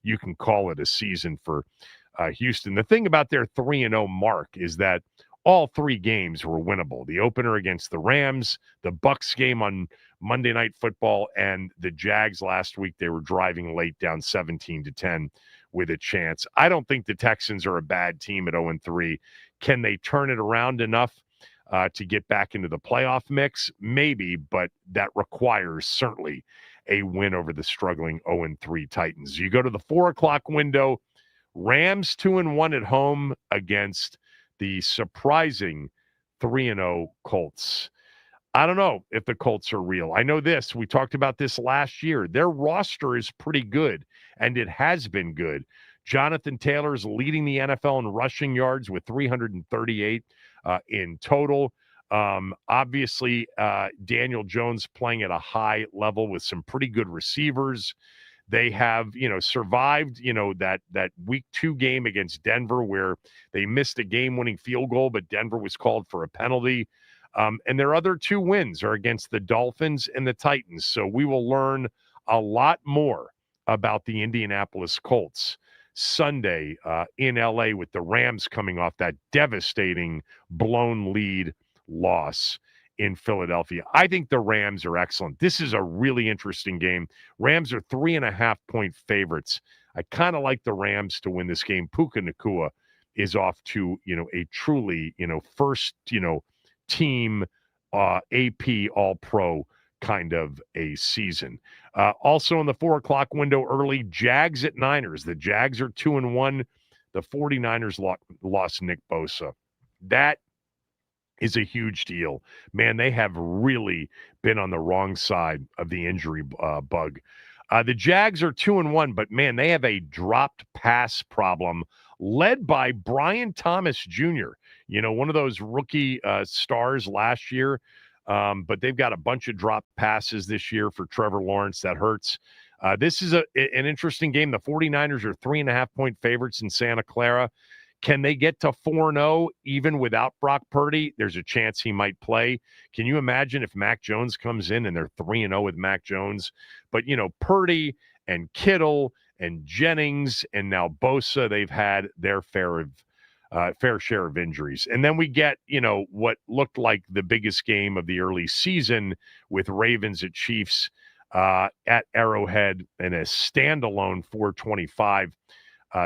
you can call it a season for Houston. The thing about their 3-0 mark is that all 3 games were winnable. The opener against the Rams, the Bucs game on Monday Night Football, and the Jags last week. They were driving late down 17-10 with a chance. I don't think the Texans are a bad team at 0-3. Can they turn it around enough to get back into the playoff mix? Maybe, but that requires certainly a win over the struggling 0-3 Titans. You go to the 4 o'clock window, Rams 2-1 at home against the surprising 3-0 Colts. I don't know if the Colts are real. I know this. We talked about this last year. Their roster is pretty good, and it has been good. Jonathan Taylor's leading the NFL in rushing yards with 338 in total. Obviously, Daniel Jones playing at a high level with some pretty good receivers. They have, survived, that week 2 game against Denver where they missed a game-winning field goal, but Denver was called for a penalty. And their other 2 wins are against the Dolphins and the Titans. So we will learn a lot more about the Indianapolis Colts Sunday in L.A. with the Rams coming off that devastating blown lead loss in Philadelphia. I think the Rams are excellent. This is a really interesting game. Rams are 3.5-point favorites. I kind of like the Rams to win this game. Puka Nacua is off to, a truly, first, team AP All-Pro kind of a season. Also in the 4 o'clock window early, Jags at Niners. The Jags are 2-1. The 49ers lost Nick Bosa. That is a huge deal. Man, they have really been on the wrong side of the injury bug. The Jags are 2-1, but man, they have a dropped pass problem led by Brian Thomas Jr., one of those rookie stars last year. But they've got a bunch of drop passes this year for Trevor Lawrence. That hurts. This is an interesting game. The 49ers are 3.5-point favorites in Santa Clara. Can they get to 4-0 even without Brock Purdy? There's a chance he might play. Can you imagine if Mac Jones comes in and they're 3-0 with Mac Jones? But, Purdy and Kittle and Jennings and now Bosa, they've had their fair share of injuries. And then we get, what looked like the biggest game of the early season with Ravens at Chiefs at Arrowhead in a standalone 425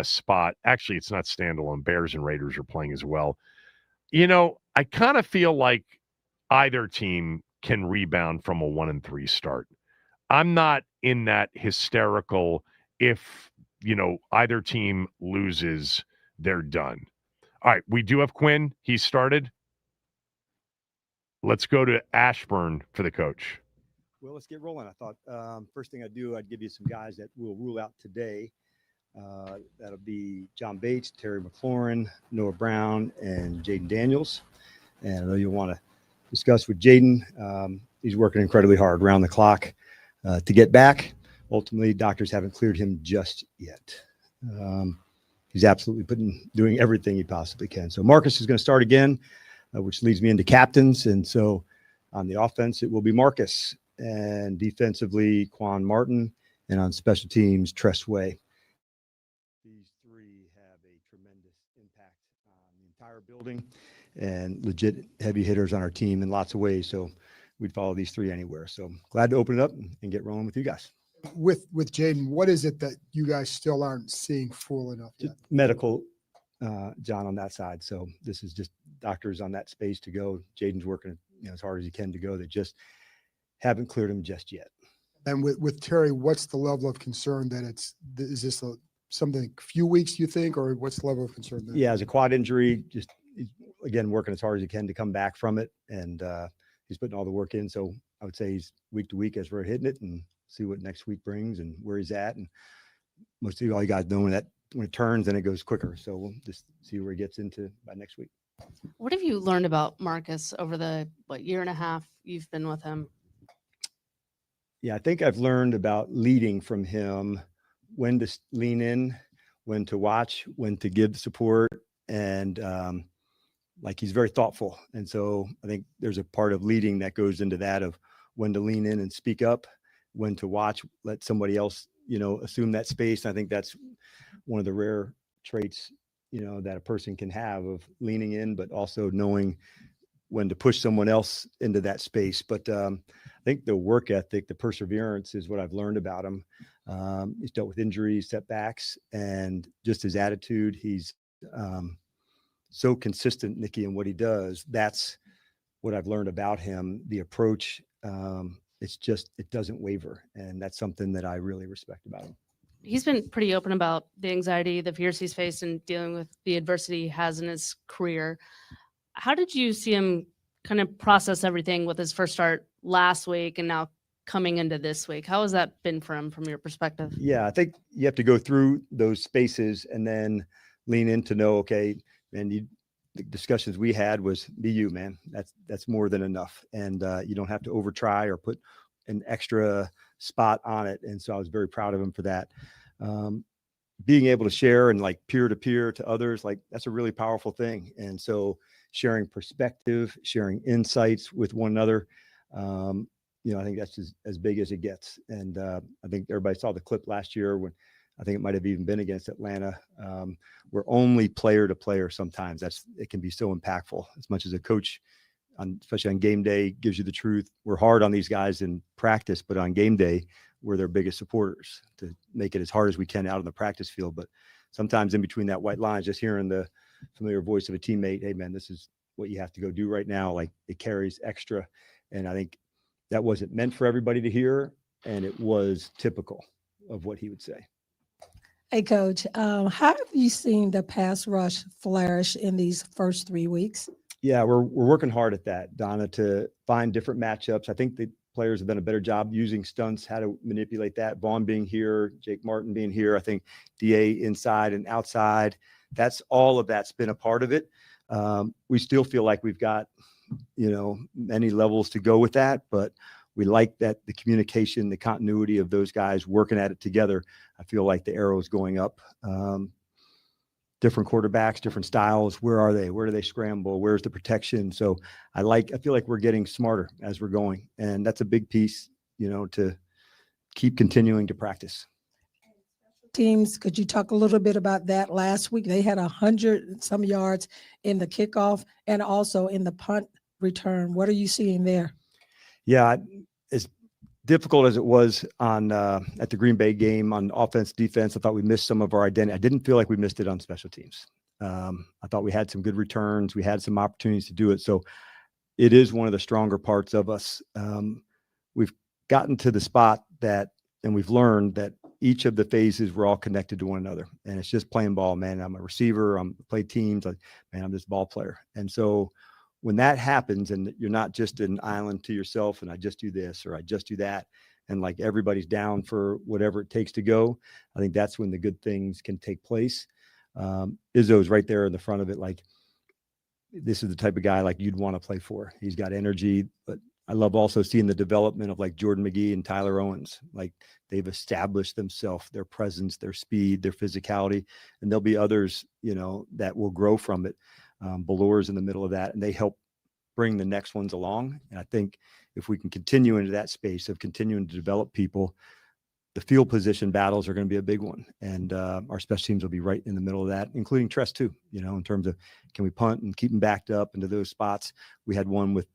spot. Actually, it's not standalone. Bears and Raiders are playing as well. I kind of feel like either team can rebound from a 1-3 start. I'm not in that hysterical if, either team loses, they're done. All right, we do have Quinn. He started. Let's go to Ashburn for the coach. Well, let's get rolling. I thought first thing I'd do, I'd give you some guys that we'll rule out today. That'll be John Bates, Terry McLaurin, Noah Brown, and Jaden Daniels. And I know you'll want to discuss with Jaden. He's working incredibly hard around the clock to get back. Ultimately, doctors haven't cleared him just yet. He's absolutely doing everything he possibly can. So Marcus is going to start again, which leads me into captains. And so on the offense, it will be Marcus, and defensively, Quan Martin, and on special teams, Tress Way. These 3 have a tremendous impact on the entire building and legit heavy hitters on our team in lots of ways. So we'd follow these three anywhere. So glad to open it up and get rolling with you guys. With Jaden, what is it that you guys still aren't seeing full enough yet? Medical, John, on that side. So this is just doctors on that space to go. Jaden's working, as hard as he can to go. They just haven't cleared him just yet. And with Terry, what's the level of concern that is this something a few weeks, you think, or what's the level of concern there? Yeah, as a quad injury, just again, working as hard as he can to come back from it. And he's putting all the work in. So I would say he's week to week as we're hitting it and see what next week brings and where he's at. And most of all you guys know that when it turns, then it goes quicker. So we'll just see where he gets into by next week. What have you learned about Marcus over the year and a half you've been with him? Yeah, I think I've learned about leading from him, when to lean in, when to watch, when to give support. And he's very thoughtful. And so I think there's a part of leading that goes into that, of when to lean in and speak up, when to watch, let somebody else, assume that space. And I think that's one of the rare traits, that a person can have, of leaning in, but also knowing when to push someone else into that space. But I think the work ethic, the perseverance is what I've learned about him. He's dealt with injuries, setbacks, and just his attitude. He's so consistent, Nikki, in what he does. That's what I've learned about him. The approach, it doesn't waver. And that's something that I really respect about him. He's been pretty open about the anxiety, the fears he's faced, and dealing with the adversity he has in his career. How did you see him kind of process everything with his first start last week and now coming into this week? How has that been for him from your perspective? Yeah, I think you have to go through those spaces and then lean in to know, okay, and the discussions we had was, be you, man. That's more than enough. And you don't have to over try or put an extra spot on it. And so I was very proud of him for that. Being able to share and peer to peer to others, that's a really powerful thing. And so sharing perspective, sharing insights with one another, I think that's as big as it gets. And I think everybody saw the clip last year when I think it might have even been against Atlanta. We're only player to player sometimes. It can be so impactful. As much as a coach, especially on game day, gives you the truth. We're hard on these guys in practice, but on game day, we're their biggest supporters to make it as hard as we can out on the practice field. But sometimes in between that white line, just hearing the familiar voice of a teammate, hey man, this is what you have to go do right now. It carries extra. And I think that wasn't meant for everybody to hear. And it was typical of what he would say. Hey, Coach, how have you seen the pass rush flourish in these first 3 weeks? Yeah, we're working hard at that, Donna, to find different matchups. I think the players have done a better job using stunts, how to manipulate that. Vaughn being here, Jake Martin being here. I think DA inside and outside. All of that's been a part of it. We still feel like we've got, many levels to go with that, but we like that the communication, the continuity of those guys working at it together. I feel like the arrow is going up. Different quarterbacks, different styles. Where are they? Where do they scramble? Where's the protection? So I feel like we're getting smarter as we're going. And that's a big piece, to keep continuing to practice. Teams, could you talk a little bit about that? Last week, they had 100 some yards in the kickoff and also in the punt return. What are you seeing there? Yeah, as difficult as it was on at the Green Bay game on offense, defense, I thought we missed some of our identity. I didn't feel like we missed it on special teams. I thought we had some good returns. We had some opportunities to do it. So it is one of the stronger parts of us. We've gotten to the spot and we've learned that each of the phases, we're all connected to one another. And it's just playing ball, man. I'm a receiver. I'm play teams. I'm this ball player. And so when that happens and you're not just an island to yourself and I just do this or I just do that, and everybody's down for whatever it takes to go, I think that's when the good things can take place. Izzo's right there in the front of it. This is the type of guy you'd want to play for. He's got energy, but I love also seeing the development of Jordan McGee and Tyler Owens. They've established themselves, their presence, their speed, their physicality, and there'll be others, that will grow from it. Ballor's in the middle of that, and they help bring the next ones along. And I think if we can continue into that space of continuing to develop people, the field position battles are going to be a big one. And our special teams will be right in the middle of that, including Tress too, in terms of can we punt and keep them backed up into those spots. We had one with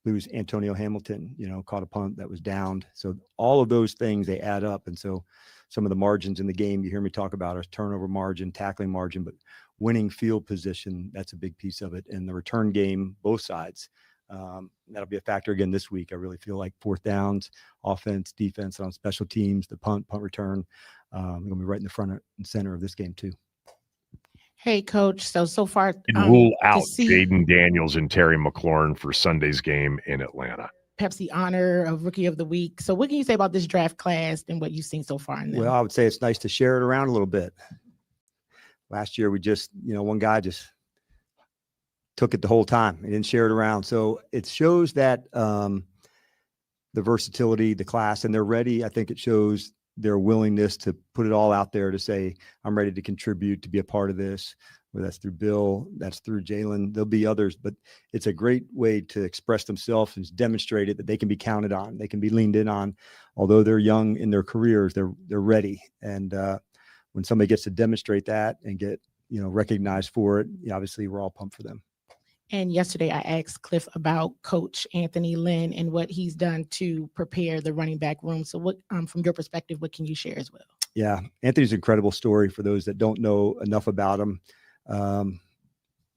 lose Antonio Hamilton, caught a punt that was downed. So all of those things, they add up. And so some of the margins in the game you hear me talk about are turnover margin, tackling margin, but winning field position, that's a big piece of it. And the return game, both sides, that'll be a factor again this week. I really feel like fourth downs, offense, defense on special teams, the punt return, going to be right in the front and center of this game too. Hey, Coach. So far, rule out Jaden Daniels and Terry McLaurin for Sunday's game in Atlanta. Perhaps the honor of Rookie of the Week. So what can you say about this draft class and what you've seen so far in them? Well, I would say it's nice to share it around a little bit. Last year, we just, one guy just took it the whole time. He didn't share it around. So it shows that the versatility, the class, and they're ready. I think it shows their willingness to put it all out there to say, I'm ready to contribute, to be a part of this, whether that's through Bill, that's through Jalen, there'll be others, but it's a great way to express themselves and demonstrate it that they can be counted on. They can be leaned in on, although they're young in their careers, they're ready. And when somebody gets to demonstrate that and get, recognized for it, obviously we're all pumped for them. And yesterday I asked Cliff about Coach Anthony Lynn and what he's done to prepare the running back room. So what, from your perspective, what can you share as well? Yeah, Anthony's an incredible story for those that don't know enough about him.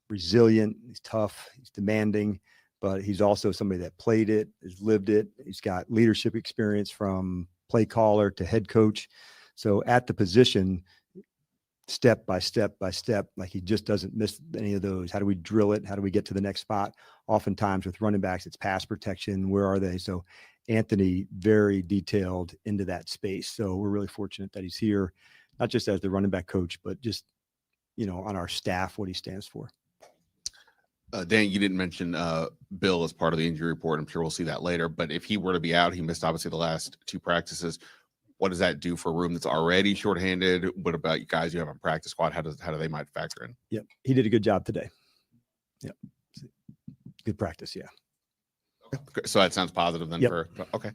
Resilient, he's tough, he's demanding, but he's also somebody that played it, has lived it. He's got leadership experience from play caller to head coach. So at the position, step by step by step, like he just doesn't miss any of those. How do we drill it? How do we get to the next spot? Oftentimes with running backs, it's pass protection. Where are they? So Anthony, very detailed into that space. So we're really fortunate that he's here, not just as the running back coach, but just, on our staff, what he stands for. Dan, you didn't mention Bill as part of the injury report. I'm sure we'll see that later. But if he were to be out, he missed obviously the last 2 practices. What does that do for a room that's already shorthanded? What about you guys you have on practice squad? How do they might factor in? Yep. He did a good job today. Yep. Good practice. Yeah. Okay. So that sounds positive then. Yep. Okay.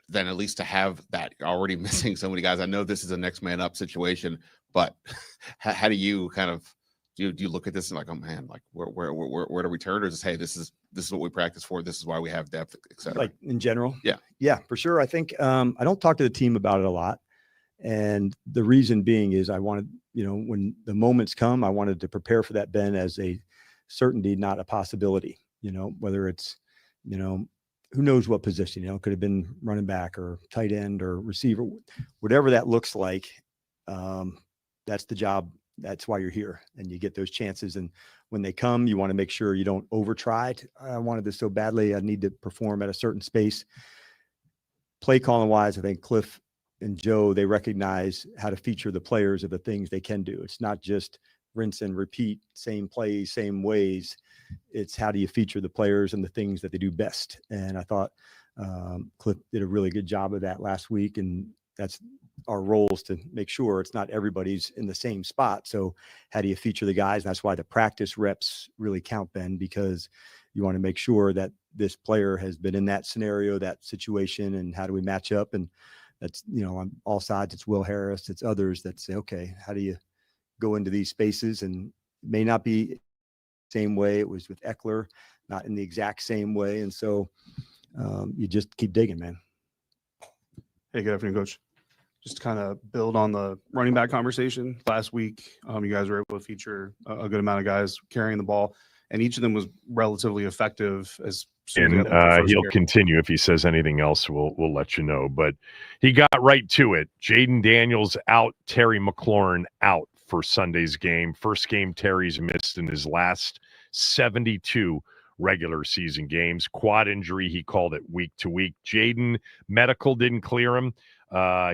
Then at least to have that, you're already missing so many guys. I know this is a next man up situation, but how do you kind of, do you look at this and like, oh man, like where do we turn? Or just, hey, this is what we practice for. This is why we have depth, et cetera. Like in general? Yeah. Yeah, for sure. I think I don't talk to the team about it a lot. And the reason being is I wanted, when the moments come, I wanted to prepare for that, Ben, as a certainty, not a possibility, whether it's, who knows what position, it could have been running back or tight end or receiver, whatever that looks like. That's the job. That's why you're here, and you get those chances. And when they come, you want to make sure you don't over try it. I wanted this so badly. I need to perform at a certain space. Play calling wise, I think Cliff and Joe, they recognize how to feature the players of the things they can do. It's not just rinse and repeat, same plays, same ways. It's how do you feature the players and the things that they do best. And I thought Cliff did a really good job of that last week. And that's our roles, to make sure it's not everybody's in the same spot. So how do you feature the guys? And that's why the practice reps really count, Ben, because you want to make sure that this player has been in that scenario, that situation, and how do we match up? And that's, on all sides, it's Will Harris, it's others that say, okay, how do you go into these spaces? And it may not be the same way it was with Eckler, not in the exact same way. And so you just keep digging, man. Hey, good afternoon, Coach. Just to kind of build on the running back conversation last week, you guys were able to feature a good amount of guys carrying the ball, and each of them was relatively effective. He'll continue. If he says anything else, we'll let you know. But he got right to it. Jaden Daniels out, Terry McLaurin out for Sunday's game. First game Terry's missed in his last 72 regular season games. Quad injury, he called it week to week. Jaden, medical didn't clear him.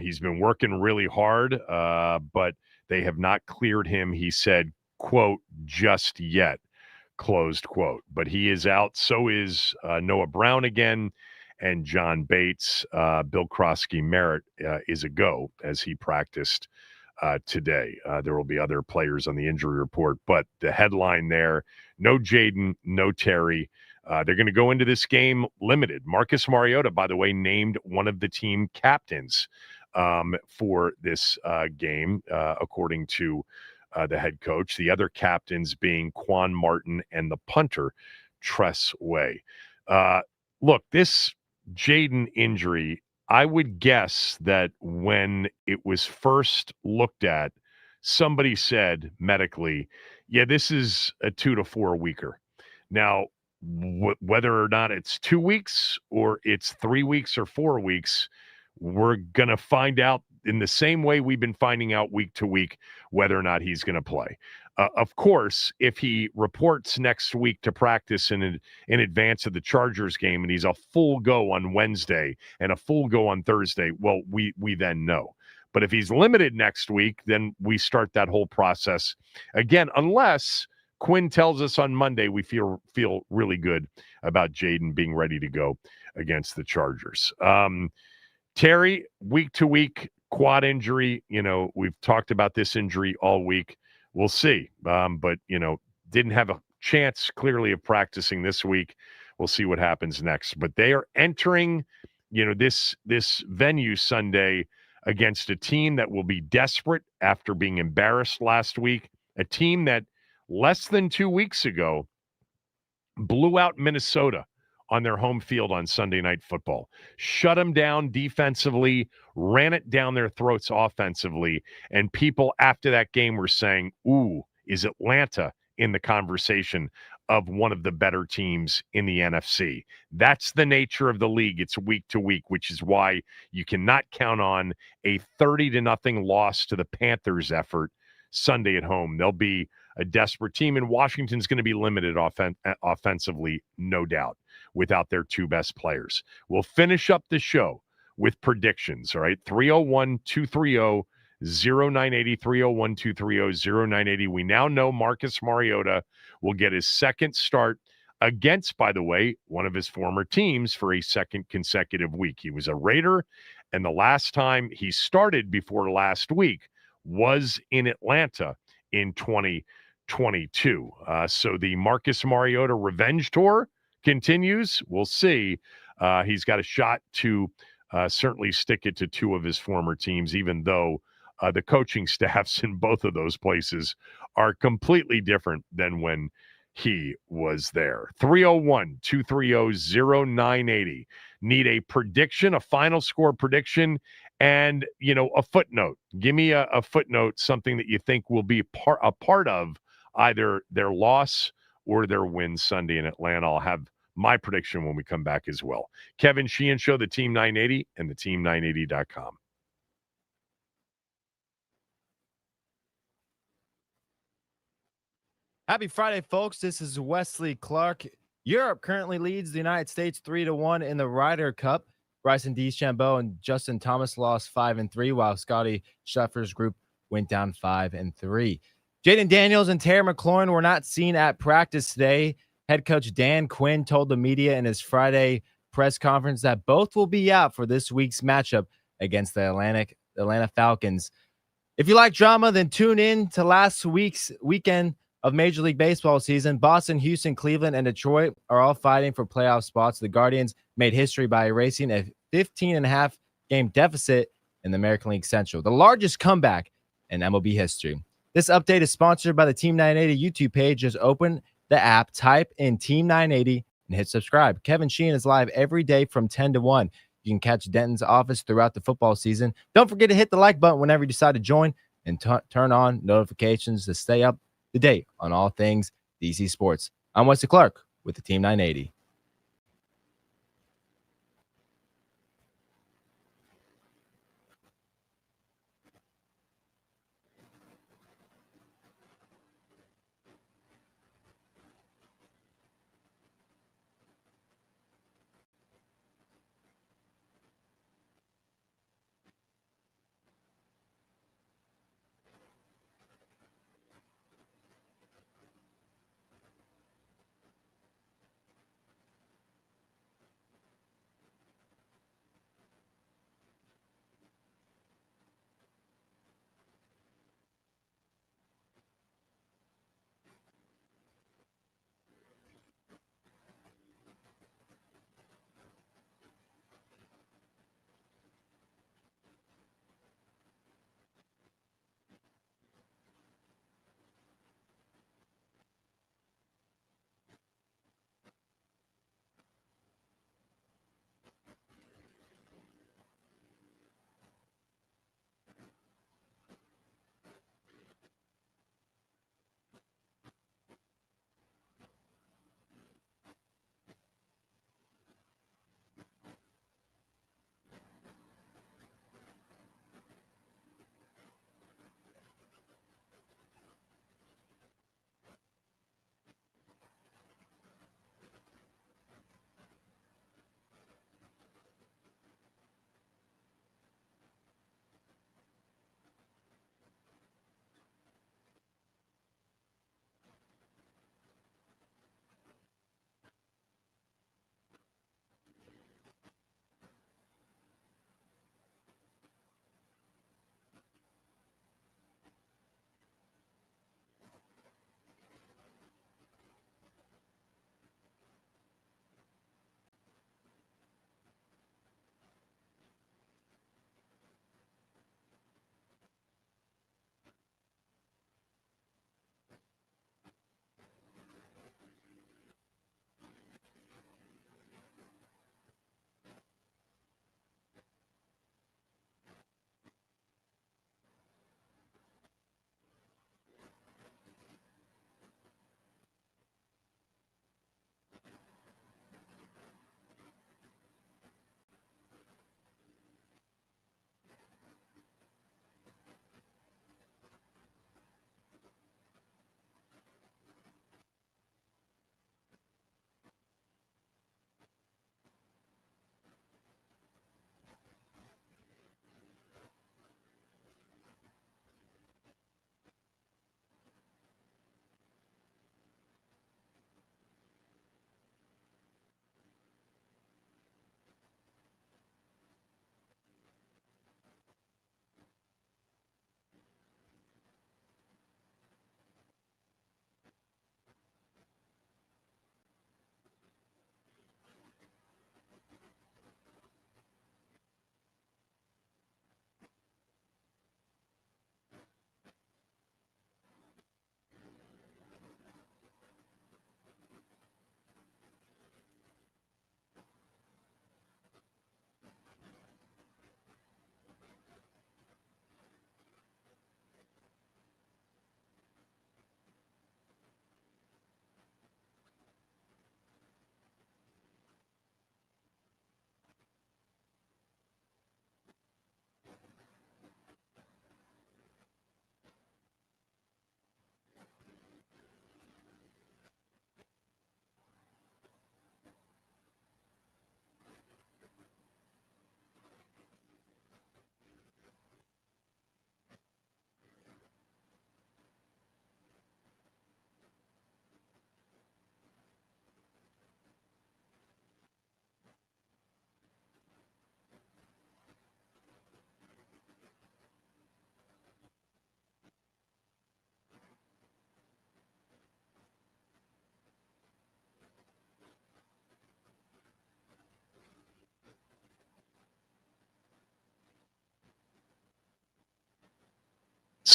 He's been working really hard, but they have not cleared him, he said, quote, just yet, closed quote. But he is out. So is Noah Brown again, and John Bates. Bill Krosky-Merritt is a go, as he practiced today. There will be other players on the injury report, but the headline there, no Jaden, no Terry. They're going to go into this game limited. Marcus Mariota, by the way, named one of the team captains for this game, according to the head coach. The other captains being Quan Martin and the punter, Tress Way. Look, this Jaden injury, I would guess that when it was first looked at, somebody said medically, yeah, this is a 2 to 4 weeker. Now, whether or not it's 2 weeks or it's 3 weeks or 4 weeks, we're going to find out in the same way we've been finding out week to week whether or not he's going to play. Of course, if he reports next week to practice in advance of the Chargers game and he's a full go on Wednesday and a full go on Thursday, well, we then know. But if he's limited next week, then we start that whole process again, unless Quinn tells us on Monday we feel really good about Jaden being ready to go against the Chargers. Terry, week to week, quad injury. We've talked about this injury all week. We'll see. But, didn't have a chance clearly of practicing this week. We'll see what happens next. But they are entering, this venue Sunday against a team that will be desperate after being embarrassed last week, a team that less than 2 weeks ago blew out Minnesota on their home field on Sunday Night Football, shut them down defensively, ran it down their throats offensively, and people after that game were saying, ooh, is Atlanta in the conversation of one of the better teams in the NFC? That's the nature of the league. It's week to week, which is why you cannot count on a 30-0 loss to the Panthers effort Sunday at home. They'll be a desperate team, and Washington's going to be limited offensively, no doubt, without their two best players. We'll finish up the show with predictions, all right? 301-230-0980, 301-230-0980. We now know Marcus Mariota will get his second start against, by the way, one of his former teams for a second consecutive week. He was a Raider, and the last time he started before last week was in Atlanta in 2022. So the Marcus Mariota revenge tour continues. We'll see. He's got a shot to certainly stick it to two of his former teams, even though the coaching staffs in both of those places are completely different than when he was there. 301-230-0980. Need a prediction, a final score prediction, and, a footnote. Give me a footnote, something that you think will be a part of either their loss or their win Sunday in Atlanta. I'll have my prediction when we come back as well. Kevin Sheehan Show, the Team 980, and the team980.com. Happy Friday, folks. This is Wesley Clark. Europe currently leads the United States 3-1 in the Ryder Cup. Bryson DeChambeau and Justin Thomas lost 5-3, while Scotty Scheffler's group went down 5-3. Jaden Daniels and Terry McLaurin were not seen at practice today. Head coach Dan Quinn told the media in his Friday press conference that both will be out for this week's matchup against the Atlanta Falcons. If you like drama, then tune in to last week's weekend of Major League Baseball season. Boston, Houston, Cleveland, and Detroit are all fighting for playoff spots. The Guardians made history by erasing a 15.5 game deficit in the American League Central, the largest comeback in MLB history. This update is sponsored by the Team 980 YouTube page. Just open the app, type in Team 980, and hit subscribe. Kevin Sheehan is live every day from 10 to 1. You can catch Denton's office throughout the football season. Don't forget to hit the like button whenever you decide to join, and turn on notifications to stay up to date on all things DC sports. I'm Wesley Clark with the Team 980.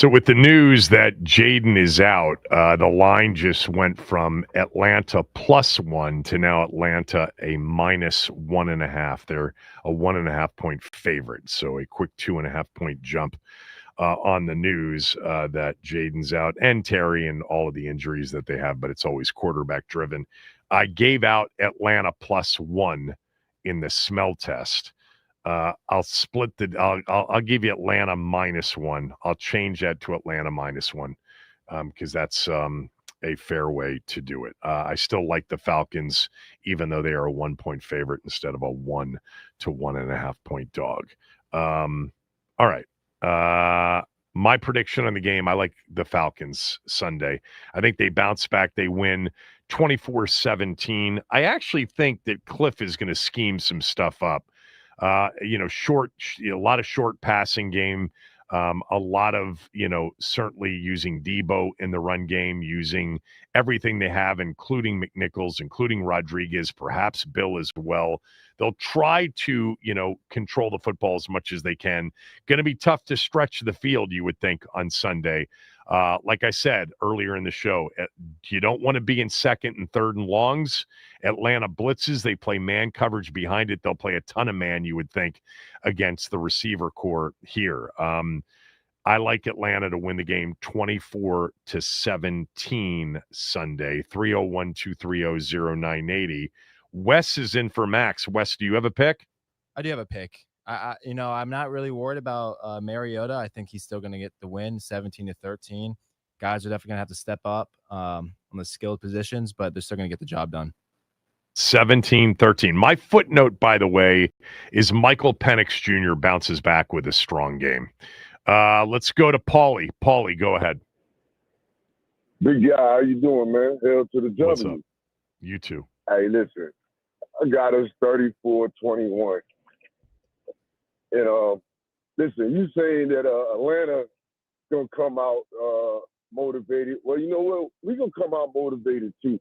So with the news that Jaden is out, the line just went from Atlanta +1 to now Atlanta a -1.5. They're a 1.5 point favorite. So a quick 2.5 point jump on the news that Jaden's out, and Terry and all of the injuries that they have, but it's always quarterback driven. I gave out Atlanta +1 in the smell test. I'll split I'll give you Atlanta -1. I'll change that to Atlanta -1 because that's a fair way to do it. I still like the Falcons, even though they are a 1 point favorite instead of a 1 to 1.5 point dog. All right. My prediction on the game, I like the Falcons Sunday. I think they bounce back. They win 24-17. I actually think that Cliff is going to scheme some stuff up. A lot of short passing game, a lot of, certainly using Debo in the run game, using everything they have, including McNichols, including Rodriguez, perhaps Bill as well. They'll try to, control the football as much as they can. Going to be tough to stretch the field, you would think, on Sunday. Like I said earlier in the show, you don't want to be in second and third and longs. Atlanta blitzes. They play man coverage behind it. They'll play a ton of man, you would think, against the receiver core here. I like Atlanta to win the game 24-17 Sunday. 301-230-0980. Wes is in for Max. Wes, do you have a pick? I do have a pick. I'm not really worried about Mariota. I think he's still going to get the win, 17-13. Guys are definitely going to have to step up on the skilled positions, but they're still going to get the job done. 17-13. My footnote, by the way, is Michael Penix Jr. bounces back with a strong game. Let's go to Paulie. Paulie, go ahead. Big guy, how you doing, man? Hail to the W. What's up? You too. Hey, listen, I got us 34-21. And listen, you saying that Atlanta gonna come out motivated? Well, you know what? We're gonna come out motivated too.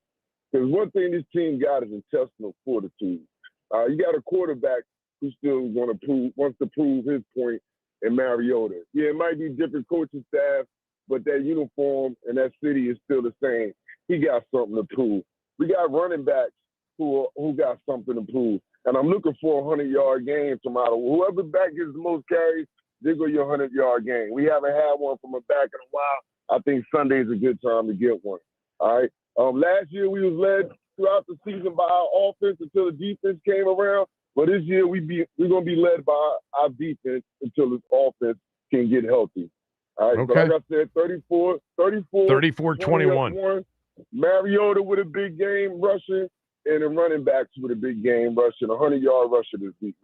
Because one thing this team got is intestinal fortitude. You got a quarterback who still wants to prove his point in Mariota. Yeah, it might be different coaching staff, but that uniform and that city is still the same. He got something to prove. We got running backs who got something to prove. And I'm looking for a 100-yard game tomorrow. Whoever back gets the most carries, they go your 100-yard game. We haven't had one from a back in a while. I think Sunday's a good time to get one. All right. Last year we was led throughout the season by our offense until the defense came around. But this year we're gonna be led by our defense until the offense can get healthy. All right. Okay. So like I said, 34-21. Mariota with a big game rushing, and the running backs with a big game rushing, 100-yard rusher this week.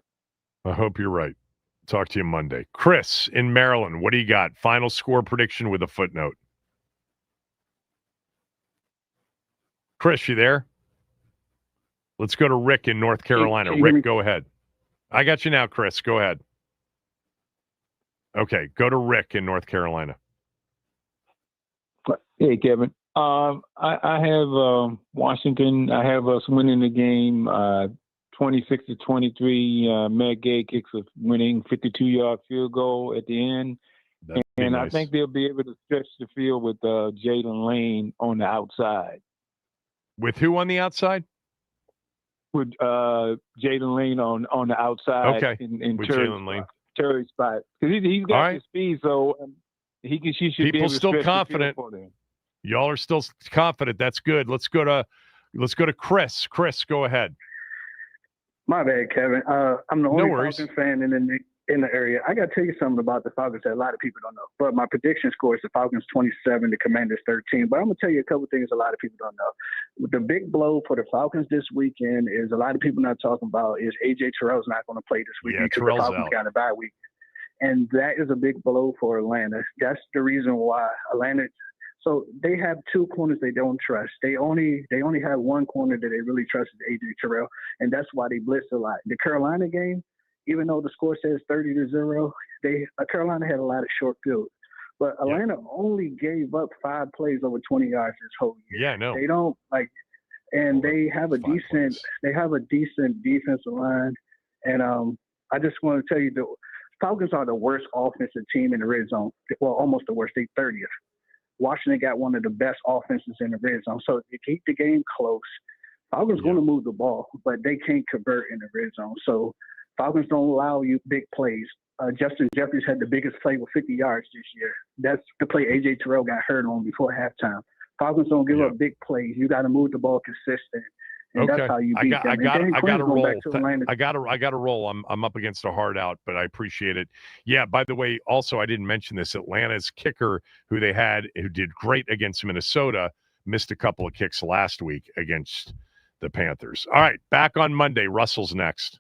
I hope you're right. Talk to you Monday. Chris in Maryland, what do you got? Final score prediction with a footnote. Chris, you there? Let's go to Rick in North Carolina. Rick, go ahead. I got you now, Chris. Go ahead. Okay, go to Rick in North Carolina. Hey, Kevin. I have Washington. I have us winning the game 26-23. Matt Gay kicks a winning 52-yard field goal at the end. And nice. I think they'll be able to stretch the field with Jalen Lane on the outside. With who on the outside? With Jalen Lane on the outside. Okay, in with Jalen Lane. Terry's spot. Because he's got the speed, so she should be able to still stretch confident. the field for them. Y'all are still confident. That's good. Let's go to Chris. Chris, go ahead. My bad, Kevin. I'm the only worries. Falcons fan in the area. I got to tell you something about the Falcons that a lot of people don't know. But my prediction score is the Falcons 27, the Commanders 13. But I'm going to tell you a couple things a lot of people don't know. The big blow for the Falcons this weekend is a lot of people not talking about is A.J. Terrell's not going to play this weekend because the Falcons got a bye week. And that is a big blow for Atlanta. That's the reason why Atlanta – so they have two corners they don't trust. They only have one corner that they really trust is A.J. Terrell, and that's why they blitz a lot. The Carolina game, even though the score says 30-0, Carolina had a lot of short fields. But Atlanta only gave up 5 plays over 20 yards this whole year. Yeah, no. They don't and they have a decent defensive line. And I just want to tell you Falcons are the worst offensive team in the red zone. Well, almost the worst. They 30th. Washington got one of the best offenses in the red zone. So to keep the game close, Falcons going to move the ball, but they can't convert in the red zone. So Falcons don't allow you big plays. Justin Jeffries had the biggest play with 50 yards this year. That's the play A.J. Terrell got hurt on before halftime. Falcons don't give up big plays. You got to move the ball consistent. And Okay, that's how you beat them. I got to roll. I got to roll. I'm up against a hard out, but I appreciate it. Yeah. By the way, also I didn't mention this. Atlanta's kicker, who did great against Minnesota, missed a couple of kicks last week against the Panthers. All right, back on Monday. Russell's next.